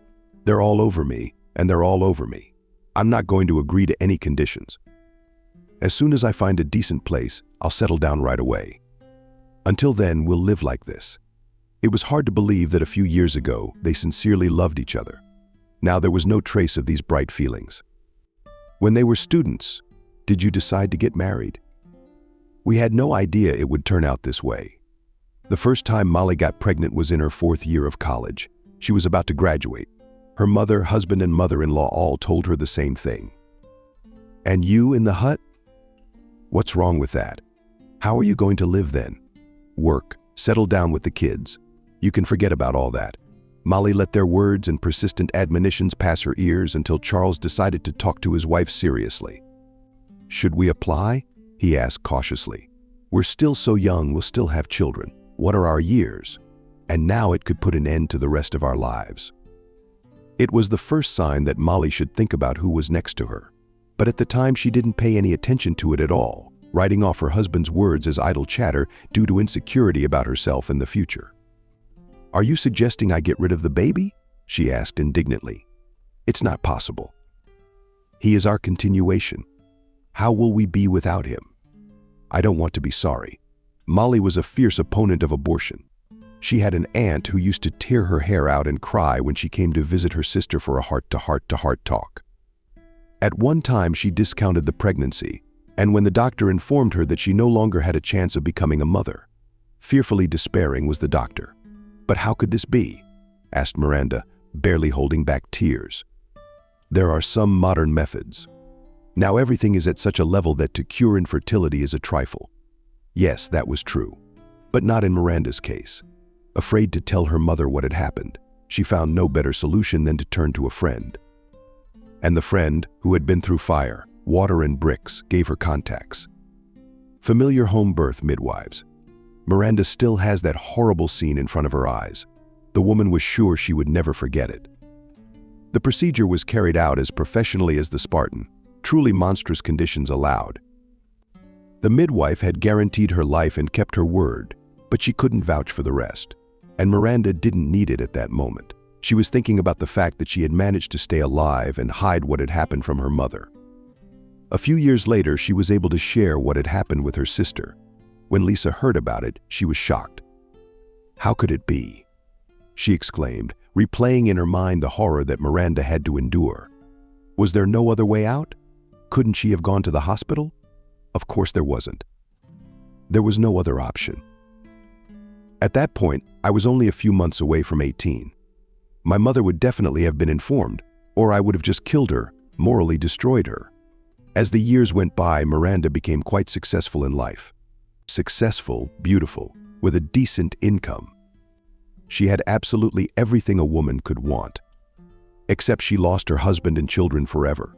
They're all over me, and they're all over me. I'm not going to agree to any conditions. As soon as I find a decent place, I'll settle down right away. Until then, we'll live like this." It was hard to believe that a few years ago, they sincerely loved each other. Now there was no trace of these bright feelings. "When they were students, did you decide to get married?" "We had no idea it would turn out this way. The first time Molly got pregnant was in her 4th year of college. She was about to graduate. Her mother, husband, and mother-in-law all told her the same thing. And you in the hut? What's wrong with that? How are you going to live then? Work, settle down with the kids. You can forget about all that." Molly let their words and persistent admonitions pass her ears until Charles decided to talk to his wife seriously. "Should we apply?" he asked cautiously. "We're still so young, we'll still have children. What are our years? And now it could put an end to the rest of our lives." It was the first sign that Molly should think about who was next to her. But at the time, she didn't pay any attention to it at all, writing off her husband's words as idle chatter due to insecurity about herself and the future. "Are you suggesting I get rid of the baby?" she asked indignantly. "It's not possible. He is our continuation. How will we be without him? I don't want to be sorry." Molly was a fierce opponent of abortion. She had an aunt who used to tear her hair out and cry when she came to visit her sister for a heart-to-heart talk. At one time, she discounted the pregnancy, and when the doctor informed her that she no longer had a chance of becoming a mother, fearfully despairing was the doctor. "But how could this be?" asked Miranda, barely holding back tears. "There are some modern methods. Now everything is at such a level that to cure infertility is a trifle." Yes, that was true, but not in Miranda's case. Afraid to tell her mother what had happened, she found no better solution than to turn to a friend. And the friend, who had been through fire, water, and bricks, gave her contacts. Familiar home birth midwives. Miranda still has that horrible scene in front of her eyes. The woman was sure she would never forget it. The procedure was carried out as professionally as the Spartan. Truly monstrous conditions allowed. The midwife had guaranteed her life and kept her word, but she couldn't vouch for the rest. And Miranda didn't need it at that moment. She was thinking about the fact that she had managed to stay alive and hide what had happened from her mother. A few years later, she was able to share what had happened with her sister. When Lisa heard about it, she was shocked. "How could it be?" she exclaimed, replaying in her mind the horror that Miranda had to endure. Was there no other way out? Couldn't she have gone to the hospital? Of course there wasn't. There was no other option. At that point, I was only a few months away from 18. My mother would definitely have been informed, or I would have just killed her, morally destroyed her. As the years went by, Miranda became quite successful in life. Successful, beautiful, with a decent income. She had absolutely everything a woman could want. Except she lost her husband and children forever.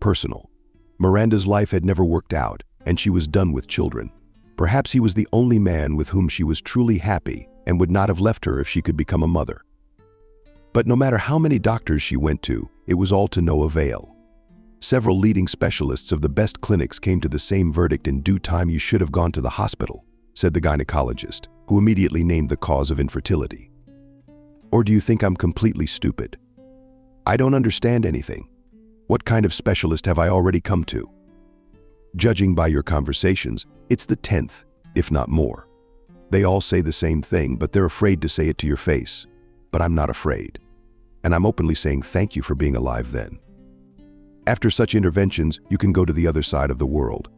Personal. Miranda's life had never worked out, and she was done with children. Perhaps he was the only man with whom she was truly happy, and would not have left her if she could become a mother. But no matter how many doctors she went to, it was all to no avail. Several leading specialists of the best clinics came to the same verdict: in due time you should have gone to the hospital, said the gynecologist, who immediately named the cause of infertility. Or do you think I'm completely stupid? I don't understand anything. What kind of specialist have I already come to? Judging by your conversations, it's the 10th, if not more. They all say the same thing, but they're afraid to say it to your face. But I'm not afraid. And I'm openly saying thank you for being alive then. After such interventions, you can go to the other side of the world.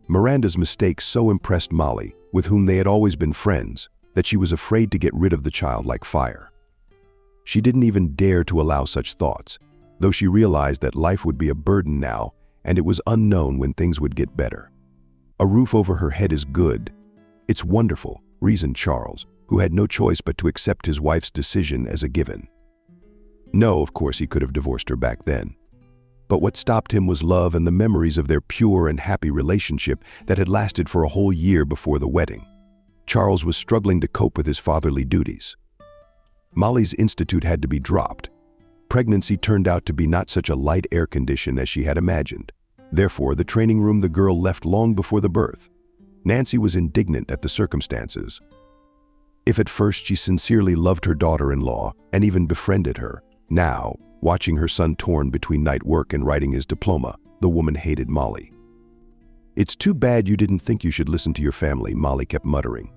Miranda's mistake so impressed Molly, with whom they had always been friends, that she was afraid to get rid of the child like fire. She didn't even dare to allow such thoughts, though she realized that life would be a burden now, and it was unknown when things would get better. A roof over her head is good. It's wonderful, reasoned Charles, who had no choice but to accept his wife's decision as a given. No, of course he could have divorced her back then. But what stopped him was love and the memories of their pure and happy relationship that had lasted for a whole year before the wedding. Charles was struggling to cope with his fatherly duties. Molly's institute had to be dropped. Pregnancy turned out to be not such a light air condition as she had imagined. Therefore, the training room the girl left long before the birth. Nancy was indignant at the circumstances. If at first she sincerely loved her daughter-in-law and even befriended her, now, watching her son torn between night work and writing his diploma, the woman hated Molly. It's too bad you didn't think you should listen to your family, Molly kept muttering.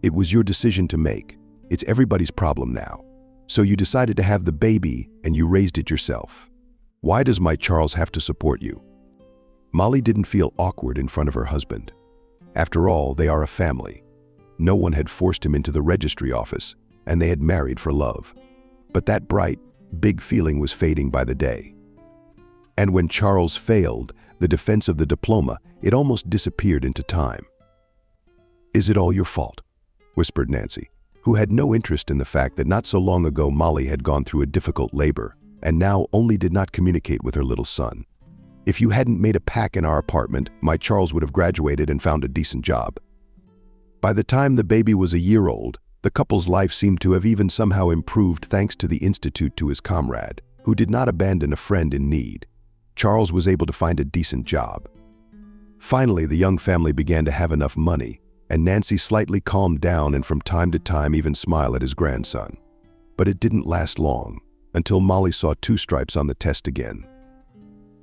It was your decision to make. It's everybody's problem now. So you decided to have the baby and you raised it yourself. Why does my Charles have to support you? Molly didn't feel awkward in front of her husband. After all, they are a family. No one had forced him into the registry office, and they had married for love. But that bright, big feeling was fading by the day. And when Charles failed the defense of the diploma, it almost disappeared into time. Is it all your fault? Whispered Nancy, who had no interest in the fact that not so long ago Molly had gone through a difficult labor and now only did not communicate with her little son. If you hadn't made a pack in our apartment, my Charles would have graduated and found a decent job. By the time the baby was a year old, the couple's life seemed to have even somehow improved thanks to the institute to his comrade, who did not abandon a friend in need. Charles was able to find a decent job. Finally, the young family began to have enough money, and Nancy slightly calmed down and from time to time even smiled at his grandson. But it didn't last long, until Molly saw 2 stripes on the test again.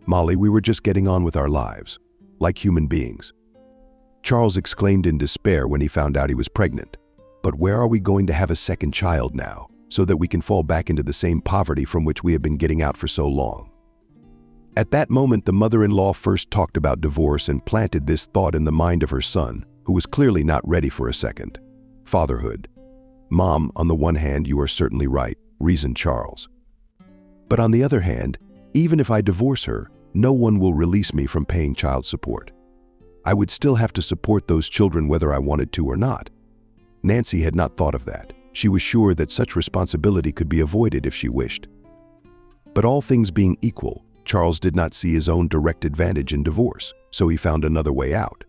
Molly, we were just getting on with our lives, like human beings. Charles exclaimed in despair when he found out he was pregnant. But where are we going to have a second child now, so that we can fall back into the same poverty from which we have been getting out for so long? At that moment, the mother-in-law first talked about divorce and planted this thought in the mind of her son, who was clearly not ready for a second. Fatherhood. Mom, on the one hand, you are certainly right, reasoned Charles. But on the other hand, even if I divorce her, no one will release me from paying child support. I would still have to support those children whether I wanted to or not. Nancy had not thought of that. She was sure that such responsibility could be avoided if she wished. But all things being equal, Charles did not see his own direct advantage in divorce, so he found another way out.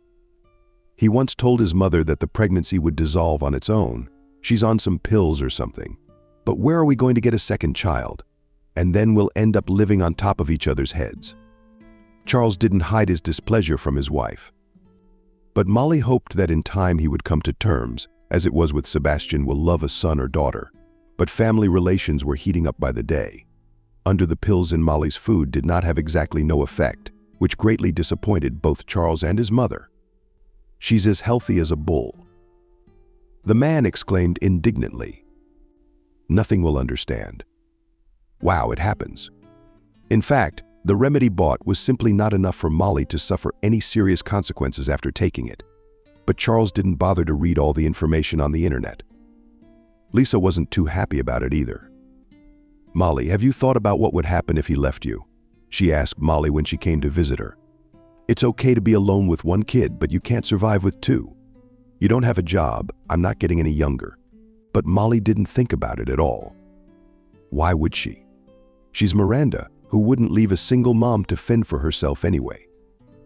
He once told his mother that the pregnancy would dissolve on its own. She's on some pills or something. But where are we going to get a second child? And then we'll end up living on top of each other's heads. Charles didn't hide his displeasure from his wife. But Molly hoped that in time he would come to terms, as it was with Sebastian, will love a son or daughter. But family relations were heating up by the day. Under the pills in Molly's food did not have exactly no effect, which greatly disappointed both Charles and his mother. She's as healthy as a bull. The man exclaimed indignantly. Nothing will understand. Wow, it happens. In fact, the remedy bought was simply not enough for Molly to suffer any serious consequences after taking it. But Charles didn't bother to read all the information on the internet. Lisa wasn't too happy about it either. Molly, have you thought about what would happen if he left you? She asked Molly when she came to visit her. It's okay to be alone with 1 kid, but you can't survive with 2. You don't have a job, I'm not getting any younger. But Molly didn't think about it at all. Why would she? She's Miranda, who wouldn't leave a single mom to fend for herself anyway.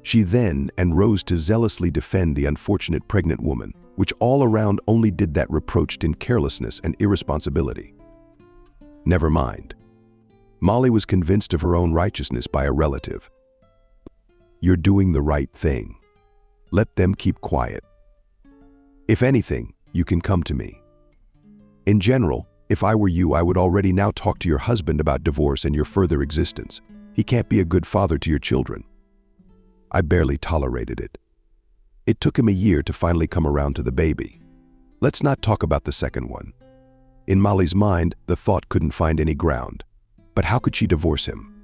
She then rose to zealously defend the unfortunate pregnant woman, which all around only did that reproached in carelessness and irresponsibility. Never mind. Molly was convinced of her own righteousness by a relative. You're doing the right thing. Let them keep quiet. If anything, you can come to me. In general, if I were you, I would already now talk to your husband about divorce and your further existence. He can't be a good father to your children. I barely tolerated it. It took him a year to finally come around to the baby. Let's not talk about the second one. In Molly's mind, the thought couldn't find any ground. But how could she divorce him?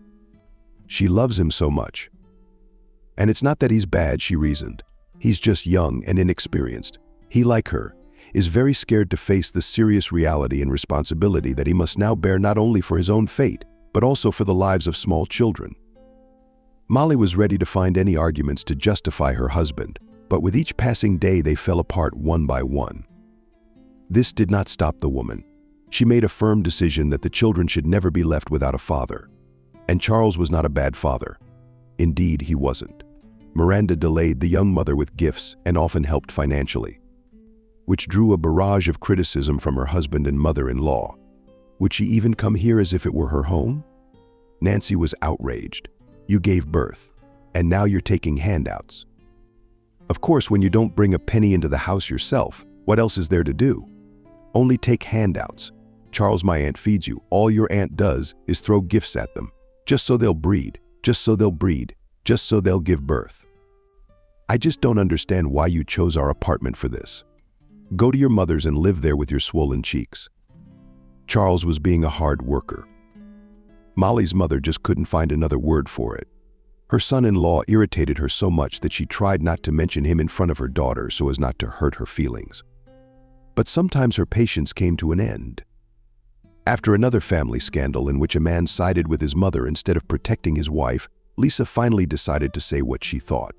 She loves him so much. And it's not that he's bad, she reasoned. He's just young and inexperienced. He, like her, is very scared to face the serious reality and responsibility that he must now bear not only for his own fate, but also for the lives of small children. Molly was ready to find any arguments to justify her husband, but with each passing day they fell apart one by one. This did not stop the woman. She made a firm decision that the children should never be left without a father. And Charles was not a bad father. Indeed, he wasn't. Miranda delayed the young mother with gifts and often helped financially, which drew a barrage of criticism from her husband and mother-in-law. Would she even come here as if it were her home? Nancy was outraged. You gave birth, and now you're taking handouts. Of course, when you don't bring a penny into the house yourself, what else is there to do? Only take handouts. Charles, my aunt feeds you. All your aunt does is throw gifts at them, just so they'll breed, just so they'll breed, just so they'll give birth. I just don't understand why you chose our apartment for this. Go to your mother's and live there with your swollen cheeks. Charles was being a hard worker. Molly's mother just couldn't find another word for it. Her son-in-law irritated her so much that she tried not to mention him in front of her daughter so as not to hurt her feelings. But sometimes her patience came to an end. After another family scandal in which a man sided with his mother instead of protecting his wife, Lisa finally decided to say what she thought.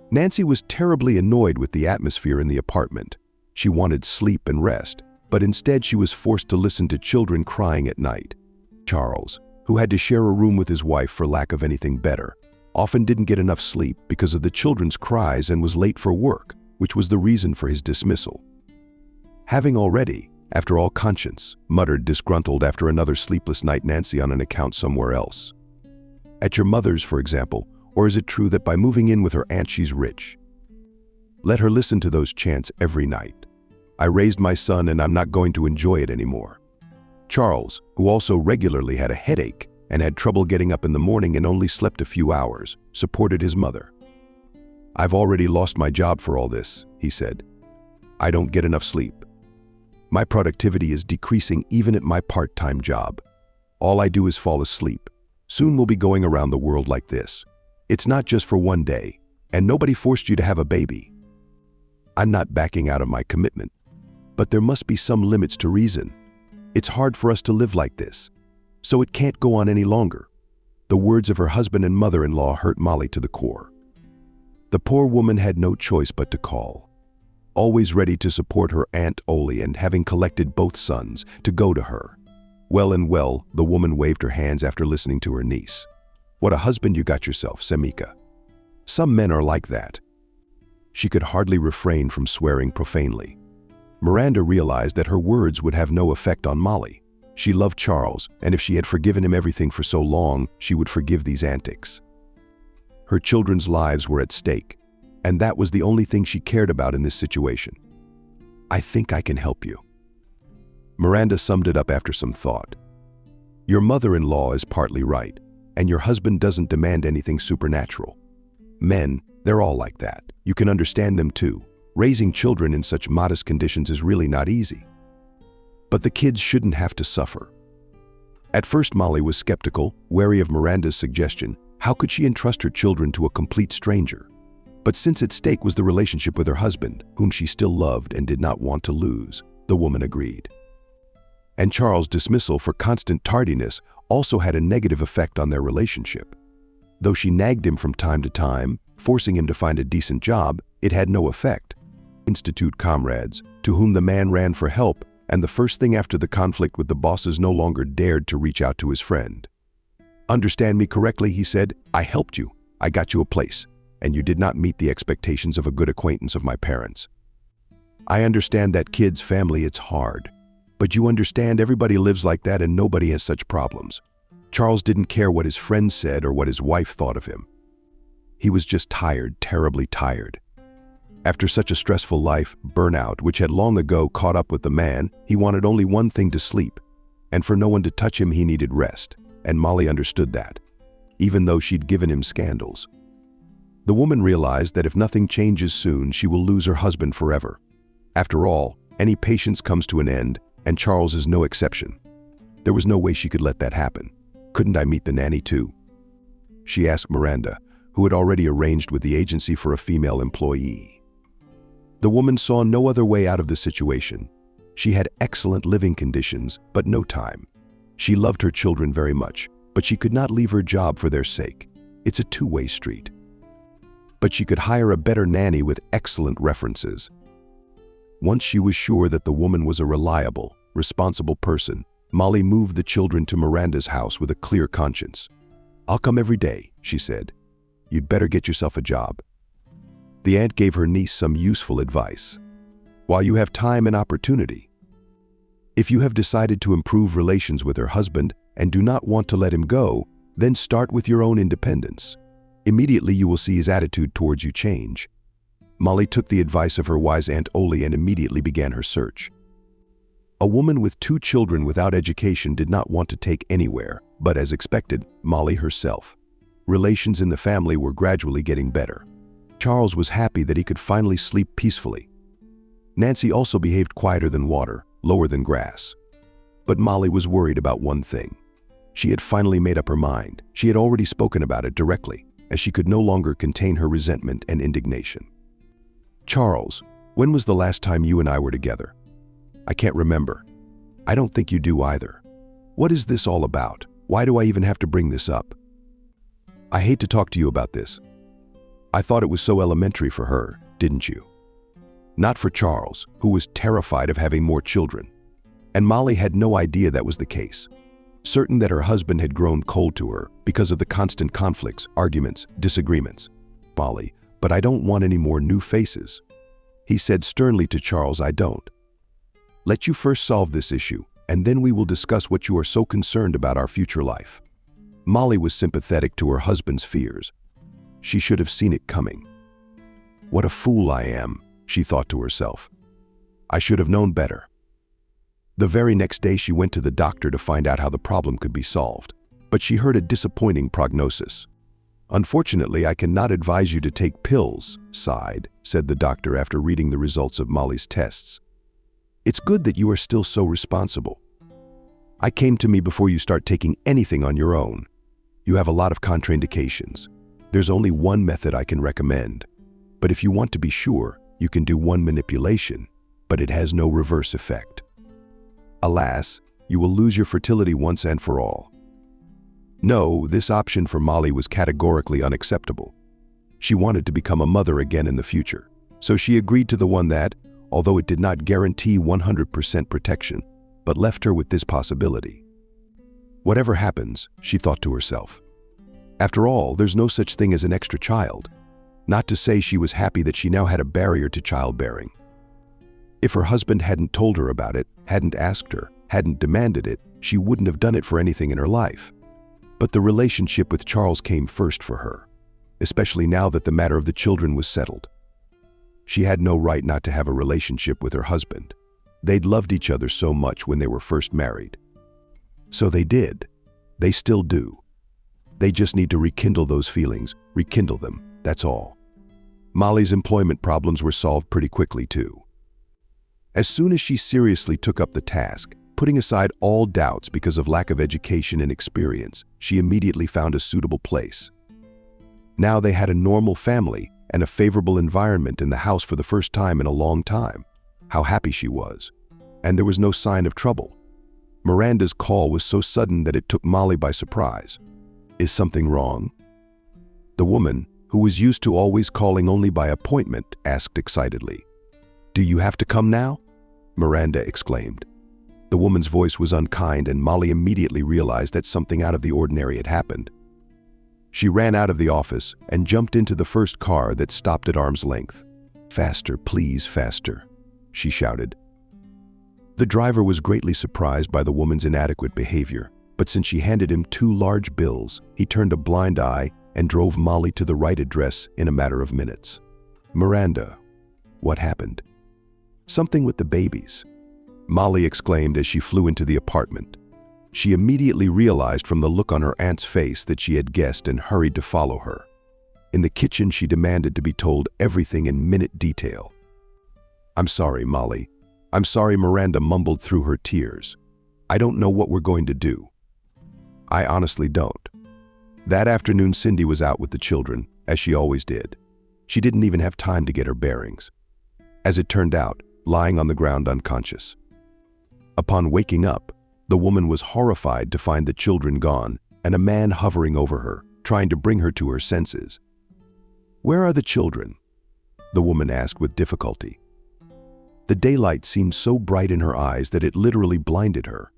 Nancy was terribly annoyed with the atmosphere in the apartment. She wanted sleep and rest, but instead she was forced to listen to children crying at night. Charles, who had to share a room with his wife for lack of anything better, often didn't get enough sleep because of the children's cries and was late for work, which was the reason for his dismissal. Having already, after all conscience, muttered disgruntled after another sleepless night, Nancy on an account somewhere else. At your mother's, for example, or is it true that by moving in with her aunt she's rich? Let her listen to those chants every night. I raised my son and I'm not going to enjoy it anymore. Charles, who also regularly had a headache and had trouble getting up in the morning and only slept a few hours, supported his mother. I've already lost my job for all this, he said. I don't get enough sleep. My productivity is decreasing even at my part-time job. All I do is fall asleep. Soon we'll be going around the world like this. It's not just for one day, and nobody forced you to have a baby. I'm not backing out of my commitment, but there must be some limits to reason. It's hard for us to live like this, so it can't go on any longer. The words of her husband and mother-in-law hurt Molly to the core. The poor woman had no choice but to call. Always ready to support her Aunt Oli and having collected both sons to go to her. Well and well, the woman waved her hands after listening to her niece. What a husband you got yourself, Semika. Some men are like that. She could hardly refrain from swearing profanely. Miranda realized that her words would have no effect on Molly. She loved Charles, and if she had forgiven him everything for so long, she would forgive these antics. Her children's lives were at stake, and that was the only thing she cared about in this situation. I think I can help you. Miranda summed it up after some thought. Your mother-in-law is partly right, and your husband doesn't demand anything supernatural. Men, they're all like that. You can understand them too. Raising children in such modest conditions is really not easy. But the kids shouldn't have to suffer. At first, Molly was skeptical, wary of Miranda's suggestion. How could she entrust her children to a complete stranger? But since at stake was the relationship with her husband, whom she still loved and did not want to lose, the woman agreed. And Charles' dismissal for constant tardiness also had a negative effect on their relationship. Though she nagged him from time to time, forcing him to find a decent job, it had no effect. Institute comrades, to whom the man ran for help, and the first thing after the conflict with the bosses no longer dared to reach out to his friend. Understand me correctly, he said. I helped you. I got you a place, and you did not meet the expectations of a good acquaintance of my parents. I understand that kid's family, it's hard. But you understand everybody lives like that and nobody has such problems. Charles didn't care what his friends said or what his wife thought of him. He was just tired, terribly tired. After such a stressful life, burnout, which had long ago caught up with the man, he wanted only one thing: to sleep. And for no one to touch him, he needed rest. And Molly understood that, even though she'd given him scandals. The woman realized that if nothing changes soon, she will lose her husband forever. After all, any patience comes to an end, and Charles is no exception. There was no way she could let that happen. Couldn't I meet the nanny too? She asked Miranda, who had already arranged with the agency for a female employee. The woman saw no other way out of the situation. She had excellent living conditions, but no time. She loved her children very much, but she could not leave her job for their sake. It's a two-way street. But she could hire a better nanny with excellent references. Once she was sure that the woman was a reliable, responsible person, Molly moved the children to Miranda's house with a clear conscience. "I'll come every day," she said. "You'd better get yourself a job." The aunt gave her niece some useful advice. "While you have time and opportunity, if you have decided to improve relations with her husband and do not want to let him go, then start with your own independence. Immediately you will see his attitude towards you change." Molly took the advice of her wise Aunt Oli and immediately began her search. A woman with 2 children without education did not want to take anywhere, but as expected, Molly herself. Relations in the family were gradually getting better. Charles was happy that he could finally sleep peacefully. Nancy also behaved quieter than water, lower than grass. But Molly was worried about one thing. She had finally made up her mind. She had already spoken about it directly, as she could no longer contain her resentment and indignation. "Charles, when was the last time you and I were together?" "I can't remember." "I don't think you do either. What is this all about? Why do I even have to bring this up?" "I hate to talk to you about this. I thought it was so elementary for her, didn't you?" Not for Charles, who was terrified of having more children. And Molly had no idea that was the case. Certain that her husband had grown cold to her because of the constant conflicts, arguments, disagreements. "Molly, but I don't want any more new faces." He said sternly to Charles, "I don't. Let you first solve this issue, and then we will discuss what you are so concerned about our future life." Molly was sympathetic to her husband's fears. She should have seen it coming. "What a fool I am," she thought to herself. "I should have known better." The very next day she went to the doctor to find out how the problem could be solved, but she heard a disappointing prognosis. "Unfortunately, I cannot advise you to take pills," said the doctor after reading the results of Molly's tests. "It's good that you are still so responsible. I came to me before you start taking anything on your own. You have a lot of contraindications. There's only one method I can recommend. But if you want to be sure, you can do one manipulation, but it has no reverse effect. Alas, you will lose your fertility once and for all." No, this option for Molly was categorically unacceptable. She wanted to become a mother again in the future, so she agreed to the one that, although it did not guarantee 100% protection, but left her with this possibility. Whatever happens, she thought to herself. After all, there's no such thing as an extra child. Not to say she was happy that she now had a barrier to childbearing. If her husband hadn't told her about it, hadn't asked her, hadn't demanded it, she wouldn't have done it for anything in her life. But the relationship with Charles came first for her, especially now that the matter of the children was settled. She had no right not to have a relationship with her husband. They'd loved each other so much when they were first married. So they did. They still do. They just need to rekindle those feelings, rekindle them, that's all. Molly's employment problems were solved pretty quickly too. As soon as she seriously took up the task, putting aside all doubts because of lack of education and experience, she immediately found a suitable place. Now they had a normal family and a favorable environment in the house for the first time in a long time. How happy she was. And there was no sign of trouble. Miranda's call was so sudden that it took Molly by surprise. "Is something wrong?" The woman, who was used to always calling only by appointment, asked excitedly. "Do you have to come now?" Miranda exclaimed. The woman's voice was unkind, and Molly immediately realized that something out of the ordinary had happened. She ran out of the office and jumped into the first car that stopped at arm's length. "Faster, please, faster." she shouted. The driver was greatly surprised by the woman's inadequate behavior, but since she handed him 2 large bills, he turned a blind eye and drove Molly to the right address in a matter of minutes. "Miranda, what happened?" "Something with the babies," Molly exclaimed as she flew into the apartment. She immediately realized from the look on her aunt's face that she had guessed and hurried to follow her. In the kitchen, she demanded to be told everything in minute detail. "I'm sorry, Molly. I'm sorry," Miranda mumbled through her tears. "I don't know what we're going to do. I honestly don't." That afternoon, Cindy was out with the children, as she always did. She didn't even have time to get her bearings. As it turned out, lying on the ground unconscious. Upon waking up, the woman was horrified to find the children gone and a man hovering over her, trying to bring her to her senses. "Where are the children?" the woman asked with difficulty. The daylight seemed so bright in her eyes that it literally blinded her.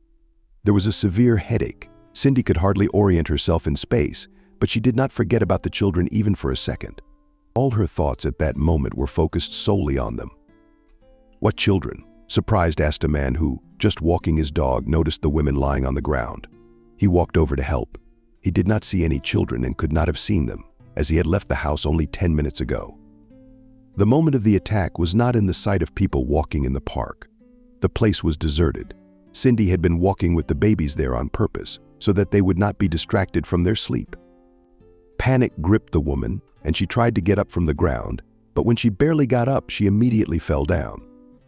There was a severe headache. Cindy could hardly orient herself in space, but she did not forget about the children even for a second. All her thoughts at that moment were focused solely on them. "What children?" surprised asked a man who, just walking his dog, noticed the women lying on the ground. He walked over to help. He did not see any children and could not have seen them, as he had left the house only 10 minutes ago. The moment of the attack was not in the sight of people walking in the park. The place was deserted. Cindy had been walking with the babies there on purpose, so that they would not be distracted from their sleep. Panic gripped the woman, and she tried to get up from the ground, but when she barely got up, she immediately fell down.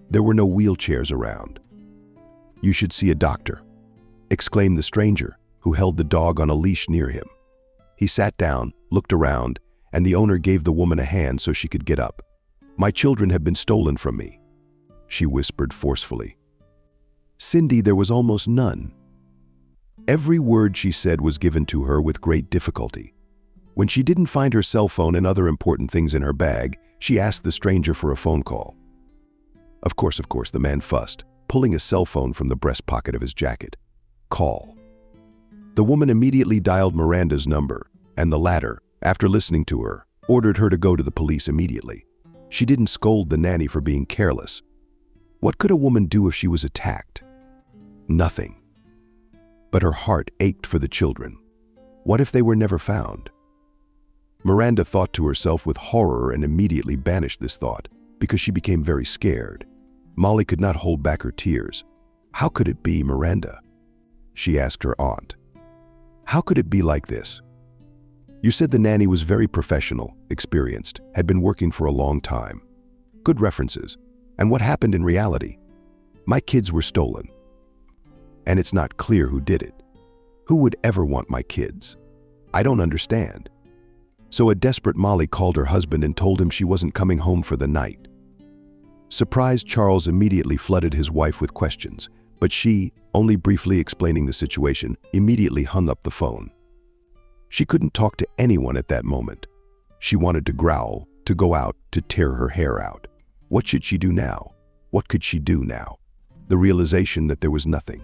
There were no wheelchairs around. "You should see a doctor," exclaimed the stranger, who held the dog on a leash near him. He sat down, looked around, and the owner gave the woman a hand so she could get up. "My children have been stolen from me," she whispered forcefully. "Cindy, there was almost none." Every word she said was given to her with great difficulty. When she didn't find her cell phone and other important things in her bag, she asked the stranger for a phone call. Of course, the man fussed, pulling a cell phone from the breast pocket of his jacket. "Call." The woman immediately dialed Miranda's number, and the latter, after listening to her, ordered her to go to the police immediately. She didn't scold the nanny for being careless. What could a woman do if she was attacked? Nothing. But her heart ached for the children. What if they were never found? Miranda thought to herself with horror and immediately banished this thought, because she became very scared. Molly could not hold back her tears. "How could it be, Miranda?" she asked her aunt. "How could it be like this? You said the nanny was very professional, experienced, had been working for a long time. Good references. And what happened in reality? My kids were stolen. And it's not clear who did it. Who would ever want my kids? I don't understand." So a desperate Molly called her husband and told him she wasn't coming home for the night. Surprised, Charles immediately flooded his wife with questions, but she, only briefly explaining the situation, immediately hung up the phone. She couldn't talk to anyone at that moment. She wanted to growl, to go out, to tear her hair out. What should she do now? What could she do now? The realization that there was nothing.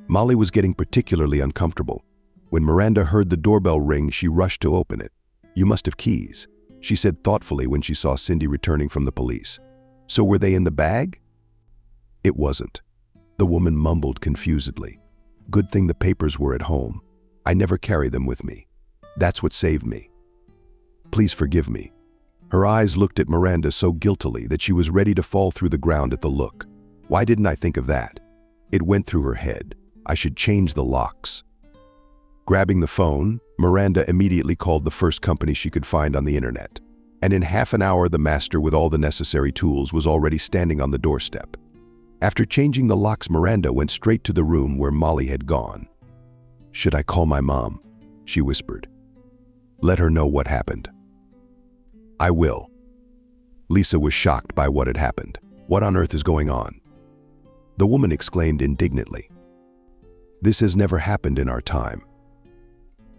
Molly was getting particularly uncomfortable. When Miranda heard the doorbell ring, she rushed to open it. "You must have keys," she said thoughtfully when she saw Cindy returning from the police. "So were they in the bag?" "It wasn't," the woman mumbled confusedly. "Good thing the papers were at home. I never carry them with me. That's what saved me. Please forgive me." Her eyes looked at Miranda so guiltily that she was ready to fall through the ground at the look. Why didn't I think of that? It went through her head. I should change the locks. Grabbing the phone, Miranda immediately called the first company she could find on the internet. And in half an hour, the master with all the necessary tools was already standing on the doorstep. After changing the locks, Miranda went straight to the room where Molly had gone. "Should I call my mom?" she whispered. "Let her know what happened." "I will." Lisa was shocked by what had happened. "What on earth is going on?" The woman exclaimed indignantly. "This has never happened in our time.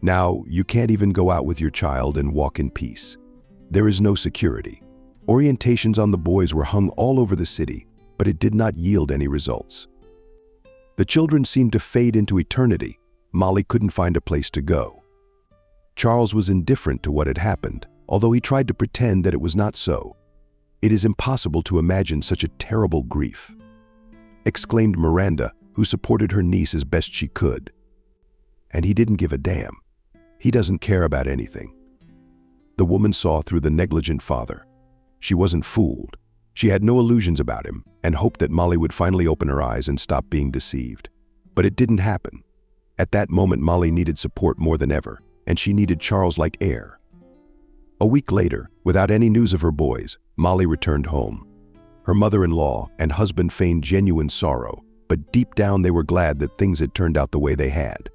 Now, you can't even go out with your child and walk in peace. There is no security. Orientations on the boys were hung all over the city, but it did not yield any results. The children seemed to fade into eternity. Molly couldn't find a place to go. Charles was indifferent to what had happened, although he tried to pretend that it was not so. It is impossible to imagine such a terrible grief," exclaimed Miranda, who supported her niece as best she could. "And he didn't give a damn. He doesn't care about anything." The woman saw through the negligent father. She wasn't fooled. She had no illusions about him and hoped that Molly would finally open her eyes and stop being deceived. But it didn't happen. At that moment, Molly needed support more than ever, and she needed Charles like air. A week later, without any news of her boys, Molly returned home. Her mother-in-law and husband feigned genuine sorrow, but deep down they were glad that things had turned out the way they had.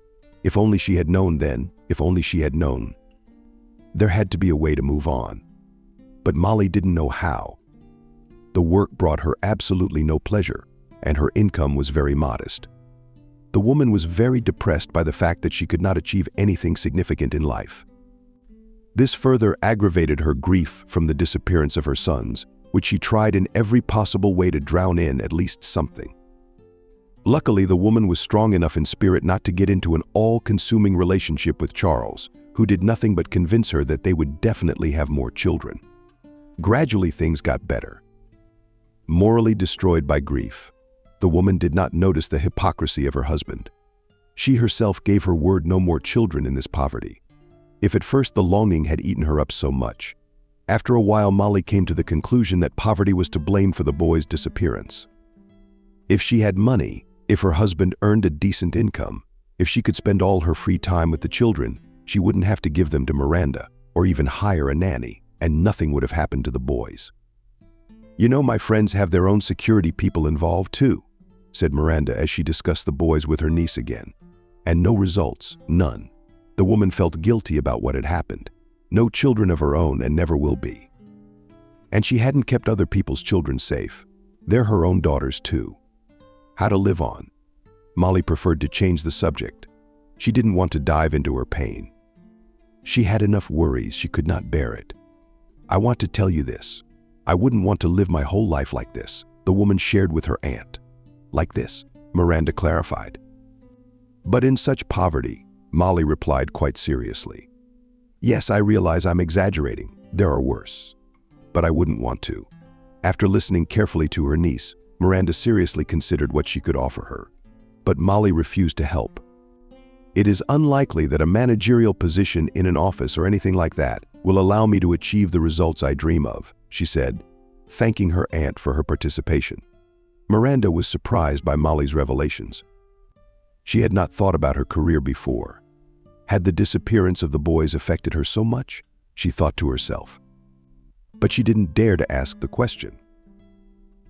If only she had known then, if only she had known. There had to be a way to move on. But Molly didn't know how. The work brought her absolutely no pleasure, and her income was very modest. The woman was very depressed by the fact that she could not achieve anything significant in life. This further aggravated her grief from the disappearance of her sons, which she tried in every possible way to drown in at least something. Luckily, the woman was strong enough in spirit not to get into an all-consuming relationship with Charles, who did nothing but convince her that they would definitely have more children. Gradually, things got better. Morally destroyed by grief, the woman did not notice the hypocrisy of her husband. She herself gave her word no more children in this poverty. If at first the longing had eaten her up so much, after a while Molly came to the conclusion that poverty was to blame for the boy's disappearance. If she had money, if her husband earned a decent income, if she could spend all her free time with the children, she wouldn't have to give them to Miranda or even hire a nanny, and nothing would have happened to the boys. "You know, my friends have their own security people involved too," said Miranda as she discussed the boys with her niece again. And no results, none. The woman felt guilty about what had happened. No children of her own and never will be. And she hadn't kept other people's children safe. They're her own daughters too. How to live on? Molly preferred to change the subject. She didn't want to dive into her pain. She had enough worries, she could not bear it. "I want to tell you this. I wouldn't want to live my whole life like this," the woman shared with her aunt. "Like this," Miranda clarified. "But in such poverty," Molly replied quite seriously. "Yes, I realize I'm exaggerating. There are worse. But I wouldn't want to." After listening carefully to her niece, Miranda seriously considered what she could offer her. But Molly refused to help. "It is unlikely that a managerial position in an office or anything like that will allow me to achieve the results I dream of," she said, thanking her aunt for her participation. Miranda was surprised by Molly's revelations. She had not thought about her career before. Had the disappearance of the boys affected her so much? She thought to herself. But she didn't dare to ask the question.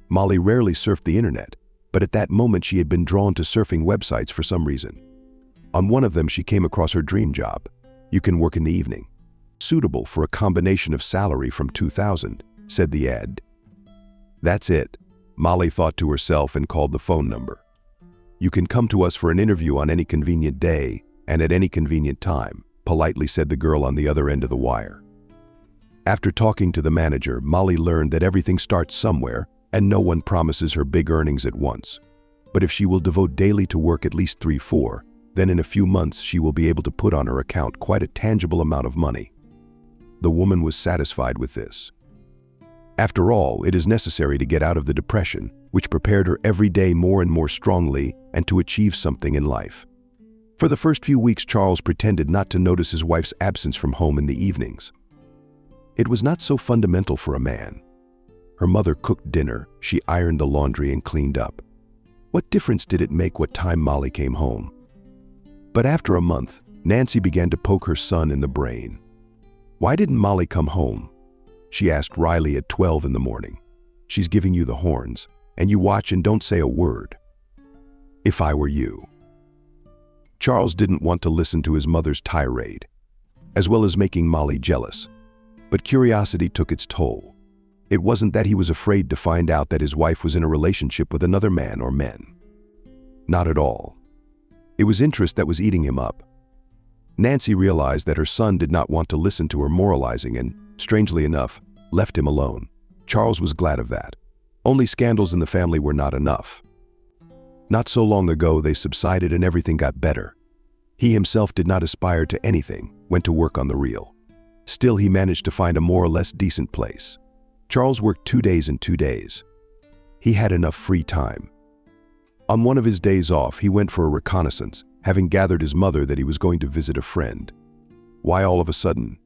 Molly rarely surfed the internet, but at that moment she had been drawn to surfing websites for some reason. On one of them she came across her dream job. "You can work in the evening. Suitable for a combination of salary from 2,000, said the ad. "That's it," Molly thought to herself and called the phone number. "You can come to us for an interview on any convenient day and at any convenient time," politely said the girl on the other end of the wire. After talking to the manager, Molly learned that everything starts somewhere and no one promises her big earnings at once. But if she will devote daily to work at least 3-4, then in a few months she will be able to put on her account quite a tangible amount of money. The woman was satisfied with this. After all, it is necessary to get out of the depression, which prepared her every day more and more strongly and to achieve something in life. For the first few weeks, Charles pretended not to notice his wife's absence from home in the evenings. It was not so fundamental for a man. Her mother cooked dinner, she ironed the laundry and cleaned up. What difference did it make what time Molly came home? But after a month, Nancy began to poke her son in the brain. "Why didn't Molly come home?" she asked Riley at 12 in the morning. "She's giving you the horns, and you watch and don't say a word." "If I were you." Charles didn't want to listen to his mother's tirade, as well as making Molly jealous. But curiosity took its toll. It wasn't that he was afraid to find out that his wife was in a relationship with another man or men. Not at all. It was interest that was eating him up. Nancy realized that her son did not want to listen to her moralizing and, strangely enough, left him alone. Charles was glad of that. Only scandals in the family were not enough. Not so long ago they subsided and everything got better. He himself did not aspire to anything, went to work on the real. Still, he managed to find a more or less decent place. Charles worked 2 days and 2 days. He had enough free time. On one of his days off, he went for a reconnaissance, having gathered his mother that he was going to visit a friend. "Why all of a sudden?"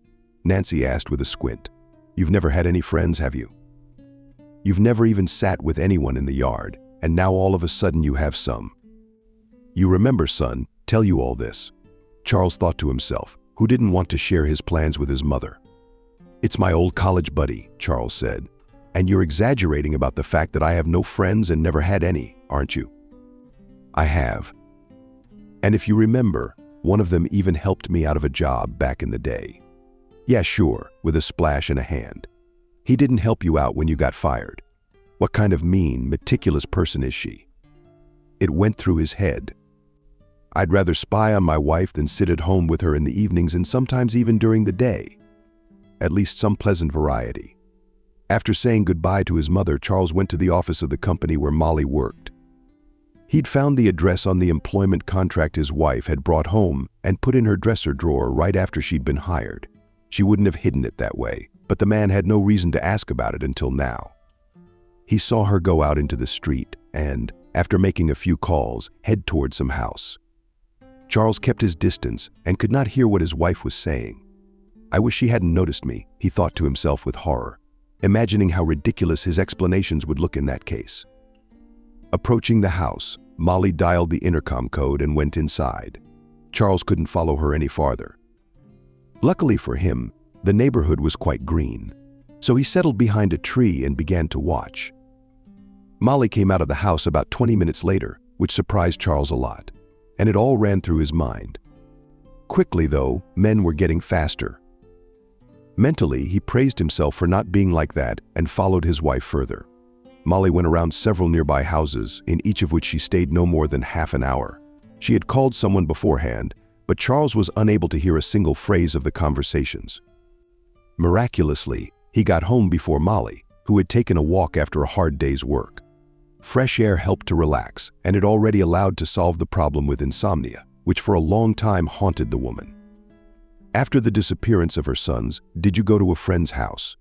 Nancy asked with a squint. "You've never had any friends, have you? You've never even sat with anyone in the yard, and now all of a sudden you have some. You remember, son, tell you all this." Charles thought to himself, who didn't want to share his plans with his mother. "It's my old college buddy," Charles said. "And you're exaggerating about the fact that I have no friends and never had any, aren't you?" "I have. And if you remember, one of them even helped me out of a job back in the day." "Yeah, sure," with a splash and a hand. "He didn't help you out when you got fired. What kind of mean, meticulous person is she?" It went through his head. "I'd rather spy on my wife than sit at home with her in the evenings and sometimes even during the day. At least some pleasant variety." After saying goodbye to his mother, Charles went to the office of the company where Molly worked. He'd found the address on the employment contract his wife had brought home and put in her dresser drawer right after she'd been hired. She wouldn't have hidden it that way, but the man had no reason to ask about it until now. He saw her go out into the street and, after making a few calls, head toward some house. Charles kept his distance and could not hear what his wife was saying. "I wish she hadn't noticed me," he thought to himself with horror, imagining how ridiculous his explanations would look in that case. Approaching the house, Molly dialed the intercom code and went inside. Charles couldn't follow her any farther. Luckily for him, the neighborhood was quite green, so he settled behind a tree and began to watch. Molly came out of the house about 20 minutes later, which surprised Charles a lot, and it all ran through his mind. Quickly, though, men were getting faster. Mentally, he praised himself for not being like that and followed his wife further. Molly went around several nearby houses, in each of which she stayed no more than half an hour. She had called someone beforehand, but Charles was unable to hear a single phrase of the conversations. Miraculously, he got home before Molly, who had taken a walk after a hard day's work. Fresh air helped to relax, and it already allowed to solve the problem with insomnia, which for a long time haunted the woman. After the disappearance of her sons, "Did you go to a friend's house?"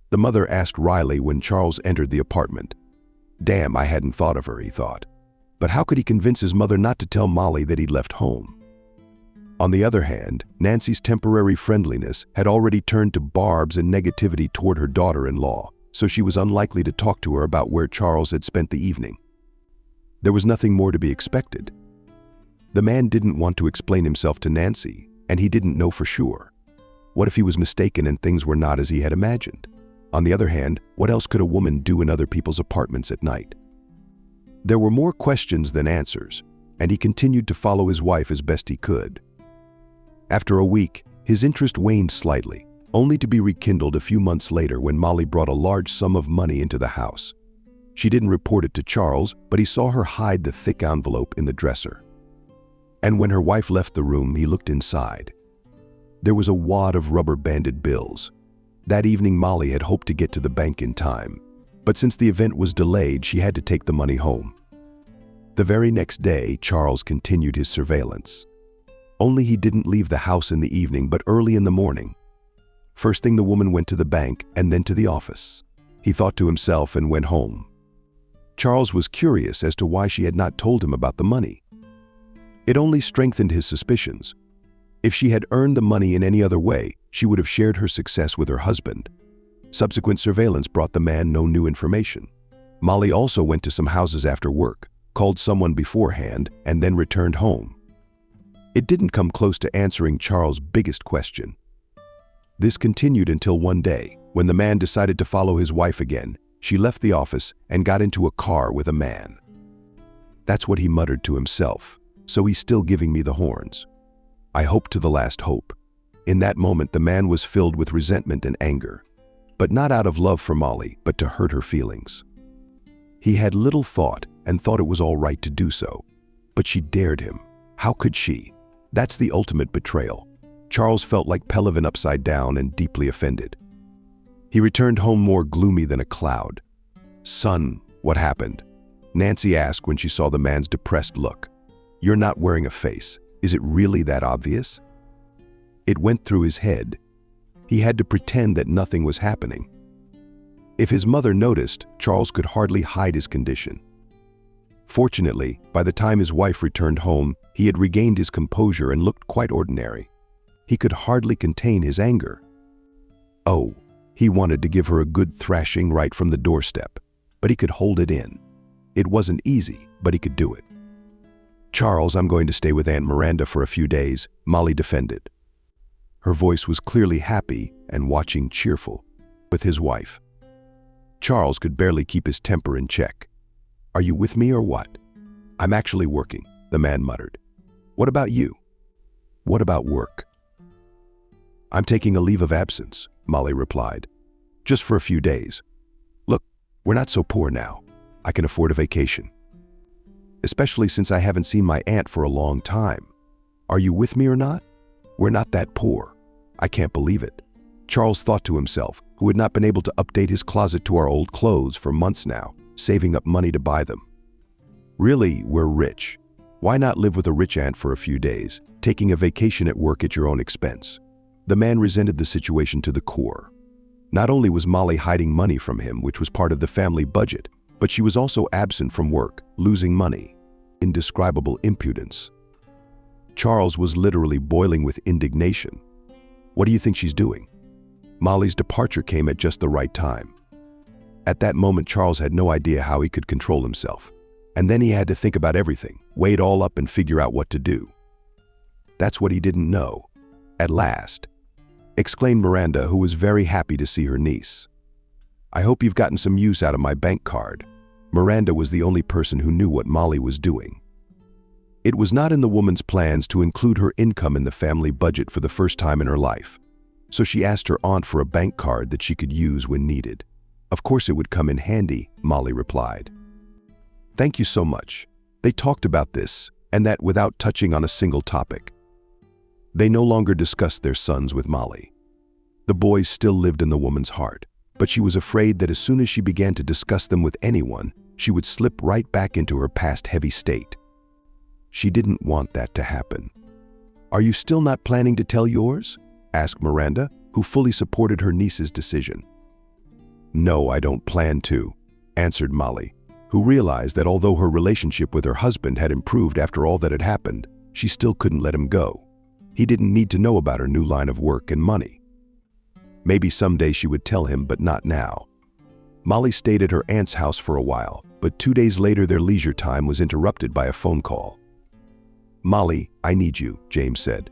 the mother asked Riley when Charles entered the apartment. Damn, I hadn't thought of her, he thought. But how could he convince his mother not to tell Molly that he'd left home? On the other hand, Nancy's temporary friendliness had already turned to barbs and negativity toward her daughter-in-law, so she was unlikely to talk to her about where Charles had spent the evening. There was nothing more to be expected. The man didn't want to explain himself to Nancy, and he didn't know for sure. What if he was mistaken and things were not as he had imagined? On the other hand, what else could a woman do in other people's apartments at night? There were more questions than answers, and he continued to follow his wife as best he could. After a week, his interest waned slightly, only to be rekindled a few months later when Molly brought a large sum of money into the house. She didn't report it to Charles, but he saw her hide the thick envelope in the dresser. And when her wife left the room, he looked inside. There was a wad of rubber-banded bills. That evening, Molly had hoped to get to the bank in time, but since the event was delayed, she had to take the money home. The very next day, Charles continued his surveillance. Only he didn't leave the house in the evening, but early in the morning. First thing, the woman went to the bank and then to the office. He thought to himself and went home. Charles was curious as to why she had not told him about the money. It only strengthened his suspicions. If she had earned the money in any other way, she would have shared her success with her husband. Subsequent surveillance brought the man no new information. Molly also went to some houses after work, called someone beforehand, and then returned home. It didn't come close to answering Charles' biggest question. This continued until one day, when the man decided to follow his wife again. She left the office and got into a car with a man. That's what he muttered to himself. So he's still giving me the horns. I hope to the last hope. In that moment, the man was filled with resentment and anger, but not out of love for Molly, but to hurt her feelings. He had little thought and thought it was all right to do so, but she dared him. How could she? That's the ultimate betrayal. Charles felt like Pelivan upside down and deeply offended. He returned home more gloomy than a cloud. "Son, what happened?" Nancy asked when she saw the man's depressed look. "You're not wearing a face. Is it really that obvious?" It went through his head. He had to pretend that nothing was happening. If his mother noticed, Charles could hardly hide his condition. Fortunately, by the time his wife returned home, he had regained his composure and looked quite ordinary. He could hardly contain his anger. Oh, he wanted to give her a good thrashing right from the doorstep, but he could hold it in. It wasn't easy, but he could do it. "Charles, I'm going to stay with Aunt Miranda for a few days," Molly defended. Her voice was clearly happy and watching cheerful with his wife. Charles could barely keep his temper in check. "Are you with me or what?" "I'm actually working," the man muttered. "What about you?" "What about work?" "I'm taking a leave of absence," Molly replied. "Just for a few days. Look, we're not so poor now. I can afford a vacation. Especially since I haven't seen my aunt for a long time. Are you with me or not? We're not that poor. I can't believe it." Charles thought to himself, who had not been able to update his closet to our old clothes for months now, saving up money to buy them. "Really, we're rich. Why not live with a rich aunt for a few days, taking a vacation at work at your own expense?" The man resented the situation to the core. Not only was Molly hiding money from him, which was part of the family budget, but she was also absent from work, losing money. Indescribable impudence. Charles was literally boiling with indignation. What do you think she's doing? Molly's departure came at just the right time. At that moment, Charles had no idea how he could control himself. And then he had to think about everything, weigh it all up and figure out what to do. That's what he didn't know. "At last," exclaimed Miranda, who was very happy to see her niece. "I hope you've gotten some use out of my bank card." Miranda was the only person who knew what Molly was doing. It was not in the woman's plans to include her income in the family budget for the first time in her life, so she asked her aunt for a bank card that she could use when needed. "Of course it would come in handy," Molly replied. "Thank you so much." They talked about this and that without touching on a single topic. They no longer discussed their sons with Molly. The boys still lived in the woman's heart, but she was afraid that as soon as she began to discuss them with anyone, she would slip right back into her past heavy state. She didn't want that to happen. "Are you still not planning to tell yours?" asked Miranda, who fully supported her niece's decision. "No, I don't plan to," answered Molly, who realized that although her relationship with her husband had improved after all that had happened, she still couldn't let him go. He didn't need to know about her new line of work and money. Maybe someday she would tell him, but not now. Molly stayed at her aunt's house for a while, but 2 days later their leisure time was interrupted by a phone call. "Molly, I need you," James said.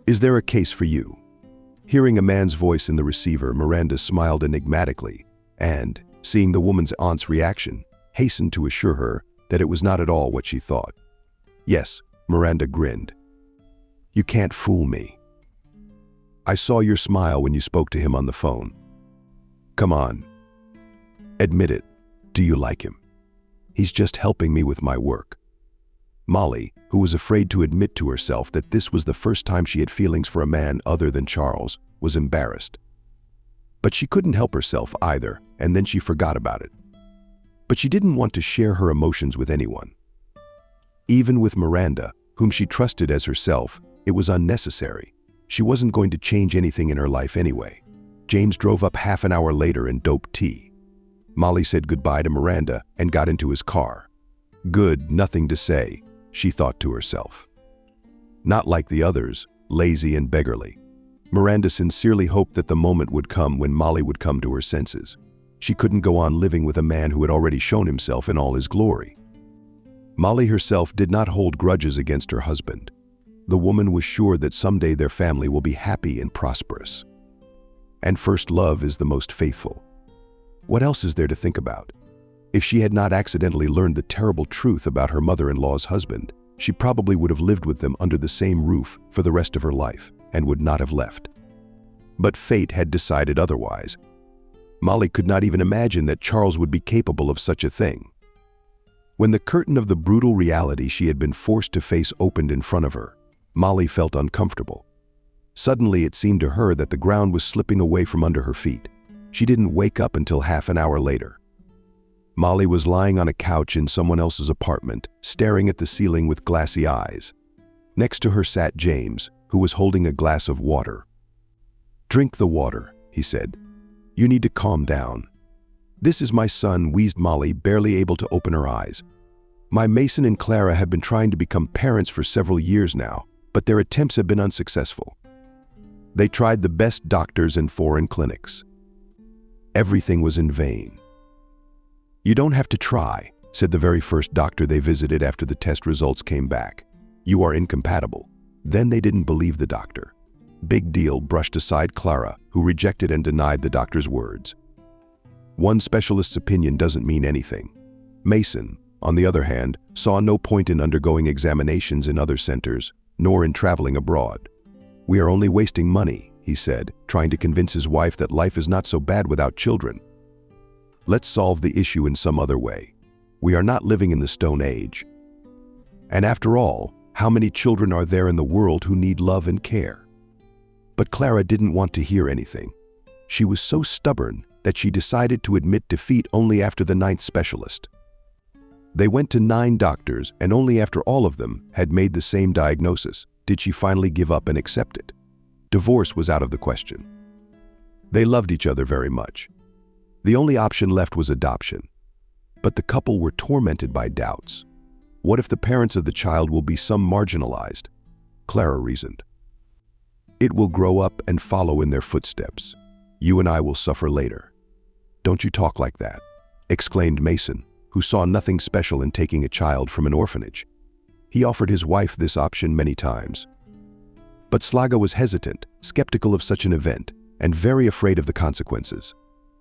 "Is there a case for you?" Hearing a man's voice in the receiver, Miranda smiled enigmatically and, seeing the woman's aunt's reaction, hastened to assure her that it was not at all what she thought. "Yes," Miranda grinned. "You can't fool me. I saw your smile when you spoke to him on the phone. Come on. Admit it. Do you like him? He's just helping me with my work." Molly, who was afraid to admit to herself that this was the first time she had feelings for a man other than Charles, was embarrassed. But she couldn't help herself either, and then she forgot about it. But she didn't want to share her emotions with anyone. Even with Miranda, whom she trusted as herself, it was unnecessary. She wasn't going to change anything in her life anyway. James drove up half an hour later and doped tea. Molly said goodbye to Miranda and got into his car. Good, nothing to say, she thought to herself. Not like the others, lazy and beggarly. Miranda sincerely hoped that the moment would come when Molly would come to her senses. She couldn't go on living with a man who had already shown himself in all his glory. Molly herself did not hold grudges against her husband. The woman was sure that someday their family will be happy and prosperous. And first love is the most faithful. What else is there to think about? If she had not accidentally learned the terrible truth about her mother-in-law's husband, she probably would have lived with them under the same roof for the rest of her life and would not have left. But fate had decided otherwise. Molly could not even imagine that Charles would be capable of such a thing. When the curtain of the brutal reality she had been forced to face opened in front of her, Molly felt uncomfortable. Suddenly it seemed to her that the ground was slipping away from under her feet. She didn't wake up until half an hour later. Molly was lying on a couch in someone else's apartment, staring at the ceiling with glassy eyes. Next to her sat James, who was holding a glass of water. "Drink the water," he said. "You need to calm down. "This is my son," wheezed Molly, barely able to open her eyes. "My Mason and Clara have been trying to become parents for several years now, but their attempts have been unsuccessful. They tried the best doctors and foreign clinics. Everything was in vain." "You don't have to try," said the very first doctor they visited after the test results came back. "You are incompatible." Then they didn't believe the doctor. Big Deal brushed aside Clara, who rejected and denied the doctor's words. One specialist's opinion doesn't mean anything. Mason, on the other hand, saw no point in undergoing examinations in other centers, nor in traveling abroad. "We are only wasting money," he said, trying to convince his wife that life is not so bad without children. "Let's solve the issue in some other way. We are not living in the Stone Age. And after all, how many children are there in the world who need love and care?" But Clara didn't want to hear anything. She was so stubborn that she decided to admit defeat only after the 9th specialist. They went to 9 doctors, and only after all of them had made the same diagnosis did she finally give up and accept it. Divorce was out of the question. They loved each other very much. The only option left was adoption. But the couple were tormented by doubts. What if the parents of the child will be some marginalized? Clara reasoned. "It will grow up and follow in their footsteps. You and I will suffer later." "Don't you talk like that," exclaimed Mason, who saw nothing special in taking a child from an orphanage. He offered his wife this option many times. But Slaga was hesitant, skeptical of such an event, and very afraid of the consequences.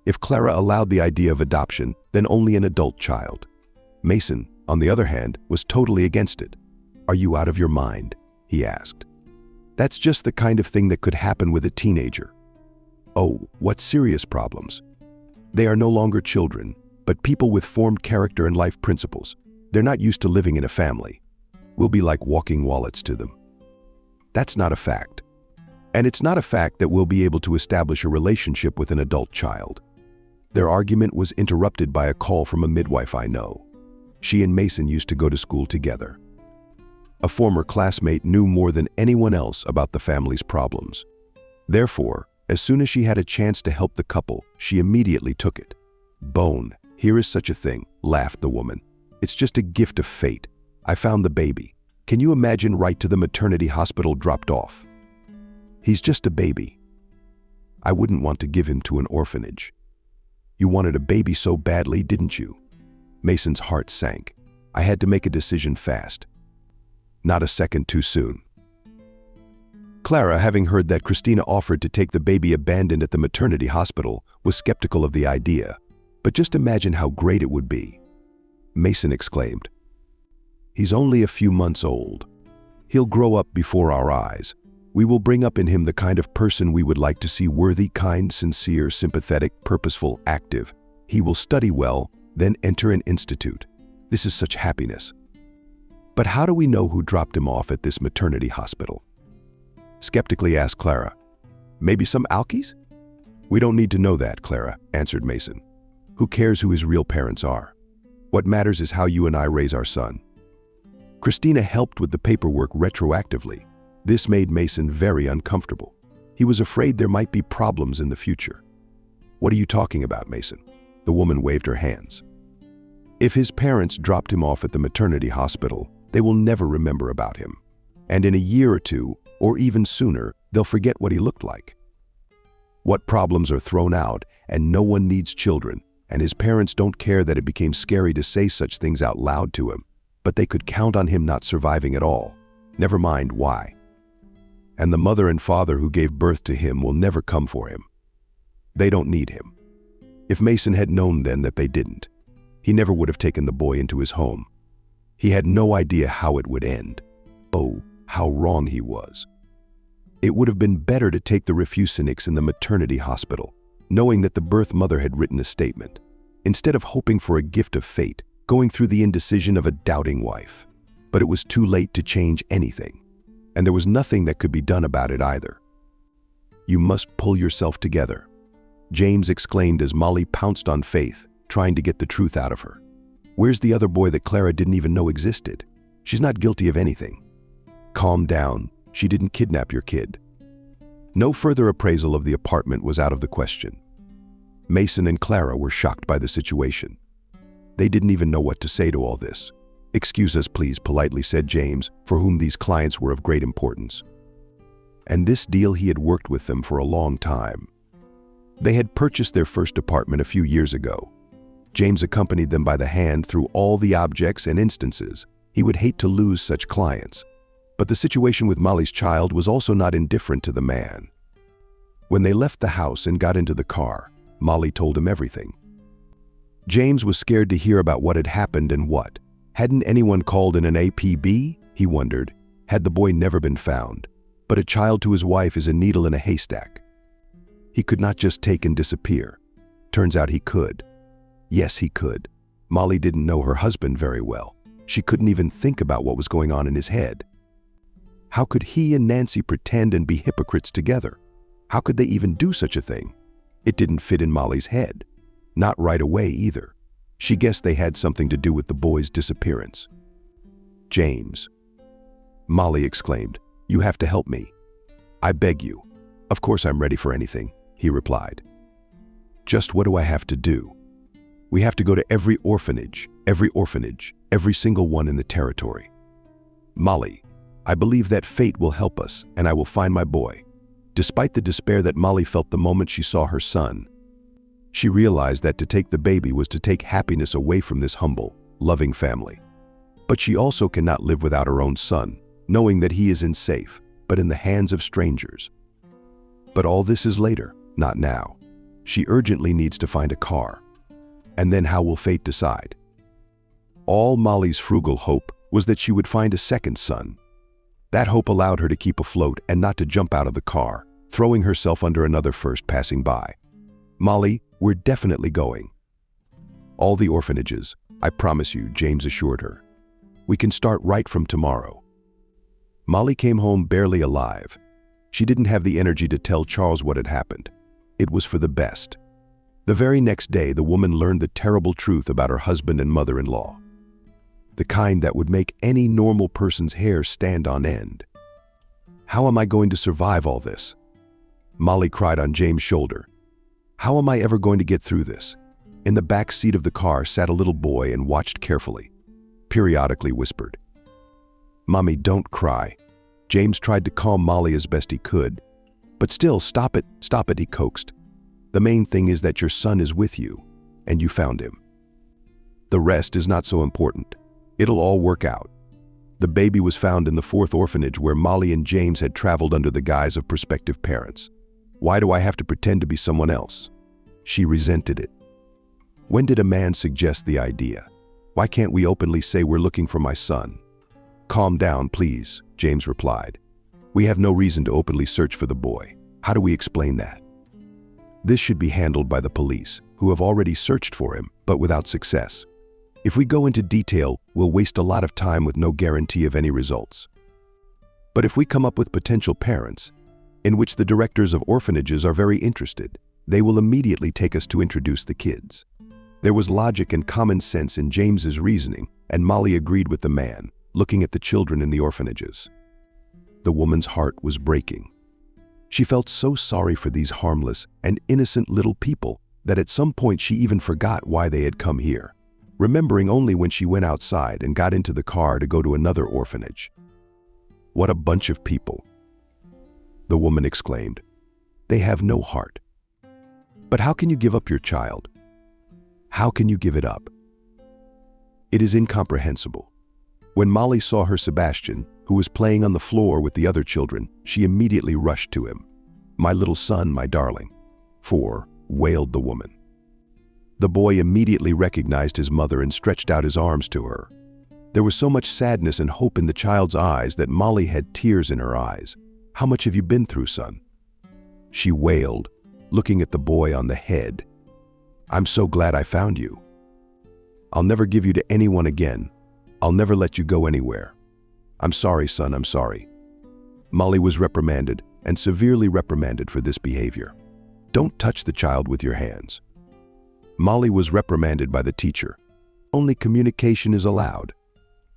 If Clara allowed the idea of adoption, then only an adult child. Mason, on the other hand, was totally against it. "Are you out of your mind?" he asked. "That's just the kind of thing that could happen with a teenager." "Oh, what serious problems?" "They are no longer children, but people with formed character and life principles. They're not used to living in a family. We'll be like walking wallets to them." "That's not a fact. And it's not a fact that we'll be able to establish a relationship with an adult child." Their argument was interrupted by a call from a midwife I know. She and Mason used to go to school together. A former classmate knew more than anyone else about the family's problems. Therefore, as soon as she had a chance to help the couple, she immediately took it. "Bone, here is such a thing," laughed the woman. "It's just a gift of fate. I found the baby. Can you imagine, right to the maternity hospital dropped off? He's just a baby. I wouldn't want to give him to an orphanage." "You wanted a baby so badly, didn't you?" Mason's heart sank. "I had to make a decision fast. Not a second too soon." Clara, having heard that Christina offered to take the baby abandoned at the maternity hospital, was skeptical of the idea. But just imagine how great it would be. Mason exclaimed, "He's only a few months old. He'll grow up before our eyes. We will bring up in him the kind of person we would like to see: worthy, kind, sincere, sympathetic, purposeful, active. He will study well, then enter an institute. This is such happiness." "But how do we know who dropped him off at this maternity hospital?" skeptically asked Clara. "Maybe some alkies?" "We don't need to know that, Clara," answered Mason. "Who cares who his real parents are? What matters is how you and I raise our son." Christina helped with the paperwork retroactively. This made Mason very uncomfortable. He was afraid there might be problems in the future. "What are you talking about, Mason?" The woman waved her hands. "If his parents dropped him off at the maternity hospital, they will never remember about him. And in a year or two, or even sooner, they'll forget what he looked like. What problems are thrown out, and no one needs children, and his parents don't care that it became scary to say such things out loud to him, but they could count on him not surviving at all. Never mind why. And the mother and father who gave birth to him will never come for him. They don't need him." If Mason had known then that they didn't, he never would have taken the boy into his home. He had no idea how it would end. Oh, how wrong he was. It would have been better to take the Refuseniks in the maternity hospital, knowing that the birth mother had written a statement, instead of hoping for a gift of fate, going through the indecision of a doubting wife. But it was too late to change anything, and there was nothing that could be done about it either. "You must pull yourself together," James exclaimed as Molly pounced on Faith, trying to get the truth out of her. "Where's the other boy that Clara didn't even know existed? She's not guilty of anything." "Calm down. She didn't kidnap your kid." No further appraisal of the apartment was out of the question. Mason and Clara were shocked by the situation. They didn't even know what to say to all this. "Excuse us, please," politely said James, for whom these clients were of great importance. And this deal, he had worked with them for a long time. They had purchased their first apartment a few years ago. James accompanied them by the hand through all the objects and instances. He would hate to lose such clients. But the situation with Molly's child was also not indifferent to the man. When they left the house and got into the car, Molly told him everything. James was scared to hear about what had happened and what. Hadn't anyone called in an APB? He wondered. Had the boy never been found? But a child to his wife is a needle in a haystack. He could not just take and disappear. Turns out he could. Yes, he could. Molly didn't know her husband very well. She couldn't even think about what was going on in his head. How could he and Nancy pretend and be hypocrites together? How could they even do such a thing? It didn't fit in Molly's head. Not right away either. She guessed they had something to do with the boy's disappearance. "James," Molly exclaimed, "you have to help me. I beg you." "Of course I'm ready for anything," he replied. "Just what do I have to do?" "We have to go to every orphanage, every single one in the territory." "Molly, I believe that fate will help us and I will find my boy." Despite the despair that Molly felt the moment she saw her son, she realized that to take the baby was to take happiness away from this humble, loving family. But she also cannot live without her own son, knowing that he is safe, but in the hands of strangers. But all this is later, not now. She urgently needs to find a car. And then how will fate decide? All Molly's frugal hope was that she would find a second son. That hope allowed her to keep afloat and not to jump out of the car, throwing herself under another first passing by. "Molly, we're definitely going." "All the orphanages, I promise you," James assured her. "We can start right from tomorrow." Molly came home barely alive. She didn't have the energy to tell Charles what had happened. It was for the best. The very next day, the woman learned the terrible truth about her husband and mother-in-law. The kind that would make any normal person's hair stand on end. "How am I going to survive all this?" Molly cried on James' shoulder. "How am I ever going to get through this?" In the back seat of the car sat a little boy and watched carefully. Periodically whispered, "Mommy, don't cry." James tried to calm Molly as best he could. "But still, stop it, he coaxed. "The main thing is that your son is with you, and you found him. The rest is not so important. It'll all work out." The baby was found in the 4th orphanage where Molly and James had traveled under the guise of prospective parents. "Why do I have to pretend to be someone else?" She resented it. "When did a man suggest the idea? Why can't we openly say we're looking for my son?" "Calm down, please," James replied. "We have no reason to openly search for the boy. How do we explain that? This should be handled by the police, who have already searched for him, but without success. If we go into detail, we'll waste a lot of time with no guarantee of any results. But if we come up with potential parents, in which the directors of orphanages are very interested, they will immediately take us to introduce the kids." There was logic and common sense in James's reasoning, and Molly agreed with the man, looking at the children in the orphanages. The woman's heart was breaking. She felt so sorry for these harmless and innocent little people that at some point she even forgot why they had come here, remembering only when she went outside and got into the car to go to another orphanage. "What a bunch of people," the woman exclaimed. "They have no heart. But how can you give up your child? How can you give it up?" It is incomprehensible. When Molly saw her Sebastian, who was playing on the floor with the other children, she immediately rushed to him. "My little son, my darling." Wailed the woman. The boy immediately recognized his mother and stretched out his arms to her. There was so much sadness and hope in the child's eyes that Molly had tears in her eyes. "How much have you been through, son?" she wailed, looking at the boy on the head. "I'm so glad I found you. I'll never give you to anyone again. I'll never let you go anywhere. I'm sorry, son, I'm sorry." Molly was reprimanded, and severely reprimanded for this behavior. "Don't touch the child with your hands." Molly was reprimanded by the teacher. "Only communication is allowed.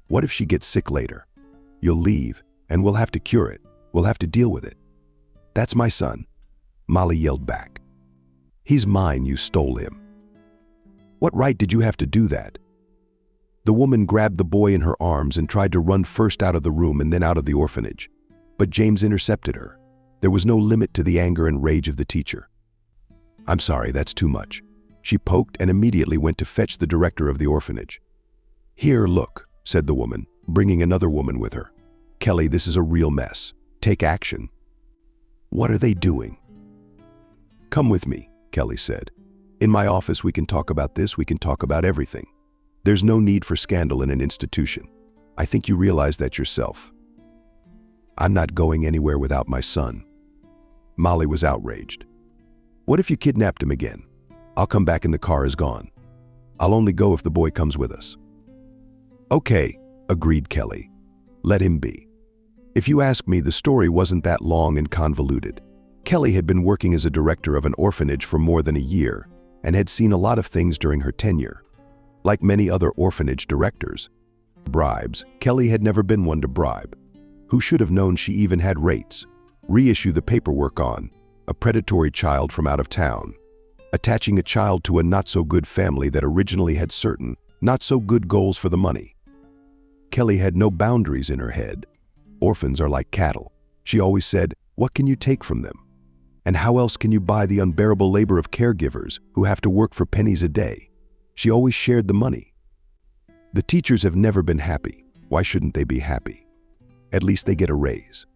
What if she gets sick later? You'll leave, and we'll have to cure it. We'll have to deal with it." "That's my son," Molly yelled back. He's mine, you stole him. What right did you have to do that? The woman grabbed the boy in her arms and tried to run first out of the room and then out of the orphanage. But James intercepted her. There was no limit to the anger and rage of the teacher. I'm sorry, that's too much. She poked and immediately went to fetch the director of the orphanage. Here, look, said the woman, bringing another woman with her. Kelly, this is a real mess. Take action. What are they doing? Come with me, Kelly said. In my office, we can talk about this, we can talk about everything. There's no need for scandal in an institution. I think you realize that yourself. I'm not going anywhere without my son. Molly was outraged. What if you kidnapped him again? I'll come back and the car is gone. I'll only go if the boy comes with us. Okay, agreed Kelly. Let him be. If you ask me, the story wasn't that long and convoluted. Kelly had been working as a director of an orphanage for more than a year and had seen a lot of things during her tenure. Like many other orphanage directors, bribes, Kelly had never been one to bribe. Who should have known she even had rates? Reissue the paperwork on a predatory child from out of town, attaching a child to a not-so-good family that originally had certain not-so-good goals for the money. Kelly had no boundaries in her head. Orphans are like cattle. She always said, what can you take from them? And how else can you buy the unbearable labor of caregivers who have to work for pennies a day? She always shared the money. The teachers have never been happy. Why shouldn't they be happy? At least they get a raise.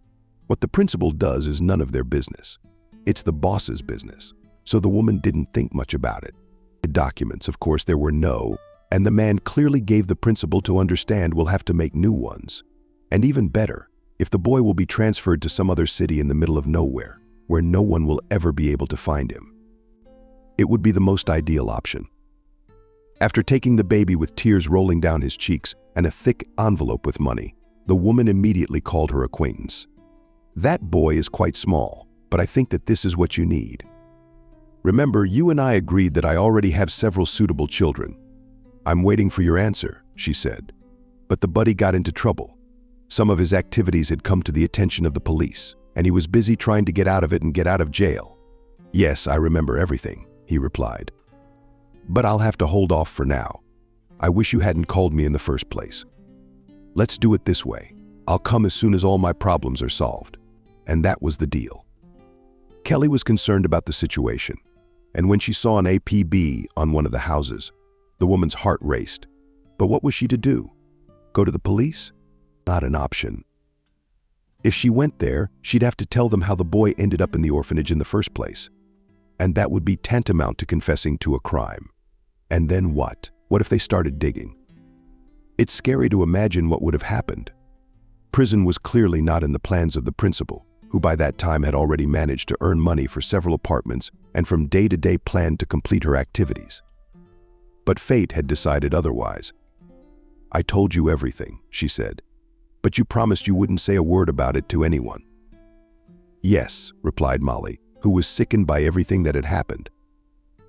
What the principal does is none of their business. It's the boss's business. So the woman didn't think much about it. The documents, of course, there were no, and the man clearly gave the principal to understand we'll have to make new ones. And even better, if the boy will be transferred to some other city in the middle of nowhere, where no one will ever be able to find him. It would be the most ideal option. After taking the baby with tears rolling down his cheeks and a thick envelope with money, the woman immediately called her acquaintance. That boy is quite small, but I think that this is what you need. Remember, you and I agreed that I already have several suitable children. I'm waiting for your answer, she said. But the buddy got into trouble. Some of his activities had come to the attention of the police, and he was busy trying to get out of it and get out of jail. Yes, I remember everything, he replied. But I'll have to hold off for now. I wish you hadn't called me in the first place. Let's do it this way. I'll come as soon as all my problems are solved. And that was the deal. Kelly was concerned about the situation, and when she saw an APB on one of the houses, the woman's heart raced. But what was she to do? Go to the police? Not an option. If she went there, she'd have to tell them how the boy ended up in the orphanage in the first place. And that would be tantamount to confessing to a crime. And then what? What if they started digging? It's scary to imagine what would have happened. Prison was clearly not in the plans of the principal, who by that time had already managed to earn money for several apartments and from day to day planned to complete her activities. But fate had decided otherwise. I told you everything, she said, but you promised you wouldn't say a word about it to anyone. Yes, replied Molly, who was sickened by everything that had happened.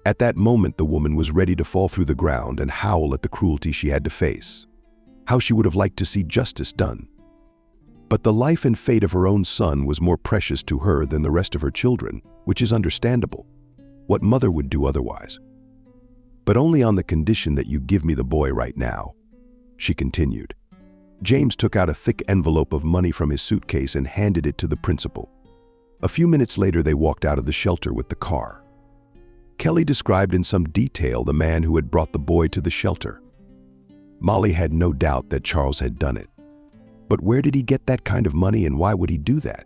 At that moment, the woman was ready to fall through the ground and howl at the cruelty she had to face. How she would have liked to see justice done. But the life and fate of her own son was more precious to her than the rest of her children, which is understandable. What mother would do otherwise? But only on the condition that you give me the boy right now, she continued. James took out a thick envelope of money from his suitcase and handed it to the principal. A few minutes later, they walked out of the shelter with the car. Kelly described in some detail the man who had brought the boy to the shelter. Molly had no doubt that Charles had done it. But where did he get that kind of money, and why would he do that?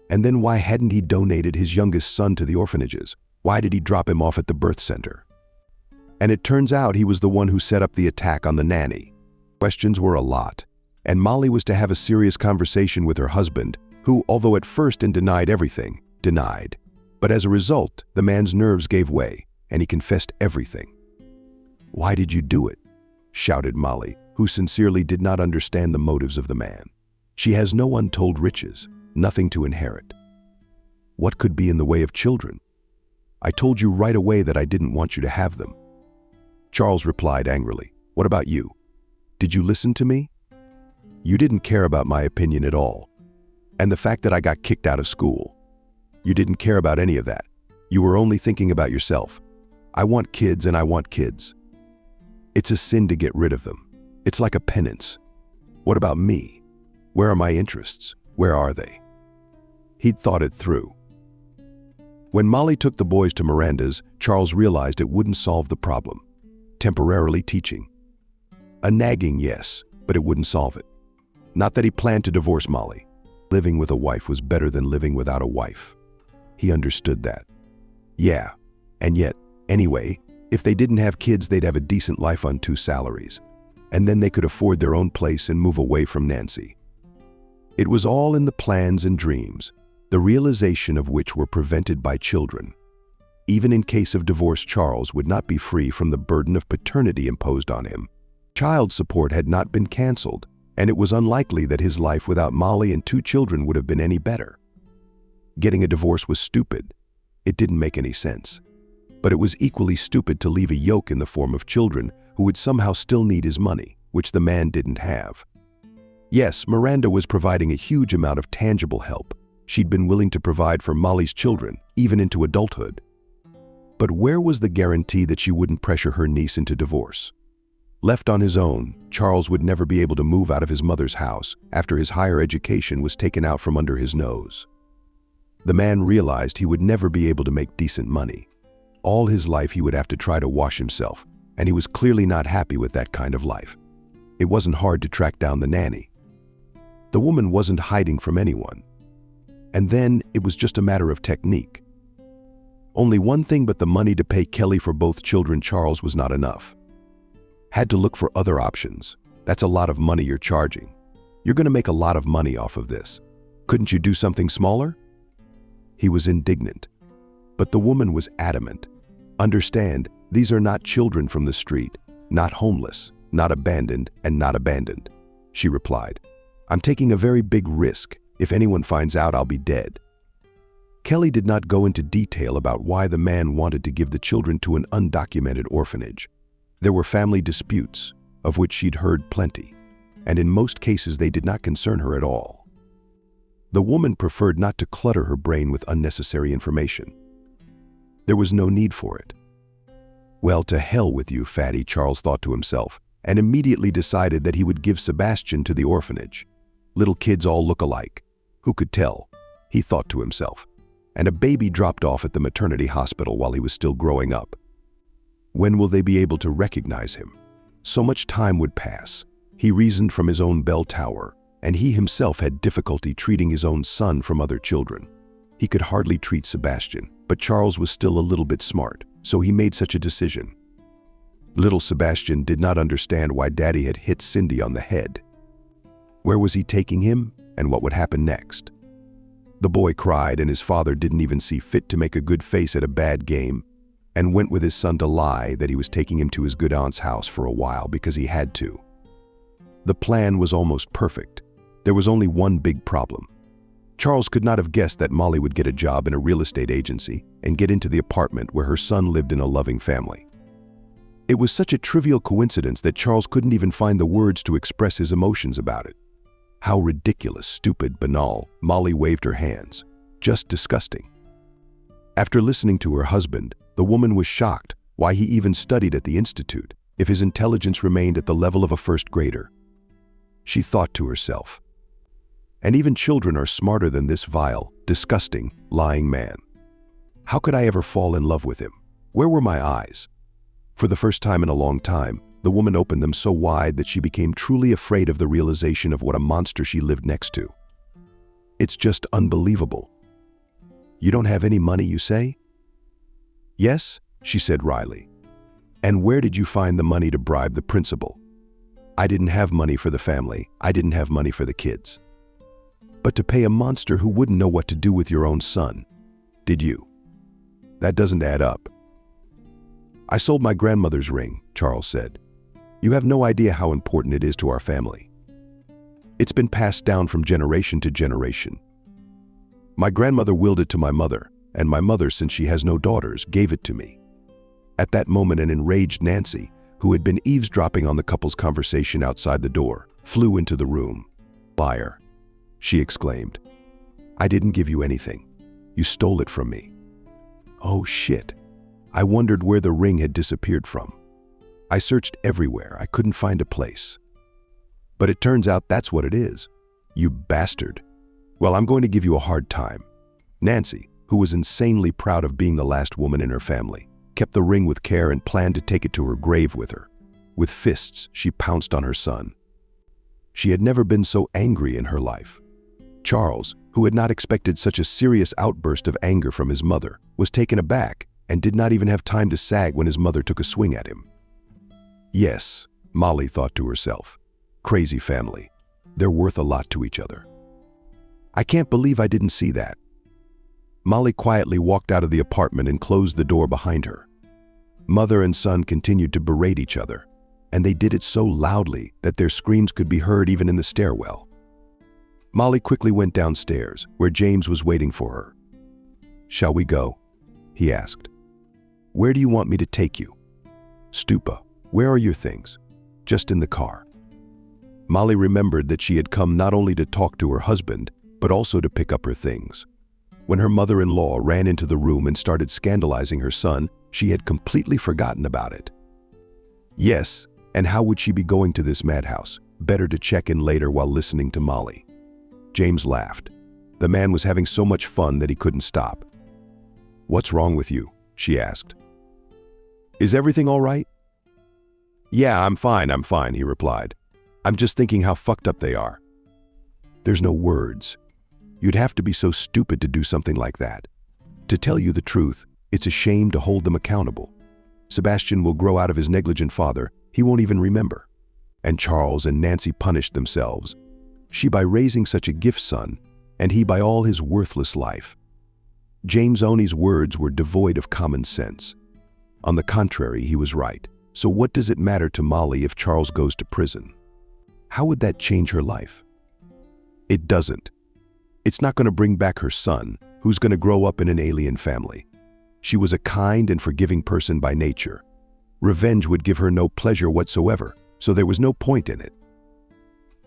And then why hadn't he donated his youngest son to the orphanages? Why did he drop him off at the birth center? And it turns out he was the one who set up the attack on the nanny. Questions were a lot, and Molly was to have a serious conversation with her husband, who, although at first denied everything, denied. But as a result, the man's nerves gave way, and he confessed everything. Why did you do it? Shouted Molly, who sincerely did not understand the motives of the man. She has no untold riches, nothing to inherit. What could be in the way of children? I told you right away that I didn't want you to have them. Charles replied angrily, what about you? Did you listen to me? You didn't care about my opinion at all. And the fact that I got kicked out of school. You didn't care about any of that. You were only thinking about yourself. I want kids and I want kids. It's a sin to get rid of them. It's like a penance. What about me? Where are my interests? Where are they? He'd thought it through. When Molly took the boys to Miranda's, Charles realized it wouldn't solve the problem. Temporarily teaching. A nagging yes, but it wouldn't solve it. Not that he planned to divorce Molly. Living with a wife was better than living without a wife. He understood that. Yeah, and yet, anyway, if they didn't have kids, they'd have a decent life on 2 salaries. And then they could afford their own place and move away from Nancy. It was all in the plans and dreams, the realization of which were prevented by children. Even in case of divorce, Charles would not be free from the burden of paternity imposed on him. Child support had not been canceled, and it was unlikely that his life without Molly and 2 children would have been any better. Getting a divorce was stupid. It didn't make any sense. But it was equally stupid to leave a yoke in the form of children who would somehow still need his money, which the man didn't have. Yes, Miranda was providing a huge amount of tangible help. She'd been willing to provide for Molly's children, even into adulthood. But where was the guarantee that she wouldn't pressure her niece into divorce? Left on his own, Charles would never be able to move out of his mother's house after his higher education was taken out from under his nose. The man realized he would never be able to make decent money. All his life he would have to try to wash himself, and he was clearly not happy with that kind of life. It wasn't hard to track down the nanny. The woman wasn't hiding from anyone. And then it was just a matter of technique. Only one thing but the money to pay Kelly for both children. Charles was not enough. Had to look for other options. That's a lot of money you're charging. You're going to make a lot of money off of this. Couldn't you do something smaller? He was indignant. But the woman was adamant. Understand, these are not children from the street, not homeless, not abandoned, and not abandoned. She replied, I'm taking a very big risk. If anyone finds out, I'll be dead. Kelly did not go into detail about why the man wanted to give the children to an undocumented orphanage. There were family disputes, of which she'd heard plenty, and in most cases they did not concern her at all. The woman preferred not to clutter her brain with unnecessary information. There was no need for it. Well, to hell with you, fatty, Charles thought to himself, and immediately decided that he would give Sebastian to the orphanage. Little kids all look alike. Who could tell? He thought to himself. And a baby dropped off at the maternity hospital while he was still growing up. When will they be able to recognize him? So much time would pass. He reasoned from his own bell tower, and he himself had difficulty treating his own son from other children. He could hardly treat Sebastian, but Charles was still a little bit smart, so he made such a decision. Little Sebastian did not understand why Daddy had hit Cindy on the head. Where was he taking him, and what would happen next? The boy cried, and his father didn't even see fit to make a good face at a bad game, and went with his son to lie that he was taking him to his good aunt's house for a while because he had to. The plan was almost perfect. There was only one big problem. Charles could not have guessed that Molly would get a job in a real estate agency and get into the apartment where her son lived in a loving family. It was such a trivial coincidence that Charles couldn't even find the words to express his emotions about it. How ridiculous, stupid, banal. Molly waved her hands. Just disgusting. After listening to her husband, the woman was shocked why he even studied at the institute if his intelligence remained at the level of a first grader. She thought to herself, and even children are smarter than this vile, disgusting, lying man. How could I ever fall in love with him? Where were my eyes? For the first time in a long time, the woman opened them so wide that she became truly afraid of the realization of what a monster she lived next to. It's just unbelievable. You don't have any money, you say? Yes, she said wryly. And where did you find the money to bribe the principal? I didn't have money for the family. I didn't have money for the kids. But to pay a monster who wouldn't know what to do with your own son, did you? That doesn't add up. I sold my grandmother's ring, Charles said. You have no idea how important it is to our family. It's been passed down from generation to generation. My grandmother willed it to my mother, and my mother, since she has no daughters, gave it to me. At that moment, an enraged Nancy, who had been eavesdropping on the couple's conversation outside the door, flew into the room. Liar, she exclaimed. I didn't give you anything. You stole it from me. Oh shit. I wondered where the ring had disappeared from. I searched everywhere. I couldn't find a place. But it turns out that's what it is. You bastard. Well, I'm going to give you a hard time. Nancy, who was insanely proud of being the last woman in her family, kept the ring with care and planned to take it to her grave with her. With fists, she pounced on her son. She had never been so angry in her life. Charles, who had not expected such a serious outburst of anger from his mother, was taken aback and did not even have time to sag when his mother took a swing at him. Yes, Molly thought to herself. Crazy family. They're worth a lot to each other. I can't believe I didn't see that. Molly quietly walked out of the apartment and closed the door behind her. Mother and son continued to berate each other, and they did it so loudly that their screams could be heard even in the stairwell. Molly quickly went downstairs, where James was waiting for her. "Shall we go?" he asked. "Where do you want me to take you?" "Stupa, where are your things?" "Just in the car." Molly remembered that she had come not only to talk to her husband, but also to pick up her things. When her mother-in-law ran into the room and started scandalizing her son, she had completely forgotten about it. Yes, and how would she be going to this madhouse? Better to check in later while listening to Molly. James laughed. The man was having so much fun that he couldn't stop. "What's wrong with you?" she asked. "Is everything all right?" "Yeah, I'm fine, he replied. "I'm just thinking how fucked up they are." There's no words. You'd have to be so stupid to do something like that. To tell you the truth, it's a shame to hold them accountable. Sebastian will grow out of his negligent father. He won't even remember. And Charles and Nancy punished themselves. She by raising such a gift son, and he by all his worthless life. James Oney's words were devoid of common sense. On the contrary, he was right. So what does it matter to Molly if Charles goes to prison? How would that change her life? It doesn't. It's not going to bring back her son, who's going to grow up in an alien family. She was a kind and forgiving person by nature. Revenge would give her no pleasure whatsoever, so there was no point in it.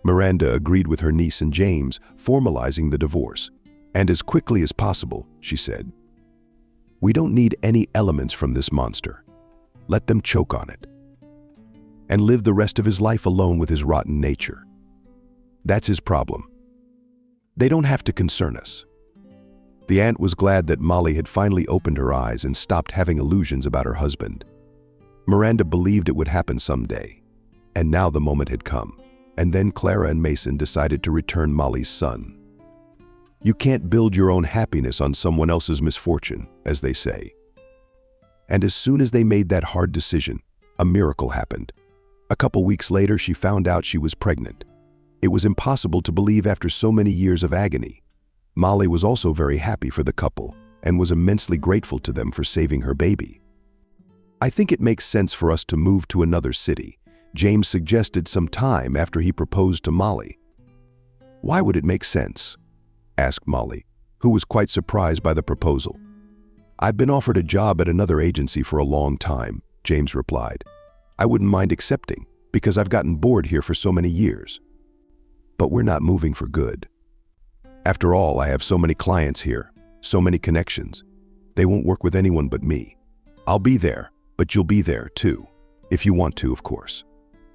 Miranda agreed with her niece and James, formalizing the divorce. And as quickly as possible, she said, "We don't need any elements from this monster. Let them choke on it. And live the rest of his life alone with his rotten nature. That's his problem. They don't have to concern us." The aunt was glad that Molly had finally opened her eyes and stopped having illusions about her husband. Miranda believed it would happen someday, and now the moment had come. And then Clara and Mason decided to return Molly's son. You can't build your own happiness on someone else's misfortune, as they say. And as soon as they made that hard decision, a miracle happened. A couple weeks later, she found out she was pregnant. It was impossible to believe after so many years of agony. Molly was also very happy for the couple and was immensely grateful to them for saving her baby. "I think it makes sense for us to move to another city," James suggested some time after he proposed to Molly. "Why would it make sense?" asked Molly, who was quite surprised by the proposal. "I've been offered a job at another agency for a long time," James replied. "I wouldn't mind accepting, because I've gotten bored here for so many years. But we're not moving for good. After all, I have so many clients here, so many connections. They won't work with anyone but me. I'll be there, but you'll be there too, if you want to, of course."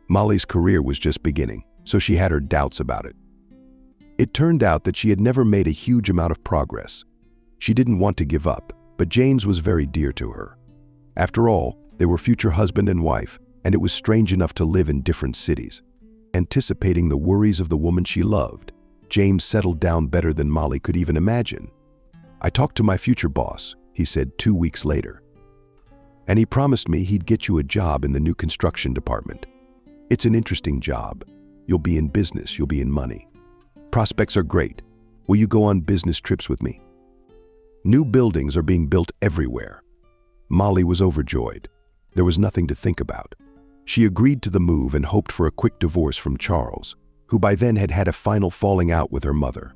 Molly's career was just beginning, so she had her doubts about it. It turned out that she had never made a huge amount of progress. She didn't want to give up, but James was very dear to her. After all, they were future husband and wife, and it was strange enough to live in different cities. Anticipating the worries of the woman she loved, James settled down better than Molly could even imagine. "I talked to my future boss," he said 2 weeks later. "And he promised me he'd get you a job in the new construction department. It's an interesting job. You'll be in business, you'll be in money. Prospects are great. Will you go on business trips with me?" New buildings are being built everywhere. Molly was overjoyed. There was nothing to think about. She agreed to the move and hoped for a quick divorce from Charles, who by then had had a final falling out with her mother.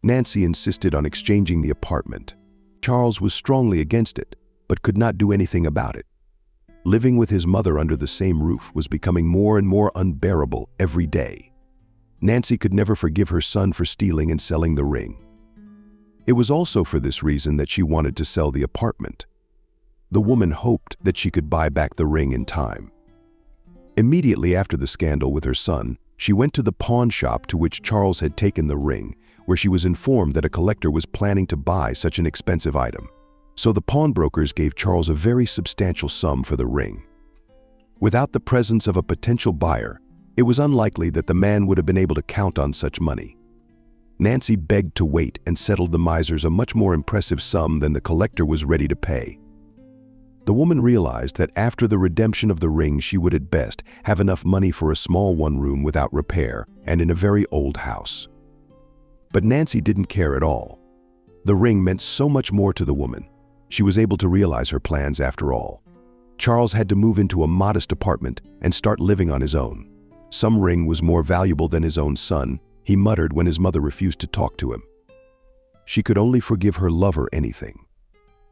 Nancy insisted on exchanging the apartment. Charles was strongly against it, but could not do anything about it. Living with his mother under the same roof was becoming more and more unbearable every day. Nancy could never forgive her son for stealing and selling the ring. It was also for this reason that she wanted to sell the apartment. The woman hoped that she could buy back the ring in time. Immediately after the scandal with her son, she went to the pawn shop to which Charles had taken the ring, where she was informed that a collector was planning to buy such an expensive item. So the pawnbrokers gave Charles a very substantial sum for the ring. Without the presence of a potential buyer, it was unlikely that the man would have been able to count on such money. Nancy begged to wait and settled the misers a much more impressive sum than the collector was ready to pay. The woman realized that after the redemption of the ring, she would at best have enough money for a small one-room without repair and in a very old house. But Nancy didn't care at all. The ring meant so much more to the woman. She was able to realize her plans after all. Charles had to move into a modest apartment and start living on his own. Some ring was more valuable than his own son, he muttered when his mother refused to talk to him. She could only forgive her lover anything.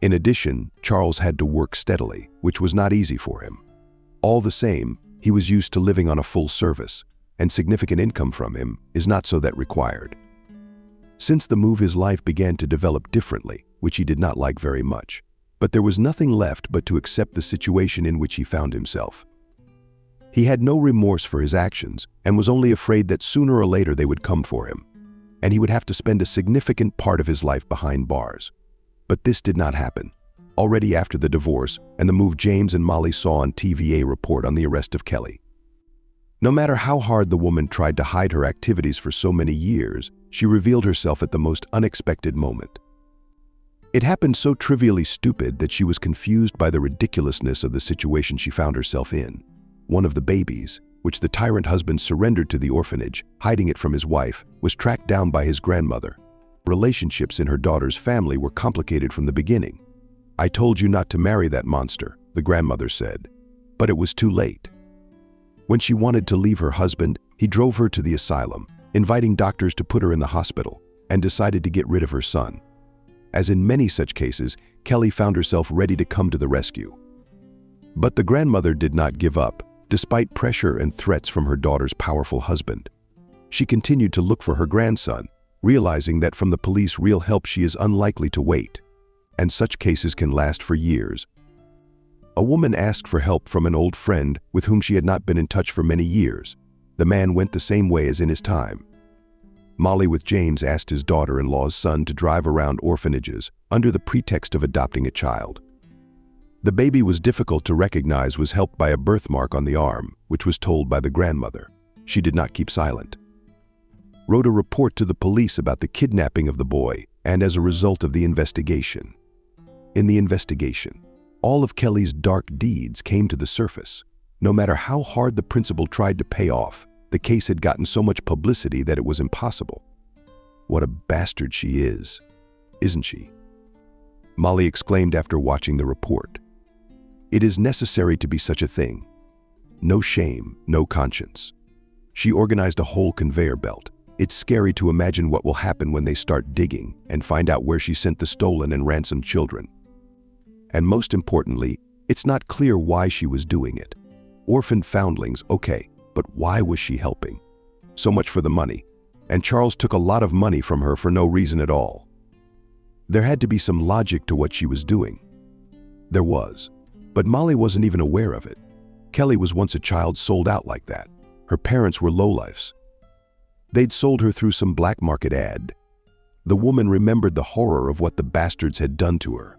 In addition, Charles had to work steadily, which was not easy for him. All the same, he was used to living on a full service, and significant income from him is not so that required. Since the move, his life began to develop differently, which he did not like very much. But there was nothing left but to accept the situation in which he found himself. He had no remorse for his actions and was only afraid that sooner or later they would come for him, and he would have to spend a significant part of his life behind bars. But this did not happen. Already after the divorce and the move, James and Molly saw on TVA report on the arrest of Kelly. No matter how hard the woman tried to hide her activities for so many years, she revealed herself at the most unexpected moment. It happened so trivially stupid that she was confused by the ridiculousness of the situation she found herself in. One of the babies, which the tyrant husband surrendered to the orphanage, hiding it from his wife, was tracked down by his grandmother. Relationships in her daughter's family were complicated from the beginning. "I told you not to marry that monster," the grandmother said. But it was too late. When she wanted to leave her husband, he drove her to the asylum, inviting doctors to put her in the hospital, and decided to get rid of her son. As in many such cases, Kelly found herself ready to come to the rescue. But the grandmother did not give up, despite pressure and threats from her daughter's powerful husband. She continued to look for her grandson, realizing that from the police real help she is unlikely to wait, and such cases can last for years. A woman asked for help from an old friend with whom she had not been in touch for many years. The man went the same way as in his time. Molly with James asked his daughter-in-law's son to drive around orphanages under the pretext of adopting a child. The baby was difficult to recognize, was helped by a birthmark on the arm, which was told by the grandmother. She did not keep silent. Wrote a report to the police about the kidnapping of the boy, and as a result of the investigation. In the investigation, all of Kelly's dark deeds came to the surface. No matter how hard the principal tried to pay off, the case had gotten so much publicity that it was impossible. What a bastard she is, isn't she? Molly exclaimed after watching the report. It is necessary to be such a thing. No shame, no conscience. She organized a whole conveyor belt. It's scary to imagine what will happen when they start digging and find out where she sent the stolen and ransomed children. And most importantly, it's not clear why she was doing it. Orphaned foundlings, okay, but why was she helping? So much for the money. And Charles took a lot of money from her for no reason at all. There had to be some logic to what she was doing. There was. But Molly wasn't even aware of it. Kelly was once a child sold out like that. Her parents were lowlifes. They'd sold her through some black market ad. The woman remembered the horror of what the bastards had done to her.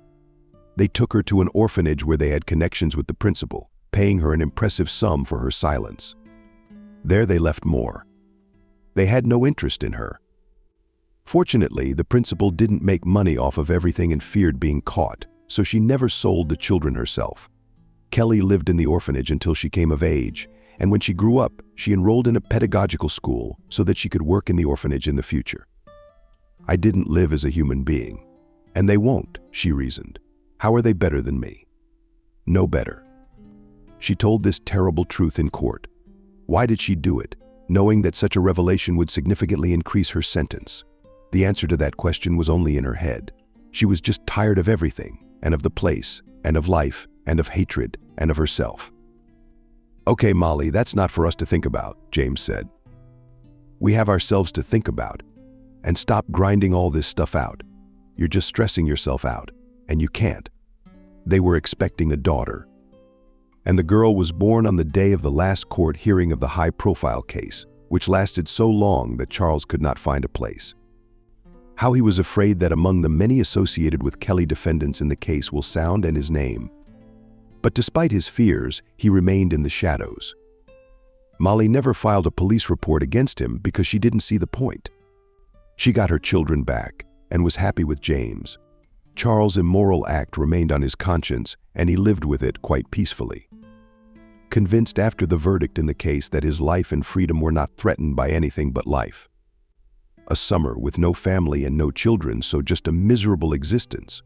They took her to an orphanage where they had connections with the principal, paying her an impressive sum for her silence. There they left more. They had no interest in her. Fortunately, the principal didn't make money off of everything and feared being caught, so she never sold the children herself. Kelly lived in the orphanage until she came of age, and when she grew up, she enrolled in a pedagogical school so that she could work in the orphanage in the future. I didn't live as a human being, and they won't, she reasoned. How are they better than me? No better. She told this terrible truth in court. Why did she do it, knowing that such a revelation would significantly increase her sentence? The answer to that question was only in her head. She was just tired of everything, and of the place, and of life, and of hatred, and of herself. Okay, Molly, that's not for us to think about, James said. We have ourselves to think about, and stop grinding all this stuff out. You're just stressing yourself out, and you can't. They were expecting a daughter. And the girl was born on the day of the last court hearing of the high-profile case, which lasted so long that Charles could not find a place. How he was afraid that among the many associated with Kelly defendants in the case will sound and his name. But despite his fears, he remained in the shadows. Molly never filed a police report against him because she didn't see the point. She got her children back and was happy with James. Charles' immoral act remained on his conscience, and he lived with it quite peacefully. Convinced after the verdict in the case that his life and freedom were not threatened by anything but life. A summer with no family and no children, so just a miserable existence.